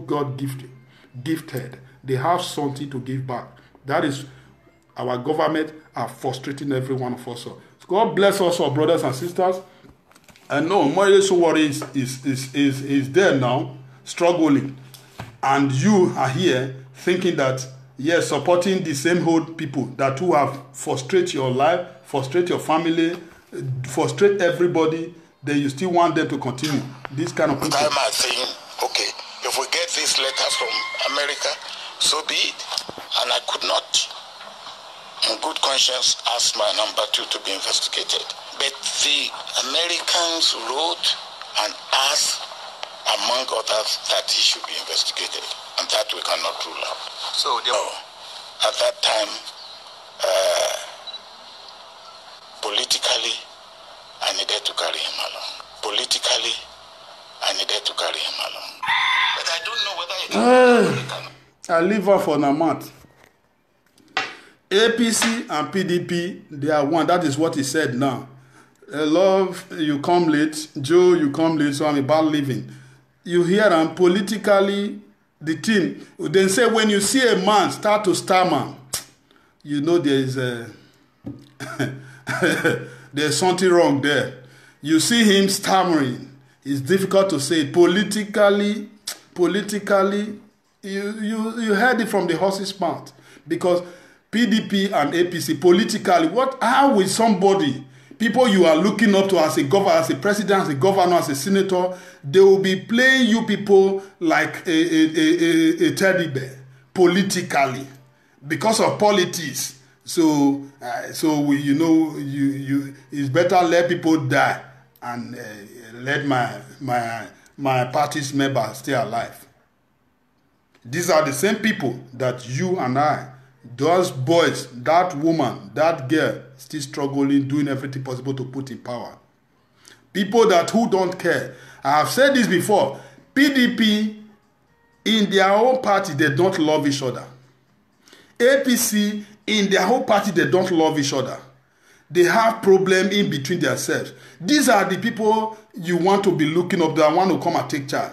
Speaker 1: gifted. They have something to give back. That is, our government are frustrating every one of us. So God bless us, our brothers and sisters. And no, Moyle Sowore is there now, struggling. And you are here thinking that, yes, supporting the same old people that who have frustrated your life, frustrate your family, frustrate everybody, then you still want them to continue. This kind of people.
Speaker 2: I'm saying, okay, if we get these letters from America, so be it. And I could not, in good conscience, ask my number 2 to be investigated. But the Americans wrote and asked, among others, that he should be investigated, and that we cannot rule out. So at that time, politically, I needed to carry him along. Politically, I needed to carry him along. But I don't know whether he can.
Speaker 1: I leave off on a mat. APC and PDP, they are one. That is what he said now. Love, you come late. Joe, you come late, so I'm about leaving. You hear them politically, the team. They say when you see a man start to stammer, you know there is there's something wrong there. You see him stammering. It's difficult to say it. Politically, you heard it from the horse's mouth. Because PDP and APC, politically, how will somebody, people you are looking up to as a governor, as a president, as a governor, as a senator, they will be playing you people like a teddy bear politically because of politics. So it's better let people die and let my party's members stay alive. These are the same people that you and I those boys, that woman, that girl, still struggling, doing everything possible to put in power. People who don't care. I have said this before. PDP, in their own party, they don't love each other. APC, in their whole party, they don't love each other. They have problems in between themselves. These are the people you want to be looking up that want to come and take charge.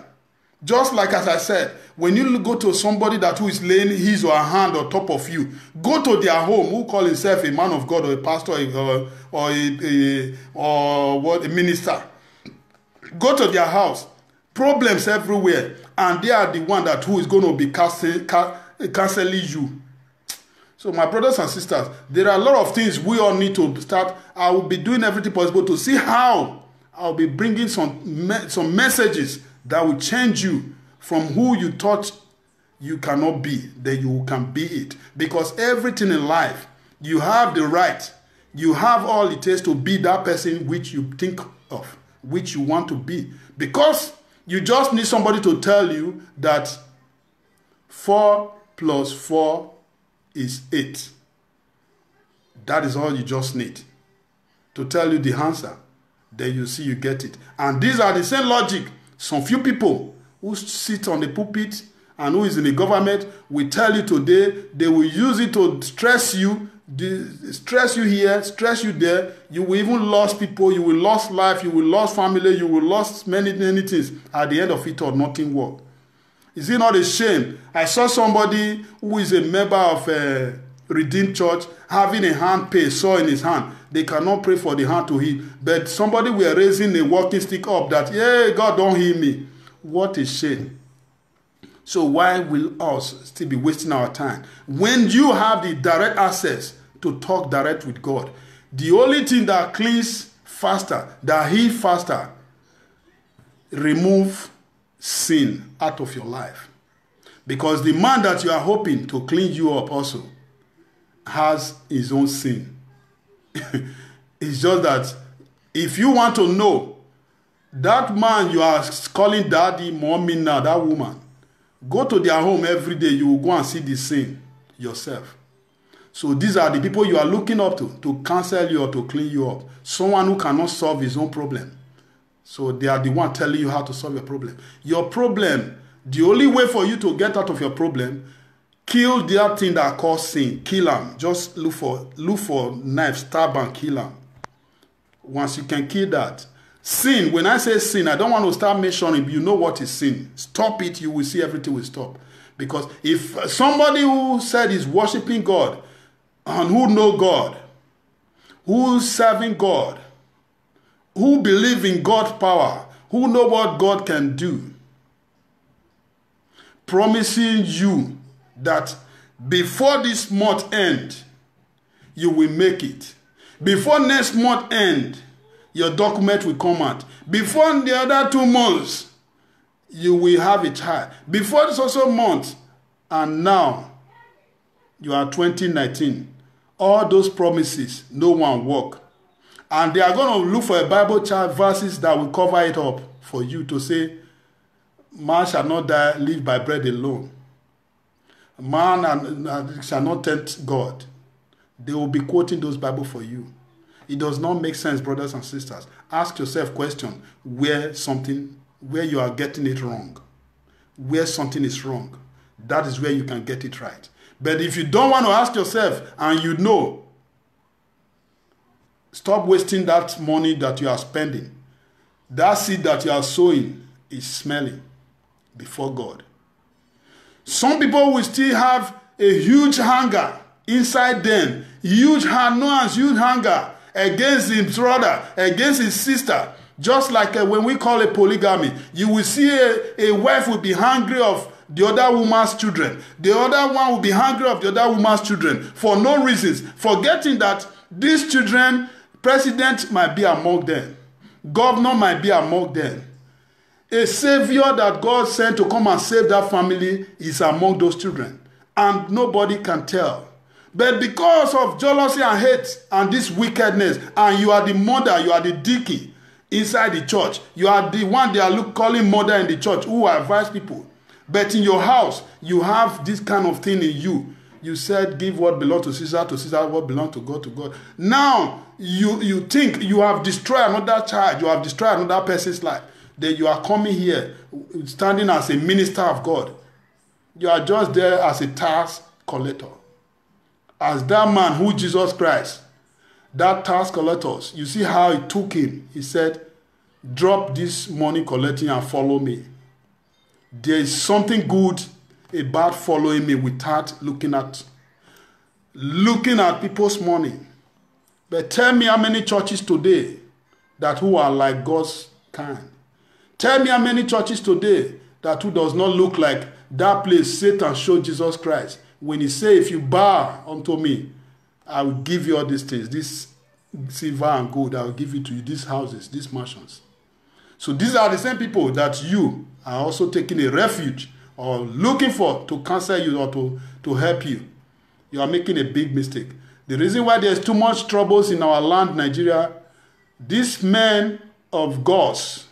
Speaker 1: Just like as I said, when you go to somebody who is laying his or her hand on top of you, go to their home, who call himself a man of God or a pastor or a minister. Go to their house, problems everywhere, and they are the one who is going to be canceling you. So my brothers and sisters, there are a lot of things we all need to start. I will be doing everything possible to see how I'll be bringing some messages that will change you from who you thought you cannot be, that you can be it. Because everything in life, you have the right, you have all it takes to be that person which you think of, which you want to be. Because you just need somebody to tell you that 4 + 4 is 8. That is all you just need to tell you the answer. Then you see you get it. And these are the same logic. Some few people who sit on the pulpit and who is in the government will tell you today, they will use it to stress you here, stress you there. You will even lose people, you will lose life, you will lose family, you will lose many, many things. At the end of it all, nothing works. Is it not a shame? I saw somebody who is a member of a Redeemed Church having a hand saw in his hand. They cannot pray for the hand to heal. But somebody were raising a walking stick up that, yeah, God don't heal me. What a shame. So why will us still be wasting our time? When you have the direct access to talk direct with God, the only thing that cleans faster, that heals faster, remove sin out of your life. Because the man that you are hoping to clean you up also has his own sin. It's just that if you want to know that man you are calling daddy, mommy now, that woman, go to their home every day, you will go and see the sin yourself. So these are the people you are looking up to cancel you or to clean you up. Someone who cannot solve his own problem. So they are the one telling you how to solve your problem. Your problem, the only way for you to get out of your problem, kill that thing that causes sin. Kill them. Just look for knife, stab and kill them. Once you can kill that. Sin, when I say sin, I don't want to start mentioning, you know what is sin. Stop it, you will see everything will stop. Because if somebody who said is worshiping God and who know God, who's serving God, who believe in God's power, who know what God can do, promising you that before this month end, you will make it. Before next month end, your document will come out. Before the other 2 months, you will have a child. Before this also month, and now you are 2019. All those promises, no one work. And they are going to look for a Bible child verses that will cover it up for you to say, man shall not die, live by bread alone. Man shall not tempt God. They will be quoting those Bible for you. It does not make sense, brothers and sisters. Ask yourself question where you are getting it wrong. Where something is wrong. That is where you can get it right. But if you don't want to ask yourself and you know, stop wasting that money that you are spending. That seed that you are sowing is smelling before God. Some people will still have a huge hunger inside them. Huge hunger against his brother, against his sister. Just like when we call it polygamy. You will see a wife will be hungry of the other woman's children. The other one will be hungry of the other woman's children for no reasons. Forgetting that these children, president might be among them. Governor might be among them. A savior that God sent to come and save that family is among those children. And nobody can tell. But because of jealousy and hate and this wickedness, and you are the mother, you are the deacon inside the church, you are the one they are calling mother in the church who advise people. But in your house, you have this kind of thing in you. You said give what belongs to Caesar, what belongs to God, to God. Now, you think you have destroyed another child, you have destroyed another person's life. Then you are coming here, standing as a minister of God. You are just there as a tax collector. As that man who Jesus Christ, that tax collectors, you see how he took him. He said, drop this money collecting and follow me. There is something good about following me without looking at people's money. But tell me how many churches today that who are like God's kind. Tell me how many churches today that who does not look like that place Satan showed Jesus Christ. When he say, if you bow unto me, I will give you all these things. This silver and gold, I will give it to you. These houses, these mansions. So these are the same people that you are also taking a refuge or looking for to counsel you or to help you. You are making a big mistake. The reason why there's too much troubles in our land, Nigeria, these men of gods,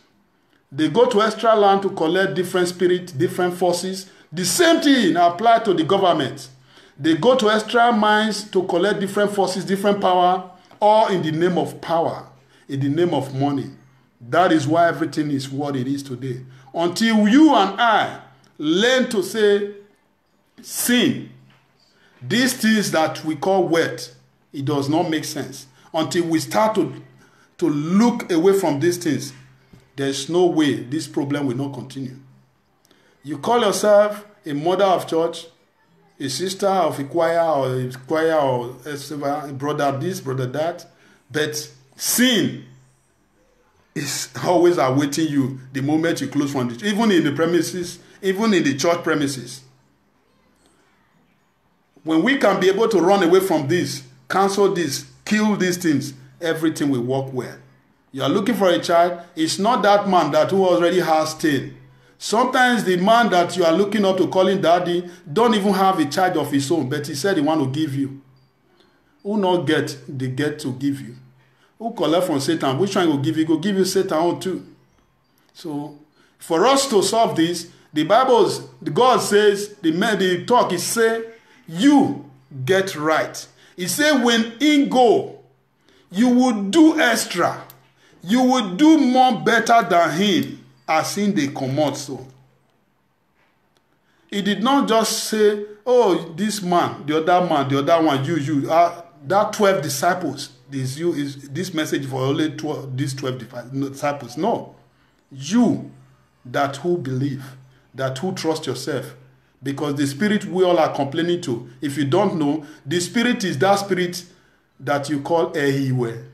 Speaker 1: they go to extra land to collect different spirits, different forces. The same thing applies to the government. They go to extra mines to collect different forces, different power, all in the name of power, in the name of money. That is why everything is what it is today. Until you and I learn to say, sin, these things that we call wealth, it does not make sense. Until we start to look away from these things, there's no way this problem will not continue. You call yourself a mother of church, a sister of a choir or a brother this, brother that, but sin is always awaiting you the moment you close from it, even in the premises, even in the church premises. When we can be able to run away from this, cancel this, kill these things, everything will work well. You are looking for a child, it's not that man that who already has tail. Sometimes the man that you are looking up to calling daddy don't even have a child of his own, but he said he want to give you. Who not get, they get to give you. Who collect from Satan, which one will give you? Go give you Satan on too. So, for us to solve this, the God says, the talk is say, you get right. He said when in go, you would do extra. You would do more better than him, as in they command so. He did not just say, oh, this man, the other one, you, that 12 disciples, this message for only 12, these 12 disciples. No. You, that who believe, that who trust yourself. Because the spirit we all are complaining to, if you don't know, the spirit is that spirit that you call Ehiwe.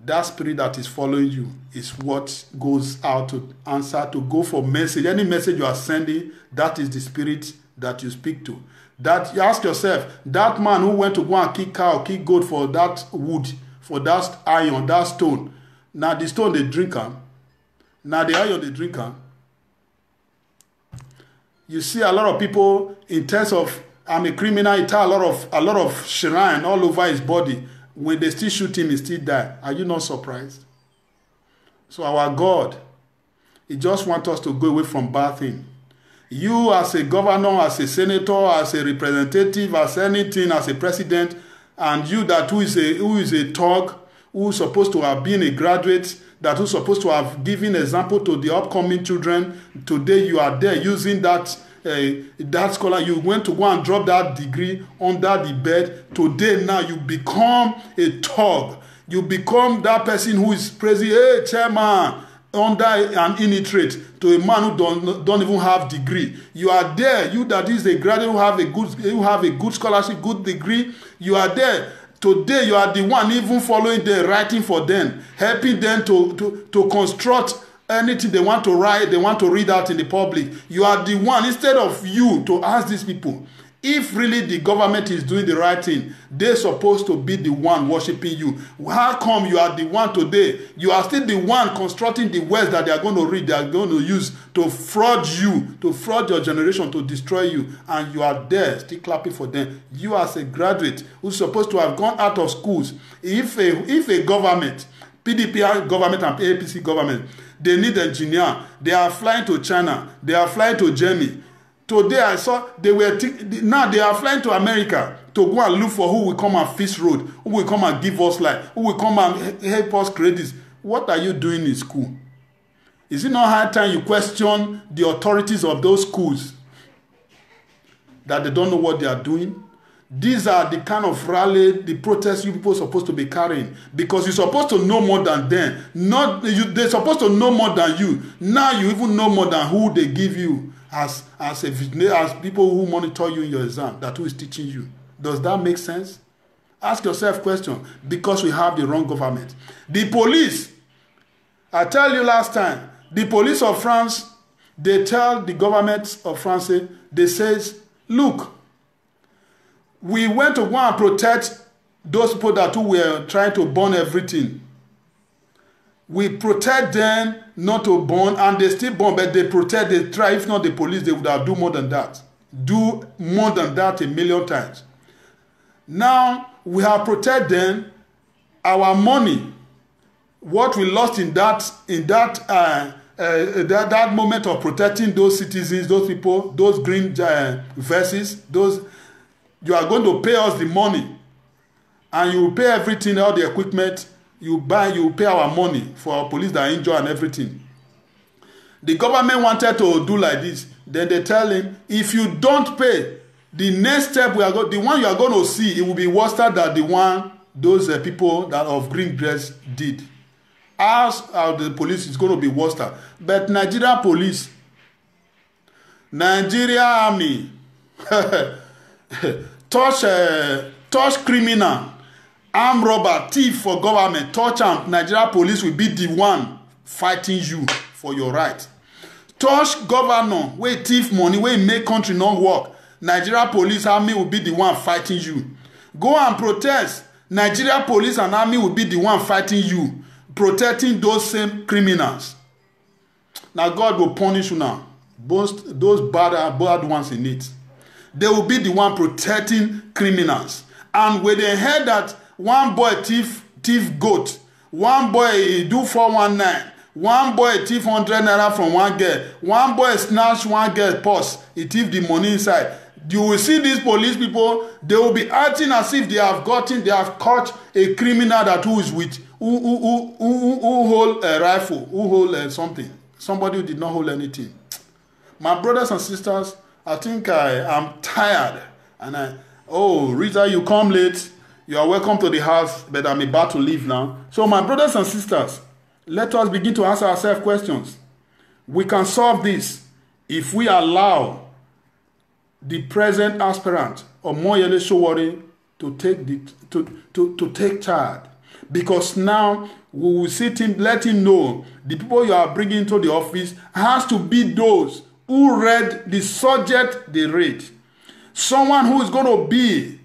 Speaker 1: That spirit that is following you is what goes out to answer, to go for message. Any message you are sending, that is the spirit that you speak to. That you ask yourself, that man who went to go and kick cow, kick goat for that wood, for that iron, that stone. Now the stone they drink am. Now the iron they drink am. You see a lot of people in terms of I'm a criminal, he tell a lot of shrine all over his body. When they still shoot him, he still die. Are you not surprised? So our God, he just wants us to go away from bad things. You as a governor, as a senator, as a representative, as anything, as a president, and you that who is a thug, who is supposed to have been a graduate, that who is supposed to have given example to the upcoming children, today you are there using that scholar, you went to go and drop that degree under the bed. Today now you become a thug. You become that person who is praising, hey, chairman, under an illiterate, to a man who don't even have degree. You are there, you that is a graduate who have a good scholarship, good degree. You are there. Today you are the one even following them, writing for them, helping them to construct anything they want to write, they want to read out in the public. You are the one, instead of you to ask these people, if really the government is doing the right thing, they're supposed to be the one worshiping you. How come you are the one today? You are still the one constructing the words that they are going to read, they are going to use to fraud you, to fraud your generation, to destroy you. And you are there still clapping for them. You as a graduate who's supposed to have gone out of schools, if a government, PDP government and APC government, they need engineer, they are flying to China, they are flying to Germany Today I saw now they are flying to America to go and look for who will come and fix road, who will come and give us life, who will come and help us create this. What are you doing in school? Is it not high time you question the authorities of those schools that they don't know what they are doing? These are the kind of rally, the protests you people are supposed to be carrying, because you're supposed to know more than them. They're supposed to know more than you. Now you even know more than who they give you as people who monitor you in your exam, that who is teaching you. Does that make sense? Ask yourself question, because we have the wrong government. The police, I tell you last time, the police of France, they tell the government of France, they says, look, we went to go and protect those people that who were trying to burn everything. We protect them not to burn, and they still burn, but they protect, they try. If not the police, they would have do more than that. Do more than that 1,000,000 times. Now, we have protected them. Our money, what we lost in that moment of protecting those citizens, those people, those green verses, those, you are going to pay us the money, and you will pay everything, all the equipment you buy, you will pay our money for our police that are injured and everything. The government wanted to do like this. Then they tell him, if you don't pay, the next step the one you are going to see, it will be worse than the one those people that of green dress did. As the police is going to be worse. But Nigeria police, Nigeria army, touch criminal, armed robber, thief for government, touch am, Nigeria police will be the one fighting you for your right. Touch governor, wey thief money, wey make country not work, Nigeria police army will be the one fighting you. Go and protest, Nigeria police and army will be the one fighting you, protecting those same criminals. Now God will punish you now, both those bad ones in it. They will be the one protecting criminals. And when they heard that one boy thief goat, one boy do 419, one boy thief 100 naira from one girl, one boy snatch one girl purse, he thief the money inside. You will see these police people, they will be acting as if they have caught a criminal that who is with, who hold a rifle, who hold something. Somebody who did not hold anything. My brothers and sisters, I think I am tired, and Rita, you come late. You are welcome to the house, but I'm about to leave now. So my brothers and sisters, let us begin to answer ourselves questions. We can solve this if we allow the present aspirant or Moyele Sowore to take charge, because now we will sit him, let him know the people you are bringing to the office has to be those who read the subject they read. Someone who is going to be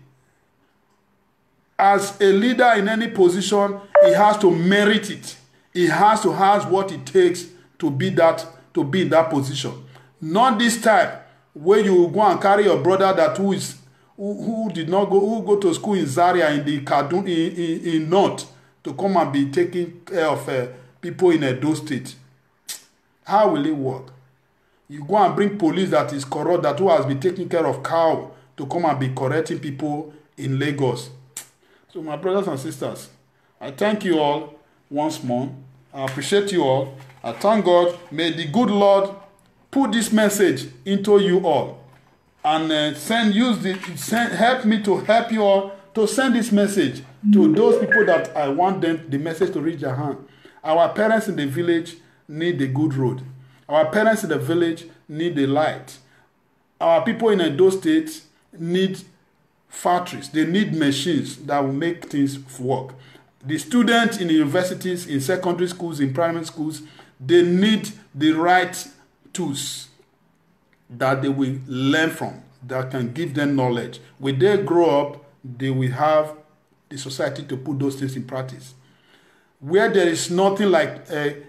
Speaker 1: as a leader in any position, he has to merit it. He has to have what it takes to be in that position. Not this type where you go and carry your brother that who go to school in Zaria in the Kaduna in North to come and be taking care of people in Edo State. How will it work? You go and bring police that is corrupt, that who has been taking care of cow, to come and be correcting people in Lagos. So my brothers and sisters, I thank you all once more. I appreciate you all. I thank God. May the good Lord put this message into you all, and help me to help you all to send this message to those people that I want the message to reach their hand. Our parents in the village need a good road. Our parents in the village need a light. Our people in Edo State need factories. They need machines that will make things work. The students in the universities, in secondary schools, in primary schools, they need the right tools that they will learn from, that can give them knowledge. When they grow up, they will have the society to put those things in practice. Where there is nothing like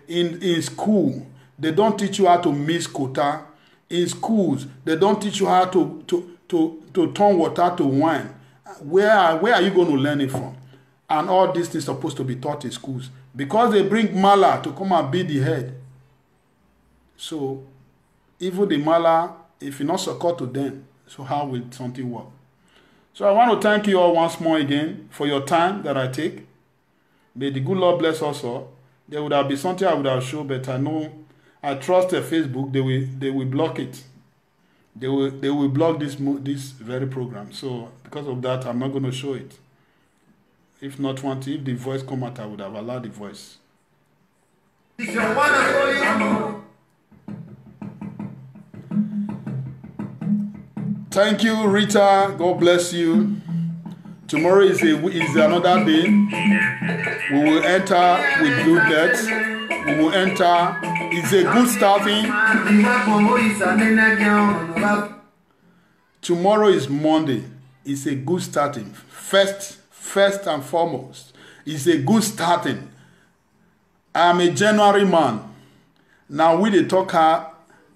Speaker 1: in school, they don't teach you how to mix quota. In schools, they don't teach you how to turn water to wine. Where are you going to learn it from? And all these things are supposed to be taught in schools, because they bring Mala to come and be the head. So even the Mala if you not support to them, so how will something work? So I want to thank you all once more again for your time that I take. May the good Lord bless us all. There would have been something I would have shown, but I know, I trust Facebook, they will block it. They will block this very program. So because of that, I'm not going to show it. If not one thing, if the voice come out, I would have allowed the voice. Thank you, Rita. God bless you. Tomorrow is another day. We will enter with goodness. We will enter. It's a good starting. Tomorrow is Monday. It's a good starting. First and foremost, it's a good starting. I'm a January man. Now we the talker.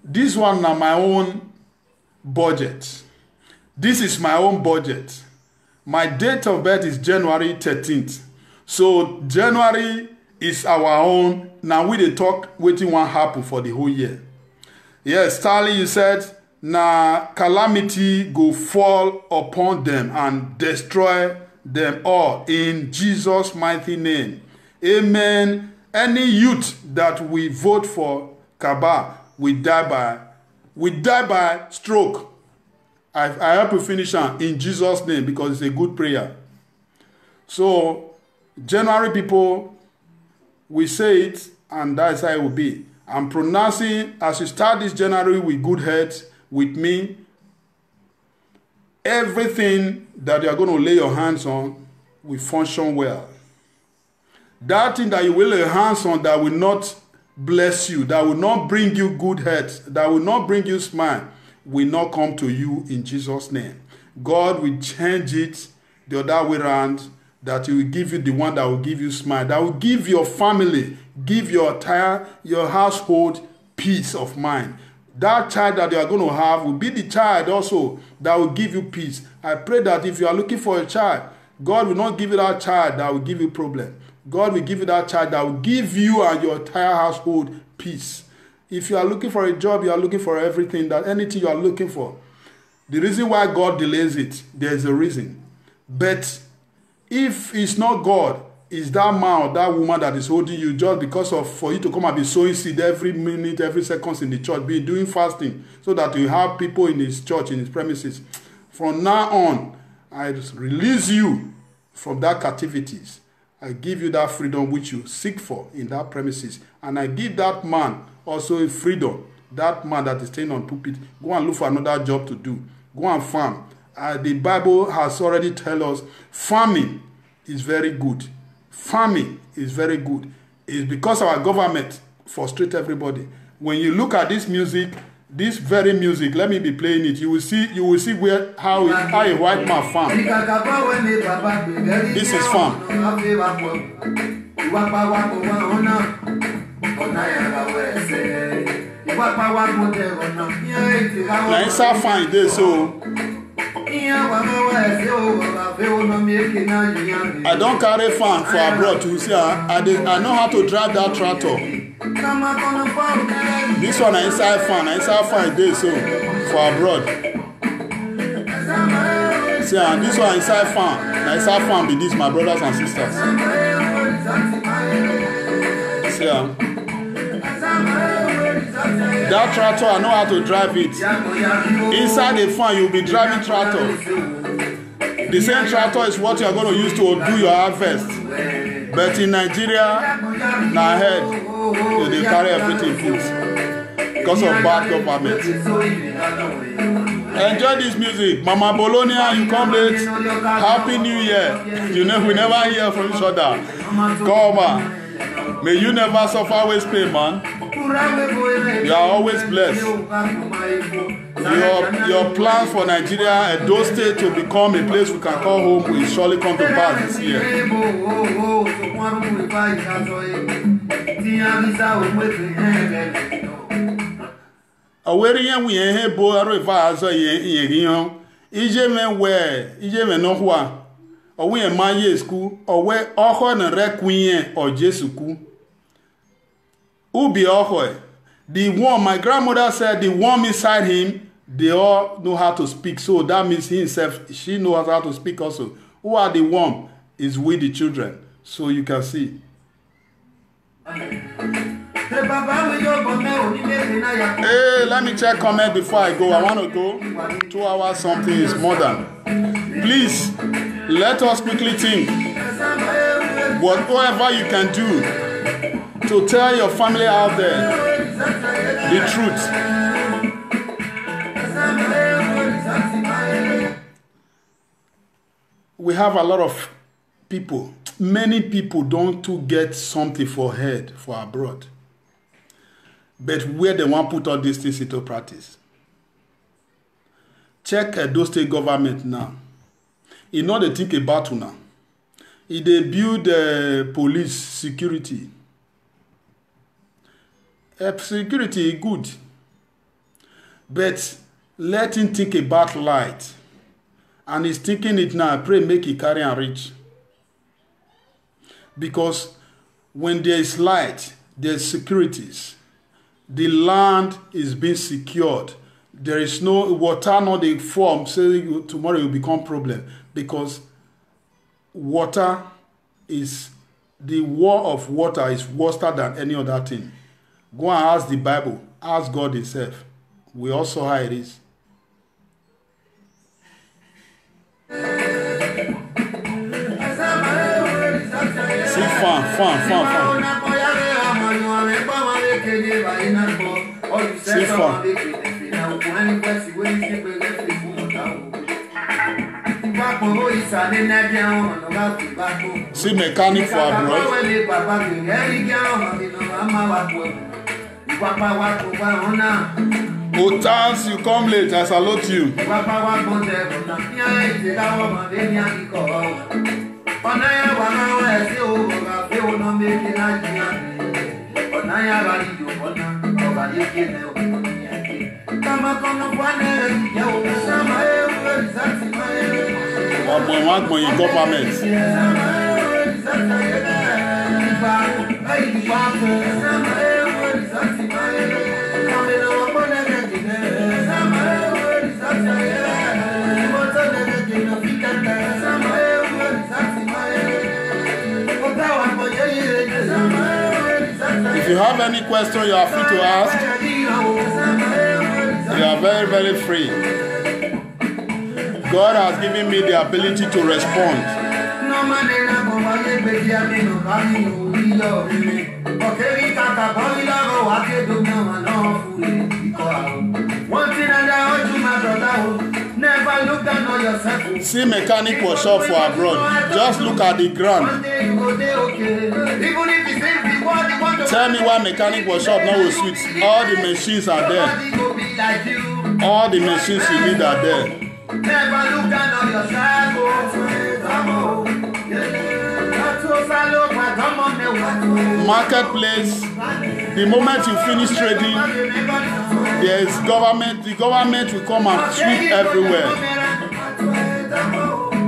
Speaker 1: This one now my own budget. This is my own budget. My date of birth is January 13th. So January is our own. Now we dey talk wetin wan happen for the whole year. Yes, Stanley, you said, na calamity go fall upon them and destroy them all in Jesus' mighty name. Amen. Any youth that we vote for Kaba, we die by stroke. I help you finish in Jesus' name because it's a good prayer. So, January people, we say it, and that's how it will be. I'm pronouncing, as you start this January with good health, with me, everything that you're going to lay your hands on will function well. That thing that you will lay your hands on that will not bless you, that will not bring you good health, that will not bring you smile, will not come to you in Jesus' name. God will change it the other way around, that He will give you the one that will give you smile, that will give your family, give your household peace of mind. That child that you are going to have will be the child also that will give you peace. I pray that if you are looking for a child, God will not give you that child that will give you problem. God will give you that child that will give you and your entire household peace. If you are looking for a job, you are looking for everything, that anything you are looking for. The reason why God delays it, there is a reason. But if it's not God, it's that man or that woman that is holding you just because of for you to come and be sowing seed every minute, every second in the church, be doing fasting so that you have people in his church, in his premises. From now on, I release you from that captivities. I give you that freedom which you seek for in that premises. And I give that man also a freedom. That man that is staying on pulpit, go and look for another job to do. Go and farm. The Bible has already told us farming is very good. Farming is very good. It's because our government frustrates everybody. When you look at this music, this very music, let me be playing it. You will see how a white man farm. This is farm. Now it's how fine this so. I don't carry fan for abroad to see. I know how to drive that tractor. This one is inside fan this so for abroad. See, and this one inside fan. Now inside fan be this, my brothers and sisters. See, that tractor, I know how to drive it. Inside the farm, you'll be driving tractor. The same tractor is what you are going to use to do your harvest. But in Nigeria, now ahead, they carry everything food because of bad government. Enjoy this music. Mama Bologna, you come late. Happy New Year. You know, we never hear from each other. Come on. May you never suffer waste pain, man. You are always blessed. Your plans for Nigeria and those states to become a place we can call home will surely come to pass this year. Aweriyan we ehe bo areva azo ye riyan ije me we ije me no hua owe e man ye school owe oho na requien o Jesu ku ubi oho the worm, my grandmother said the worm inside him they all know how to speak. So that means he himself, she knows how to speak also. Who are the one? Is with the children. So you can see. Hey, let me check comment before I go. I want to go. 2 hours something is more than. Please, let us quickly think. Whatever you can do to tell your family out there the truth. We have a lot of people. Many people don't to get something for head for abroad. But where they want to put all these things into practice. Check those state government now. You know they think about it now. If they build police security. Security is good. But let him think about light. And he's thinking it now. I pray make it carry and reach. Because when there is light, there's securities. The land is being secured. There is no water, not the form, saying tomorrow will become problem. Because water is, the war of water is worse than any other thing. Go and ask the Bible. Ask God himself. We also how it is. See, fun. See, fun. See, mechanic for abroad. Oh, thanks, you come late. I salute you. Government. If you have any question, you are free to ask. You are very, very free. God has given me the ability to respond. Never look down on yourself. See mechanic workshop for abroad. Just look at the ground. Tell me why mechanic workshop now will switch. All the machines are there. All the machines you need are there. Never look down on yourself. Marketplace. The moment you finish trading, there is government. The government will come and sweep everywhere.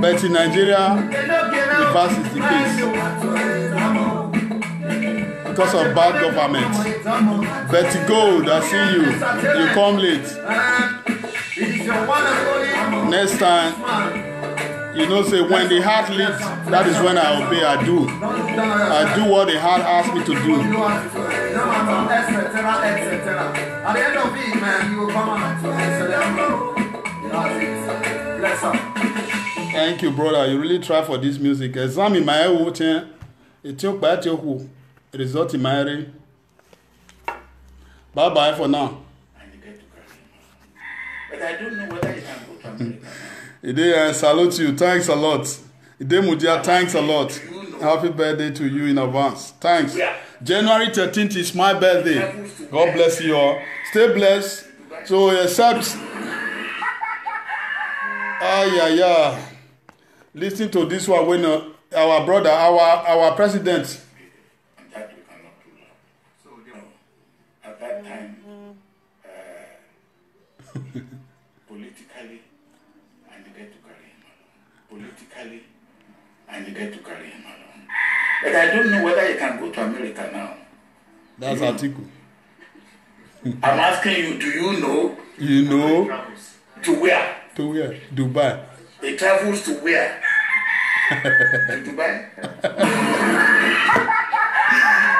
Speaker 1: But in Nigeria, the verse is the case. Because of bad government. Betty Gold, I see you. You come late. Next time, you know, say when the heart leads, that is when I obey. I do what the heart asks me to do. At the end of it, man, you will come out to bless up. Thank you, brother. You really try for this music. Examine my watching. It took by your result in my area. Bye bye for now. But I don't know whether you can go to America now. Ide, I salute you. Thanks a lot. Ide Mudia, thanks a lot. Happy birthday to you in advance. Thanks. January 13th is my birthday. God bless you all. Stay blessed. So accept. Listen to this one when our brother, our president.
Speaker 2: That we cannot do that. So at that time, politically, I needed to carry him along. Politically, I needed to carry him along. But I don't know whether you can go to America now.
Speaker 1: That's article.
Speaker 2: I'm asking you, do you know
Speaker 1: You know.
Speaker 3: To where?
Speaker 1: To where? Dubai.
Speaker 3: He travels to where? To Dubai.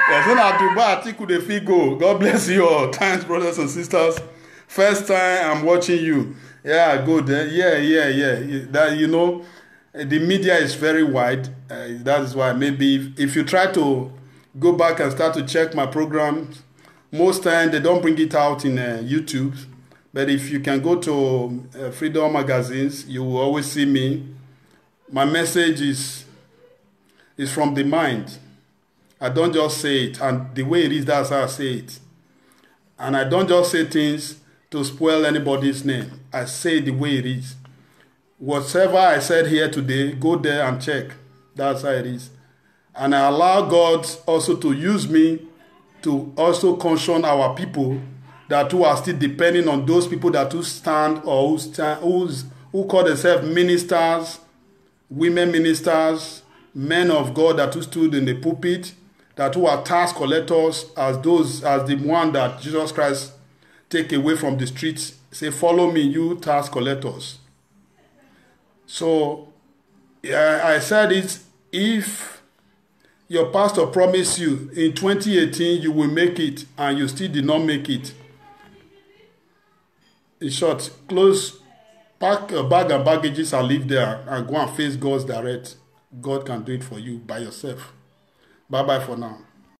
Speaker 1: Yes, when I Dubai, I think the fee go. God bless you all. Thanks, brothers and sisters. First time I'm watching you. Yeah, good. Yeah. That, you know, the media is very wide. That is why maybe if you try to go back and start to check my programs, most time they don't bring it out in YouTube. But if you can go to Freedom Magazines, you will always see me. My message is from the mind. I don't just say it, and the way it is, that's how I say it. And I don't just say things to spoil anybody's name. I say it the way it is. Whatever I said here today, go there and check. That's how it is. And I allow God also to use me to also caution our people that who are still depending on those people that who stand or who call themselves ministers, women ministers, men of God that who stood in the pulpit, that who are tax collectors, as the one that Jesus Christ take away from the streets. Say, follow me, you tax collectors. So I said it, if your pastor promised you in 2018 you will make it and you still did not make it, in short, pack a bag and baggages and leave there and go and face God's direct. God can do it for you by yourself. Bye-bye for now.